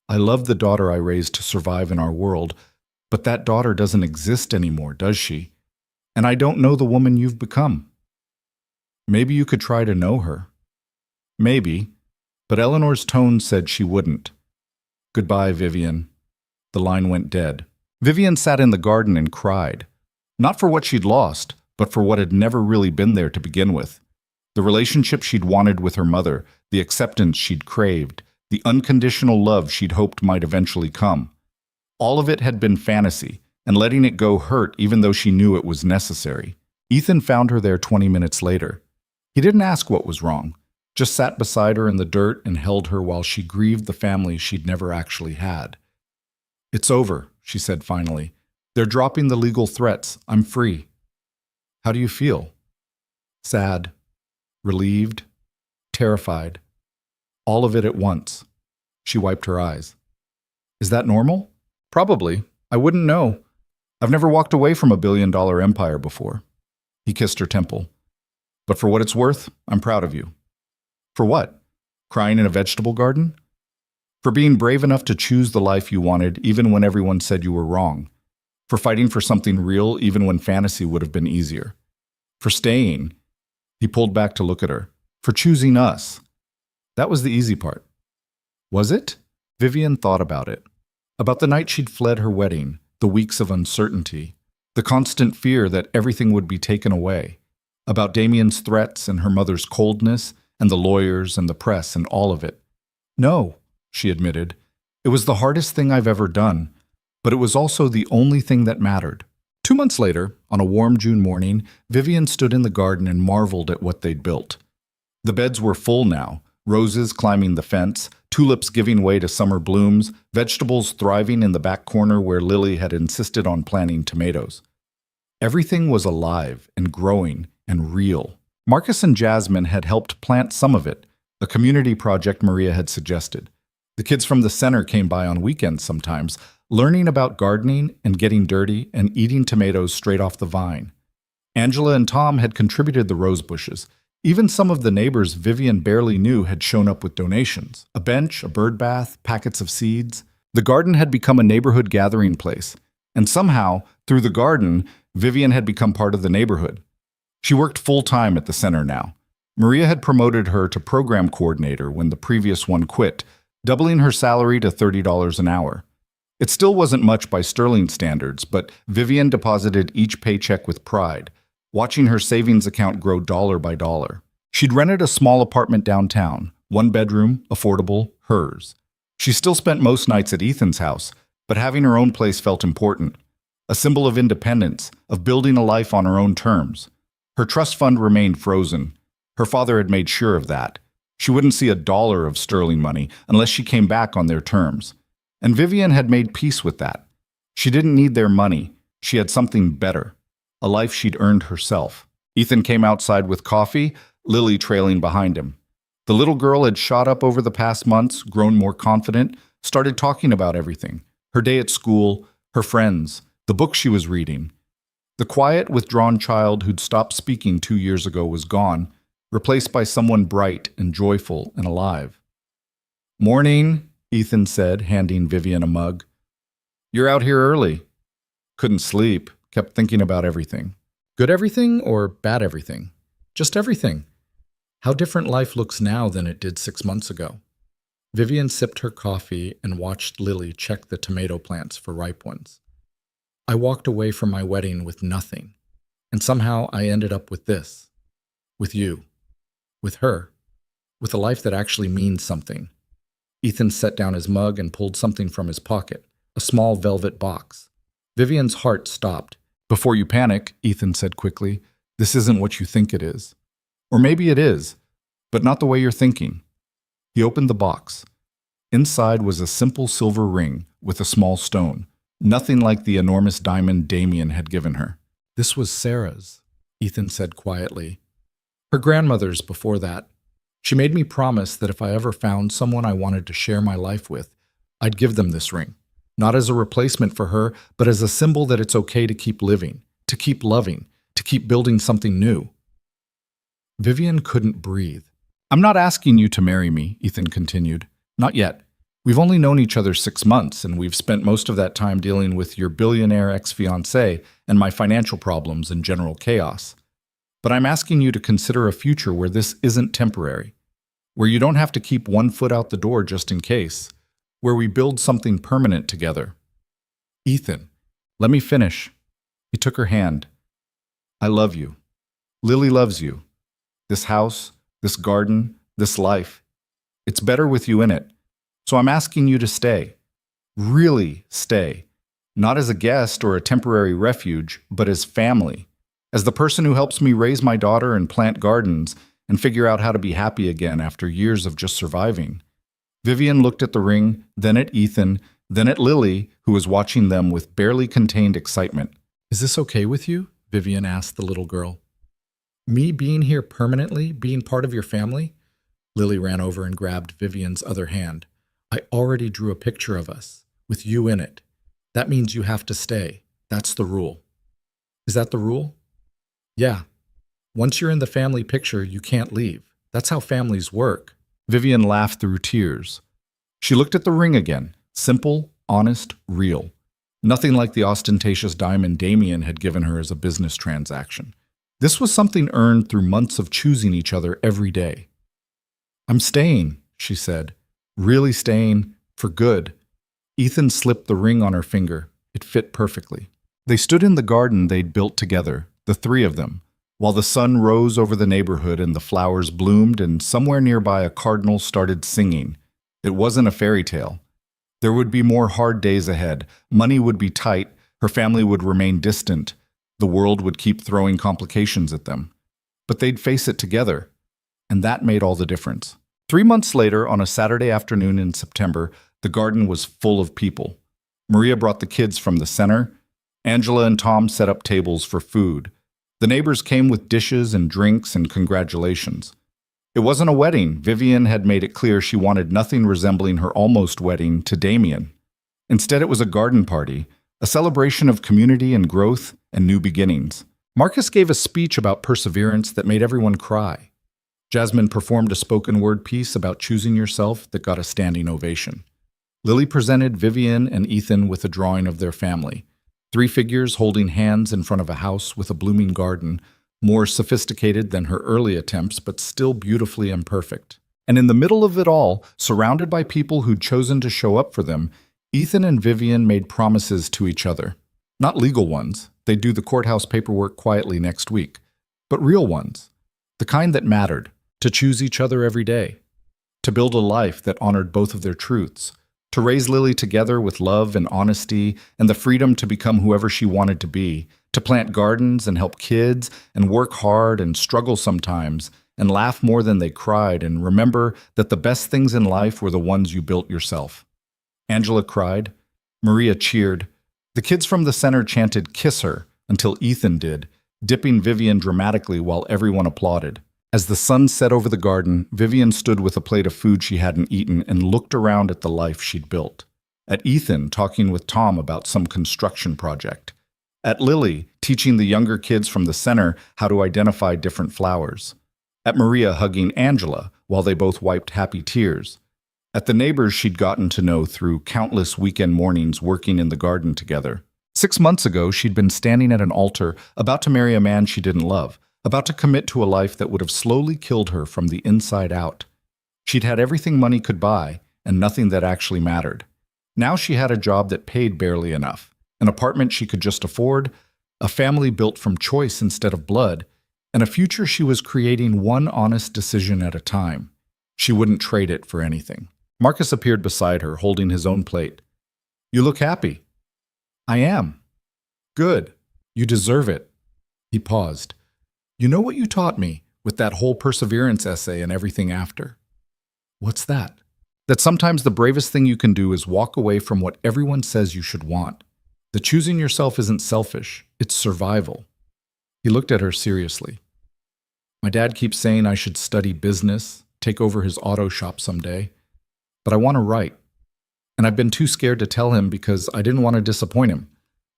"I love the daughter I raised to survive in our world, but that daughter doesn't exist anymore, does she? And I don't know the woman you've become." "Maybe you could try to know her." "Maybe." But Eleanor's tone said she wouldn't. "Goodbye, Vivian." The line went dead. Vivian sat in the garden and cried. Not for what she'd lost, but for what had never really been there to begin with. The relationship she'd wanted with her mother, the acceptance she'd craved, the unconditional love she'd hoped might eventually come. All of it had been fantasy, and letting it go hurt even though she knew it was necessary. Ethan found her there 20 minutes later. He didn't ask what was wrong, just sat beside her in the dirt and held her while she grieved the family she'd never actually had. "It's over," she said finally. "They're dropping the legal threats. I'm free." "How do you feel?" "Sad, relieved, terrified. All of it at once." She wiped her eyes. "Is that normal?" "Probably. I wouldn't know. I've never walked away from a billion-dollar empire before." He kissed her temple. "But for what it's worth, I'm proud of you." "For what? Crying in a vegetable garden?" "For being brave enough to choose the life you wanted even when everyone said you were wrong. For fighting for something real even when fantasy would have been easier. For staying." He pulled back to look at her. "For choosing us. That was the easy part." "Was it?" Vivian thought about it. About the night she'd fled her wedding, the weeks of uncertainty, the constant fear that everything would be taken away. About Damien's threats and her mother's coldness, and the lawyers and the press and all of it. "No," she admitted. "It was the hardest thing I've ever done, but it was also the only thing that mattered." 2 months later, on a warm June morning, Vivian stood in the garden and marveled at what they'd built. The beds were full now, roses climbing the fence, tulips giving way to summer blooms, vegetables thriving in the back corner where Lily had insisted on planting tomatoes. Everything was alive and growing and real. Marcus and Jasmine had helped plant some of it, a community project Maria had suggested. The kids from the center came by on weekends sometimes, learning about gardening and getting dirty and eating tomatoes straight off the vine. Angela and Tom had contributed the rose bushes. Even some of the neighbors Vivian barely knew had shown up with donations. A bench, a bird bath, packets of seeds. The garden had become a neighborhood gathering place. And somehow, through the garden, Vivian had become part of the neighborhood. She worked full-time at the center now. Maria had promoted her to program coordinator when the previous one quit, doubling her salary to $30 an hour. It still wasn't much by Sterling standards, but Vivian deposited each paycheck with pride, watching her savings account grow dollar by dollar. She'd rented a small apartment downtown, one bedroom, affordable, hers. She still spent most nights at Ethan's house, but having her own place felt important. A symbol of independence, of building a life on her own terms. Her trust fund remained frozen. Her father had made sure of that. She wouldn't see a dollar of Sterling money unless she came back on their terms. And Vivian had made peace with that. She didn't need their money. She had something better. A life she'd earned herself. Ethan came outside with coffee, Lily trailing behind him. The little girl had shot up over the past months, grown more confident, started talking about everything. Her day at school, her friends, the book she was reading. The quiet, withdrawn child who'd stopped speaking 2 years ago was gone, replaced by someone bright and joyful and alive. "Morning," Ethan said, handing Vivian a mug. "You're out here early." Couldn't sleep, kept thinking about everything. Good everything or bad everything? Just everything. How different life looks now than it did 6 months ago. Vivian sipped her coffee and watched Lily check the tomato plants for ripe ones. "I walked away from my wedding with nothing, and somehow I ended up with this. With you. With her. With a life that actually means something." Ethan set down his mug and pulled something from his pocket, a small velvet box. Vivian's heart stopped. "Before you panic," Ethan said quickly, "this isn't what you think it is. Or maybe it is, but not the way you're thinking." He opened the box. Inside was a simple silver ring with a small stone, nothing like the enormous diamond Damien had given her. "This was Sarah's," Ethan said quietly. "Her grandmother's before that. She made me promise that if I ever found someone I wanted to share my life with, I'd give them this ring. Not as a replacement for her, but as a symbol that it's okay to keep living, to keep loving, to keep building something new." Vivian couldn't breathe. "I'm not asking you to marry me," Ethan continued. "Not yet. We've only known each other 6 months, and we've spent most of that time dealing with your billionaire ex-fiancé and my financial problems and general chaos. But I'm asking you to consider a future where this isn't temporary, where you don't have to keep one foot out the door just in case, where we build something permanent together." "Ethan, let me finish." He took her hand. "I love you. Lily loves you. This house, this garden, this life. It's better with you in it. So I'm asking you to stay. Really stay. Not as a guest or a temporary refuge, but as family. As the person who helps me raise my daughter and plant gardens and figure out how to be happy again after years of just surviving." Vivian looked at the ring, then at Ethan, then at Lily, who was watching them with barely contained excitement. "Is this okay with you?" Vivian asked the little girl. "Me being here permanently, being part of your family?" Lily ran over and grabbed Vivian's other hand. "I already drew a picture of us, with you in it. That means you have to stay. That's the rule." "Is that the rule?" "Yeah. Once you're in the family picture, you can't leave. That's how families work." Vivian laughed through tears. She looked at the ring again. Simple, honest, real. Nothing like the ostentatious diamond Damien had given her as a business transaction. This was something earned through months of choosing each other every day. "I'm staying," she said. "Really staying, for good." Ethan slipped the ring on her finger. It fit perfectly. They stood in the garden they'd built together, the three of them, while the sun rose over the neighborhood and the flowers bloomed and somewhere nearby a cardinal started singing. It wasn't a fairy tale. There would be more hard days ahead. Money would be tight. Her family would remain distant. The world would keep throwing complications at them. But they'd face it together. And that made all the difference. 3 months later, on a Saturday afternoon in September, the garden was full of people. Maria brought the kids from the center. Angela and Tom set up tables for food. The neighbors came with dishes and drinks and congratulations. It wasn't a wedding. Vivian had made it clear she wanted nothing resembling her almost wedding to Damien. Instead, it was a garden party, a celebration of community and growth and new beginnings. Marcus gave a speech about perseverance that made everyone cry. Jasmine performed a spoken word piece about choosing yourself that got a standing ovation. Lily presented Vivian and Ethan with a drawing of their family. Three figures holding hands in front of a house with a blooming garden, more sophisticated than her early attempts, but still beautifully imperfect. And in the middle of it all, surrounded by people who'd chosen to show up for them, Ethan and Vivian made promises to each other. Not legal ones, they'd do the courthouse paperwork quietly next week, but real ones, the kind that mattered, to choose each other every day, to build a life that honored both of their truths, to raise Lily together with love and honesty and the freedom to become whoever she wanted to be, to plant gardens and help kids and work hard and struggle sometimes and laugh more than they cried and remember that the best things in life were the ones you built yourself. Angela cried. Maria cheered. The kids from the center chanted "Kiss her" until Ethan did, dipping Vivian dramatically while everyone applauded. As the sun set over the garden, Vivian stood with a plate of food she hadn't eaten and looked around at the life she'd built. At Ethan talking with Tom about some construction project. At Lily teaching the younger kids from the center how to identify different flowers. At Maria hugging Angela while they both wiped happy tears. At the neighbors she'd gotten to know through countless weekend mornings working in the garden together. 6 months ago, she'd been standing at an altar, about to marry a man she didn't love, about to commit to a life that would have slowly killed her from the inside out. She'd had everything money could buy and nothing that actually mattered. Now she had a job that paid barely enough, an apartment she could just afford, a family built from choice instead of blood, and a future she was creating one honest decision at a time. She wouldn't trade it for anything. Marcus appeared beside her, holding his own plate. "You look happy." "I am." "Good. You deserve it." He paused. "You know what you taught me with that whole perseverance essay and everything after?" "What's that?" "That sometimes the bravest thing you can do is walk away from what everyone says you should want. That choosing yourself isn't selfish, it's survival." He looked at her seriously. "My dad keeps saying I should study business, take over his auto shop someday. But I want to write. And I've been too scared to tell him because I didn't want to disappoint him.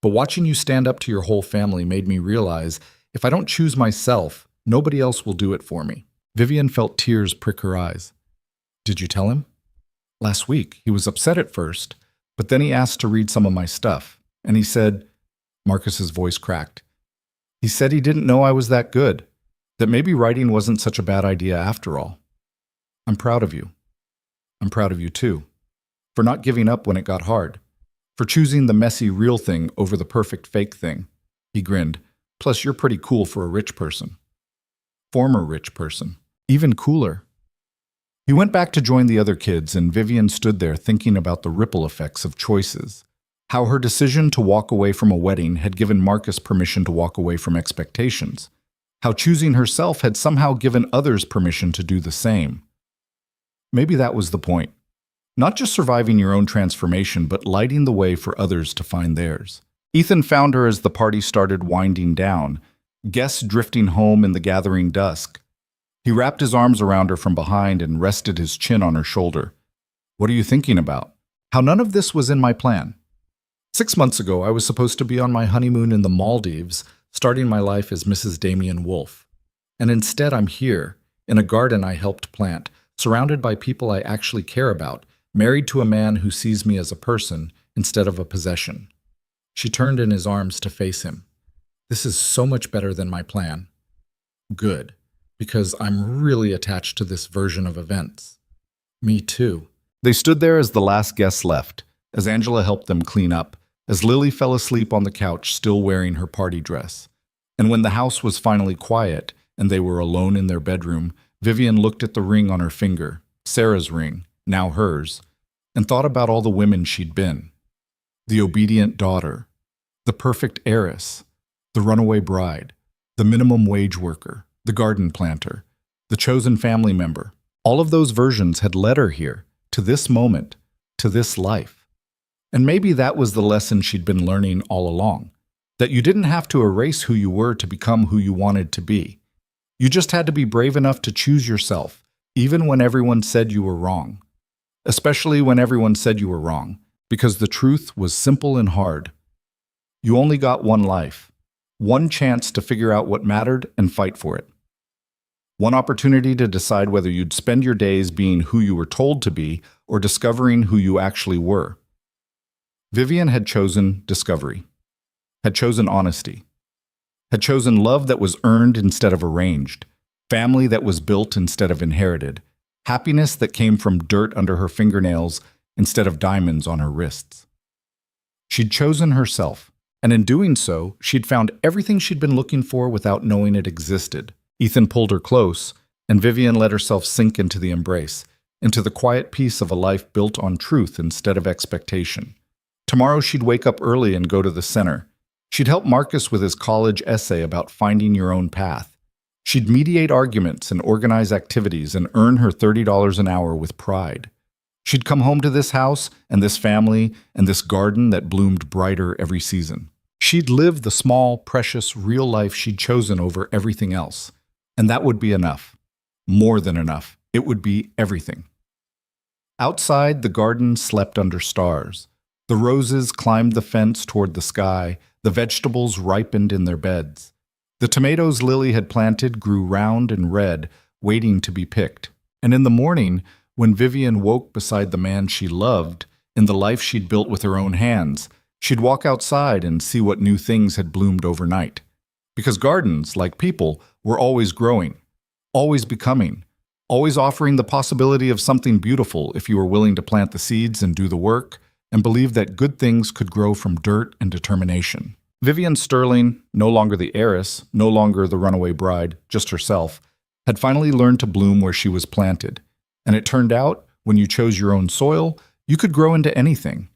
But watching you stand up to your whole family made me realize if I don't choose myself, nobody else will do it for me." Vivian felt tears prick her eyes. "Did you tell him?" "Last week. He was upset at first, but then he asked to read some of my stuff. And he said," Marcus's voice cracked, "he said he didn't know I was that good, that maybe writing wasn't such a bad idea after all. I'm proud of you. I'm proud of you too, for not giving up when it got hard, for choosing the messy real thing over the perfect fake thing." He grinned. "Plus, you're pretty cool for a rich person." Former rich person. Even cooler. He went back to join the other kids, and Vivian stood there thinking about the ripple effects of choices. How her decision to walk away from a wedding had given Marcus permission to walk away from expectations. How choosing herself had somehow given others permission to do the same. Maybe that was the point. Not just surviving your own transformation, but lighting the way for others to find theirs. Ethan found her as the party started winding down, guests drifting home in the gathering dusk. He wrapped his arms around her from behind and rested his chin on her shoulder. "What are you thinking about?" "How none of this was in my plan. 6 months ago, I was supposed to be on my honeymoon in the Maldives, starting my life as Mrs. Damien Wolfe. And instead, I'm here, in a garden I helped plant, surrounded by people I actually care about, married to a man who sees me as a person instead of a possession." She turned in his arms to face him. "This is so much better than my plan." "Good, because I'm really attached to this version of events." "Me too." They stood there as the last guests left, as Angela helped them clean up, as Lily fell asleep on the couch still wearing her party dress. And when the house was finally quiet and they were alone in their bedroom, Vivian looked at the ring on her finger, Sarah's ring, now hers, and thought about all the women she'd been. The obedient daughter, the perfect heiress, the runaway bride, the minimum wage worker, the garden planter, the chosen family member. All of those versions had led her here, to this moment, to this life. And maybe that was the lesson she'd been learning all along, that you didn't have to erase who you were to become who you wanted to be. You just had to be brave enough to choose yourself, even when everyone said you were wrong. Especially when everyone said you were wrong, because the truth was simple and hard. You only got one life, One chance to figure out what mattered and fight for it. One opportunity to decide whether you'd spend your days being who you were told to be or discovering who you actually were. Vivian had chosen discovery, had chosen honesty, had chosen love that was earned instead of arranged, family that was built instead of inherited, happiness that came from dirt under her fingernails instead of diamonds on her wrists. She'd chosen herself, and in doing so, she'd found everything she'd been looking for without knowing it existed. Ethan pulled her close, and Vivian let herself sink into the embrace, into the quiet peace of a life built on truth instead of expectation. Tomorrow she'd wake up early and go to the center. She'd help Marcus with his college essay about finding your own path. She'd mediate arguments and organize activities and earn her $30 an hour with pride. She'd come home to this house and this family and this garden that bloomed brighter every season. She'd live the small, precious, real life she'd chosen over everything else. And that would be enough. More than enough. It would be everything. Outside, the garden slept under stars. The roses climbed the fence toward the sky. The vegetables ripened in their beds. The tomatoes Lily had planted grew round and red, waiting to be picked. And in the morning, when Vivian woke beside the man she loved, in the life she'd built with her own hands, she'd walk outside and see what new things had bloomed overnight. Because gardens, like people, were always growing, always becoming, always offering the possibility of something beautiful if you were willing to plant the seeds and do the work, and believe that good things could grow from dirt and determination. Vivian Sterling, no longer the heiress, no longer the runaway bride, just herself, had finally learned to bloom where she was planted. And it turned out, when you chose your own soil, you could grow into anything.